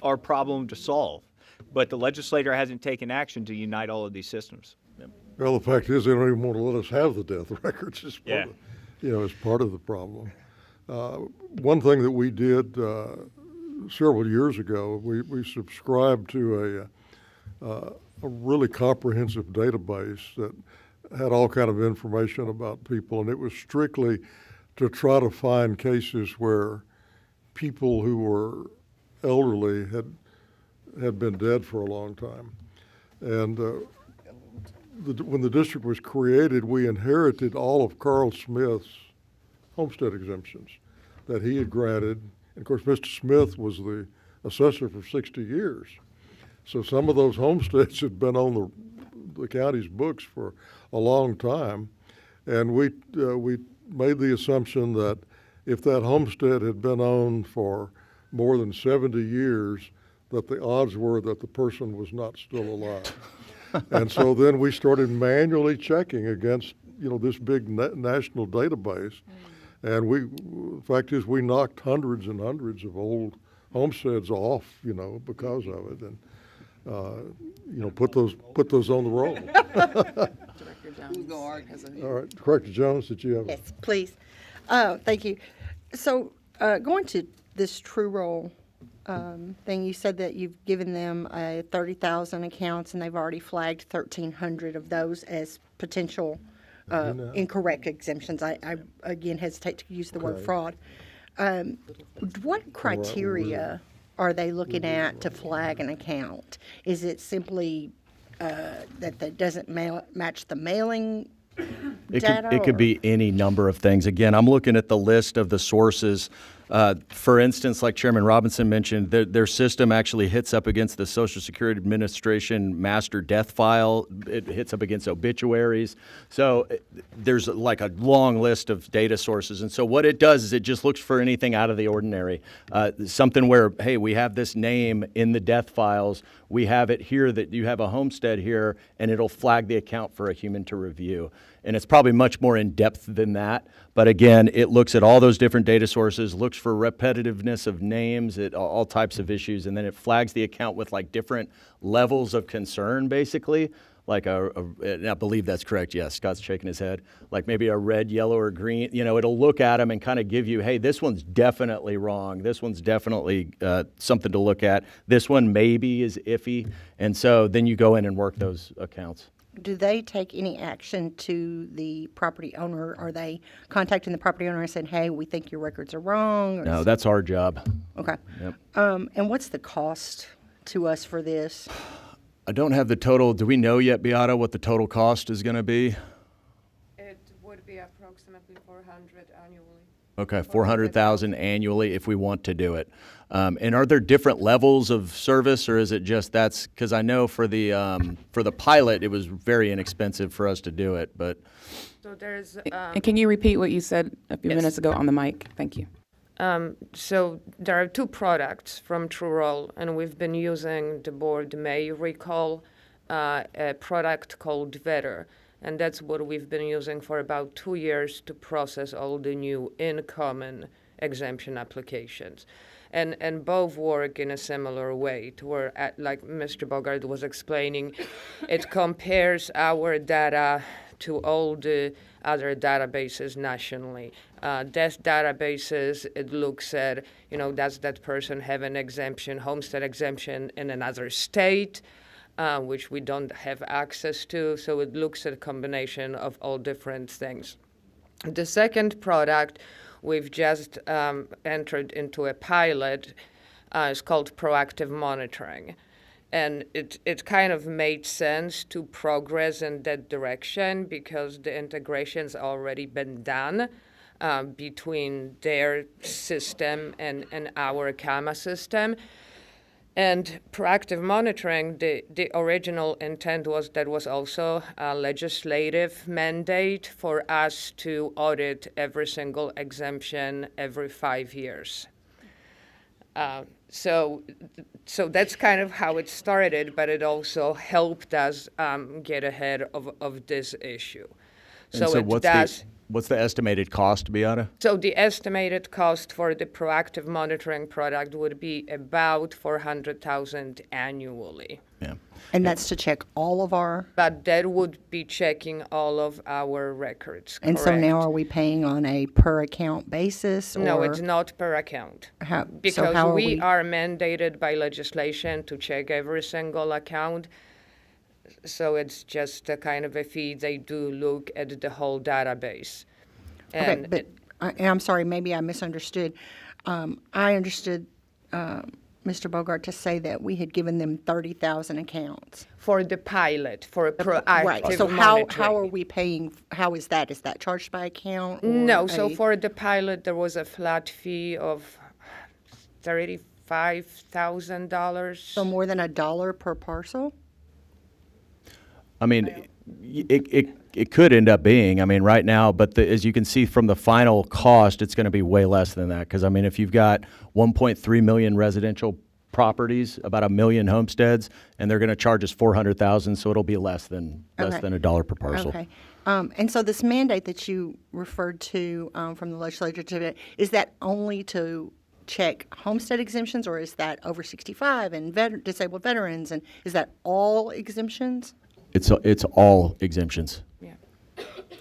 our problem to solve. But the legislator hasn't taken action to unite all of these systems. Well, the fact is they don't even want to let us have the death records as part as part of the problem. One thing that we did several years ago, we subscribed to a really comprehensive database that had all kind of information about people, and it was strictly to try to find cases where people who were elderly had been dead for a long time. And when the district was created, we inherited all of Carl Smith's homestead exemptions that he had granted. And of course, Mr. Smith was the assessor for 60 years. So some of those homesteads had been on the county's books for a long time. And we made the assumption that if that homestead had been owned for more than 70 years, that the odds were that the person was not still alive. And so then we started manually checking against, this big national database. And the fact is we knocked hundreds and hundreds of old homesteads off, because of it. And, put those on the roll. Director Jones has a... All right, Director Jones, did you have? Yes, please. Thank you. So going to this true roll thing, you said that you've given them 30,000 accounts and they've already flagged 1,300 of those as potential incorrect exemptions. I again hesitate to use the word fraud. What criteria are they looking at to flag an account? Is it simply that doesn't match the mailing data? It could be any number of things. Again, I'm looking at the list of the sources For instance, like Chairman Robinson mentioned, their system actually hits up against the Social Security Administration master death file. It hits up against obituaries. So there's like a long list of data sources. And so what it does is it just looks for anything out of the ordinary. Something where, hey, we have this name in the death files. We have it here that you have a homestead here, and it'll flag the account for a human to review. And it's probably much more in depth than that. But again, it looks at all those different data sources, looks for repetitiveness of names, at all types of issues, and then it flags the account with like different levels of concern, basically. Like and I believe that's correct. Yes, Scott's shaking his head. Like maybe a red, yellow, or green. You know, it'll look at them and kind of give you, hey, this one's definitely wrong. This one's definitely something to look at. This one maybe is iffy. And so then you go in and work those accounts. Do they take any action to the property owner? Are they contacting the property owner and saying, hey, we think your records are wrong? Or No, that's our job. Okay. Yep. And what's the cost to us for this? I don't have the total. Do we know yet, Beata, what the total cost is going to be? It would be approximately 400 annually. Okay, 400,000 annually if we want to do it. And are there different levels of service, or is it just that's because I know for the pilot it was very inexpensive for us to do it, but So there's. And can you repeat what you said a few minutes ago on the mic? Thank you. So there are two products from TrueRoll, and we've been using, the board may recall, a product called Vetter. And that's what we've been using for about 2 years to process all the new incoming exemption applications. And both work in a similar way to where, like Mr. Bogart was explaining, it compares our data to all the other databases nationally. Death databases, it looks at, does that person have an exemption, homestead exemption in another state, which we don't have access to. So it looks at a combination of all different things. The second product we've just entered into a pilot is called proactive monitoring. And it kind of made sense to progress in that direction because the integration's already been done between their system and our CAMA system. And proactive monitoring, the original intent was also a legislative mandate for us to audit every single exemption every 5 years. So that's kind of how it started, but it also helped us get ahead of this issue. What's the estimated cost, Beata? So the estimated cost for the proactive monitoring product would be about $400,000 annually. Yeah. And that's to check all of our. But that would be checking all of our records. And so correct? now are we paying on a per account basis? No, or it's not per account. Because we are mandated by legislation to check every single account. So it's just a kind of a fee. They do look at the whole database. Okay, but I'm sorry, maybe I misunderstood. I understood Mr. Bogart to say that we had given them 30,000 accounts. For the pilot, for a proactive right. So how are we paying? How is that? Is that charged by account? No. So for the pilot, there was a flat fee of $35,000. So more than $1 per parcel? I mean, it could end up being, right now, but as you can see from the final cost, it's going to be way less than that. Because, if you've got 1.3 million residential properties, about 1 million homesteads, and they're going to charge us 400,000, so it'll be less than $1 per parcel. Okay. And so this mandate that you referred to from the legislature today, is that only to check homestead exemptions, or is that over 65 and disabled veterans, and is that all exemptions? It's all exemptions. Yeah.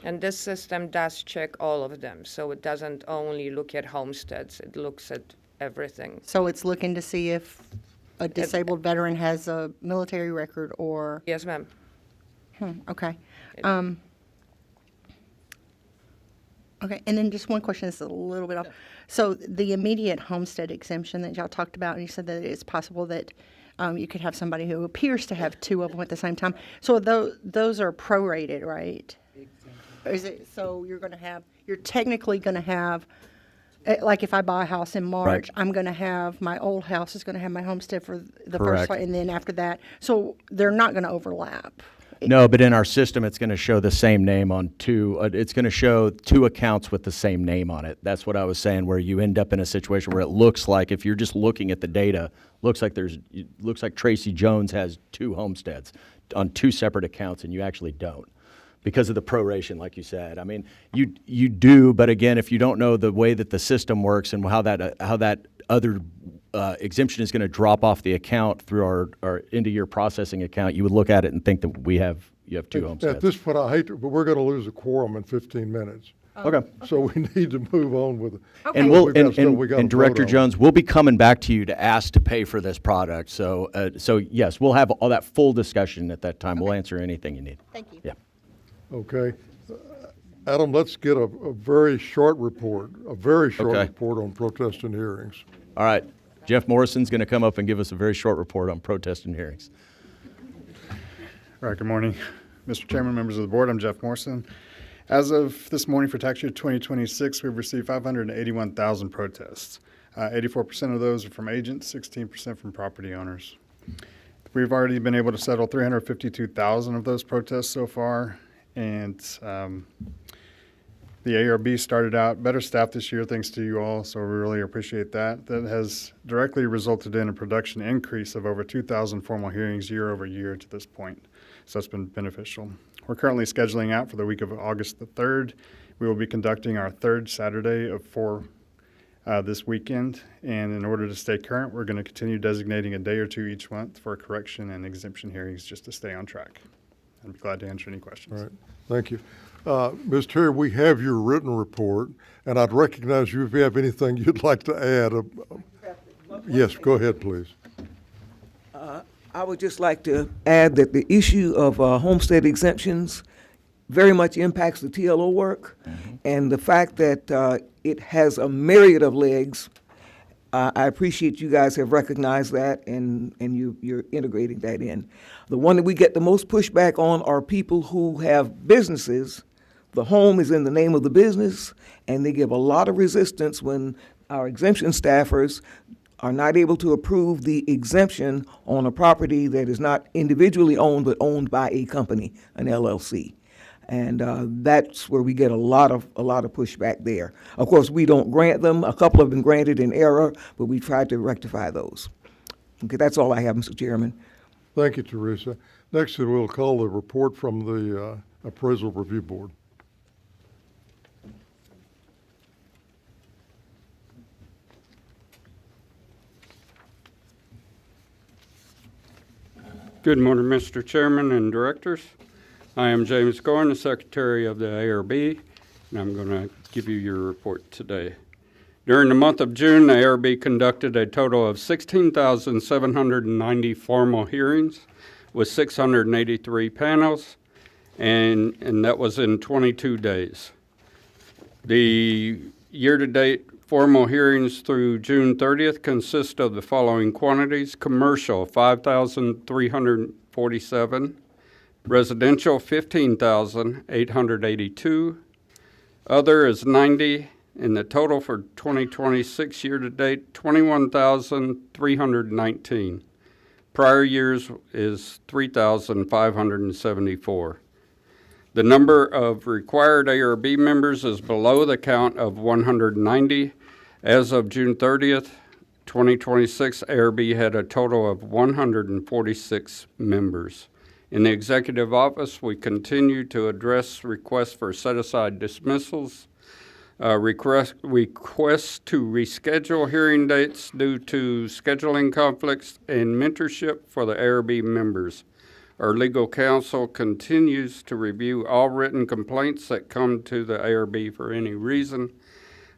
And this system does check all of them. So it doesn't only look at homesteads, it looks at everything. So it's looking to see if a disabled veteran has a military record or? Yes, ma'am. Okay. Okay, and then just one question that's a little bit off. So the immediate homestead exemption that y'all talked about, and you said that it's possible that you could have somebody who appears to have two of them at the same time. So those are prorated, right? Is it, so you're technically going to have Like if I buy a house in March, I'm going to have, my old house is going to have my homestead for the Correct. first, and then after that. So they're not going to overlap. No, but in our system, it's going to show the same name on two. It's going to show two accounts with the same name on it. That's what I was saying, where you end up in a situation where it looks like, if you're just looking at the data, looks like Tracy Jones has two homesteads on two separate accounts, and you actually don't, because of the proration, like you said. I mean, you do, but again, if you don't know the way that the system works and how that other exemption is going to drop off the account through our end-of-year processing account, you would look at it and think that you have two homesteads. At this point, I hate to, but we're going to lose a quorum in 15 minutes. Okay. So we need to move on with it. And we'll, Director Jones, we'll be coming back to you to ask to pay for this product. So yes, we'll have all that full discussion at that time. We'll answer anything you need. Thank you. Yeah. Okay. Adam, let's get a very short report, report on protest and hearings. All right. Jeff Morrison's going to come up and give us a very short report on protest and hearings. All right, good morning, Mr. Chairman, members of the board. I'm Jeff Morrison. As of this morning for tax year 2026, we've received 581,000 protests. 84% of those are from agents, 16% from property owners. We've already been able to settle 352,000 of those protests so far, and the ARB started out better staffed this year thanks to you all, so we really appreciate that. That has directly resulted in a production increase of over 2,000 formal hearings year over year to this point, so that's been beneficial. We're currently scheduling out for the week of August the 3rd. We will be conducting our third Saturday of 4 this weekend, and in order to stay current, we're going to continue designating a day or two each month for correction and exemption hearings just to stay on track. I'd be glad to answer any questions. All right, thank you. Ms. Terry, we have your written report, and I'd recognize you if you have anything you'd like to add. Yes, go ahead, please. I would just like to add that the issue of homestead exemptions very much impacts the TLO work, and the fact that it has a myriad of legs. I appreciate you guys have recognized that, and you're integrating that in. The one that we get the most pushback on are people who have businesses. The home is in the name of the business, and they give a lot of resistance when our exemption staffers are not able to approve the exemption on a property that is not individually owned but owned by a company, an LLC. And that's where we get a lot of pushback there. Of course, we don't grant them. A couple have been granted in error, but we tried to rectify those. Okay, that's all I have, Mr. Chairman. Thank you, Teresa. Next, we'll call the report from the Appraisal Review Board. Good morning, Mr. Chairman and Directors. I am James Gorn, the Secretary of the ARB, and I'm going to give you your report today. During the month of June, the ARB conducted a total of 16,790 formal hearings with 683 panels, and that was in 22 days. The year-to-date formal hearings through June 30th consist of the following quantities: commercial, 5,347, residential, 15,882, other is 90, and the total for 2026 year-to-date, 21,319. Prior years is 3,574. The number of required ARB members is below the count of 190. As of June 30th, 2026, ARB had a total of 146 members. In the Executive Office, we continue to address requests for set-aside dismissals, requests to reschedule hearing dates due to scheduling conflicts, and mentorship for the ARB members. Our legal counsel continues to review all written complaints that come to the ARB for any reason.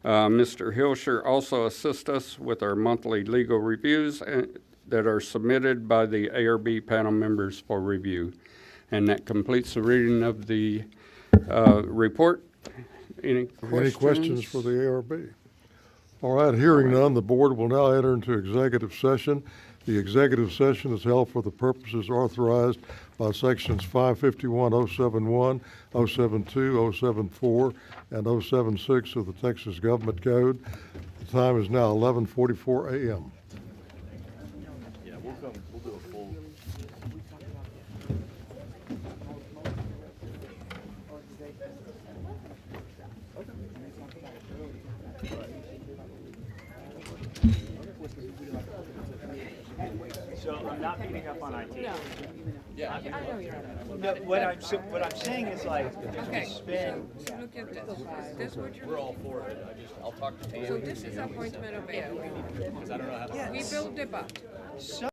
Mr. Hilscher also assists us with our monthly legal reviews that are submitted by the ARB panel members for review. And that completes the reading of the report. Any questions for the ARB? All right, hearing none, the board will now enter into executive session The executive session is held for the purposes authorized by sections 551.071, 072, 074, and 076 of the Texas Government Code. The time is now 11:44 a.m. Yeah, we'll do a full. So I'm not beating up on IT. No. Yeah. I know you're not. No, what I'm saying is like, Okay, there's been. so look at this. This what you're. We're all for it. I'll talk to Pam. So this is appointment of everyone. Because I don't know how to. We built the budget.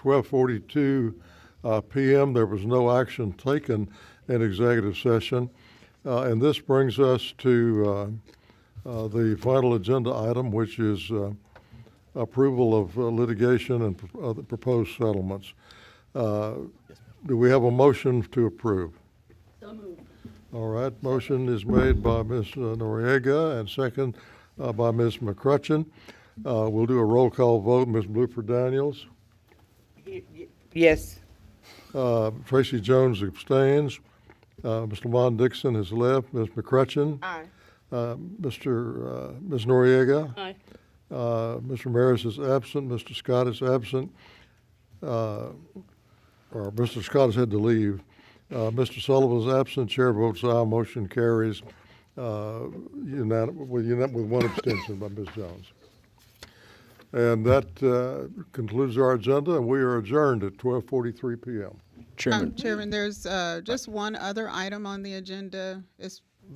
12:42 p.m. There was no action taken in executive session. And this brings us to the final agenda item, which is approval of litigation and the proposed settlements. Do we have a motion to approve? So moved. All right, motion is made by Ms. Noriega and second by Ms. McCrutchen. We'll do a roll call vote. Ms. Blooper Daniels. Yes. Tracy Jones abstains. Mr. Lamont Dixon has left. Ms. McCrutchen. Aye. Ms. Noriega. Aye. Mr. Maris is absent. Mr. Scott is absent. Or Mr. Scott has had to leave. Mr. Sullivan is absent. Chair votes aye. Motion carries with one abstention by Ms. Jones. And that concludes our agenda, and we are adjourned at 12:43 p.m. Chairman, there's just one other item on the agenda.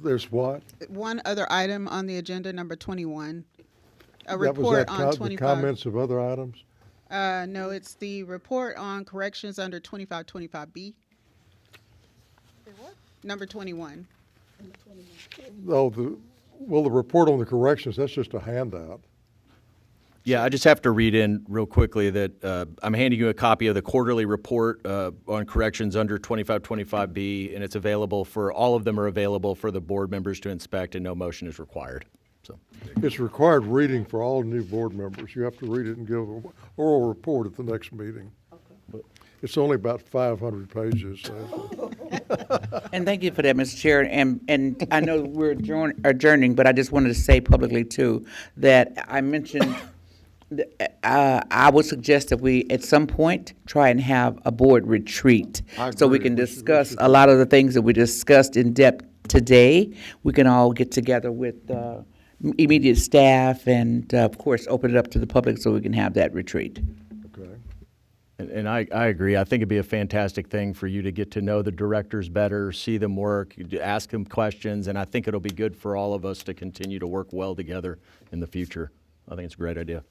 There's what? One other item on the agenda, number 21. A That was report that on the 25. comments of other items? No, it's the report on corrections under 2525B. Number 21. Oh, the report on the corrections, that's just a handout. Yeah, I just have to read in real quickly that I'm handing you a copy of the quarterly report on corrections under 2525B, and it's available for, all of them are available for the board members to inspect, and no motion is required. So It's required reading for all new board members. You have to read it and give an oral report at the next meeting. Okay. It's only about 500 pages. So. And thank you for that, Mr. Chair. And I know we're adjourning, but I just wanted to say publicly, too, that I mentioned I would suggest that we, at some point, try and have a board retreat so we can discuss a lot of the things that we discussed in depth today. We can all get together with immediate staff and, of course, open it up to the public so we can have that retreat. Okay. And I agree. I think it'd be a fantastic thing for you to get to know the directors better, see them work, ask them questions, and I think it'll be good for all of us to continue to work well together in the future. I think it's a great idea.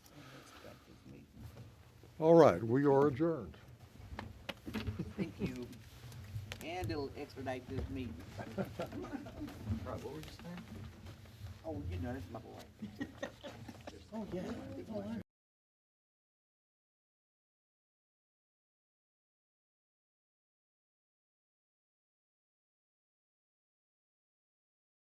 All right, we are adjourned. Thank you. And it'll expedite this meeting. Right, what were you saying? Oh, you know, that's my boy. Oh, yeah.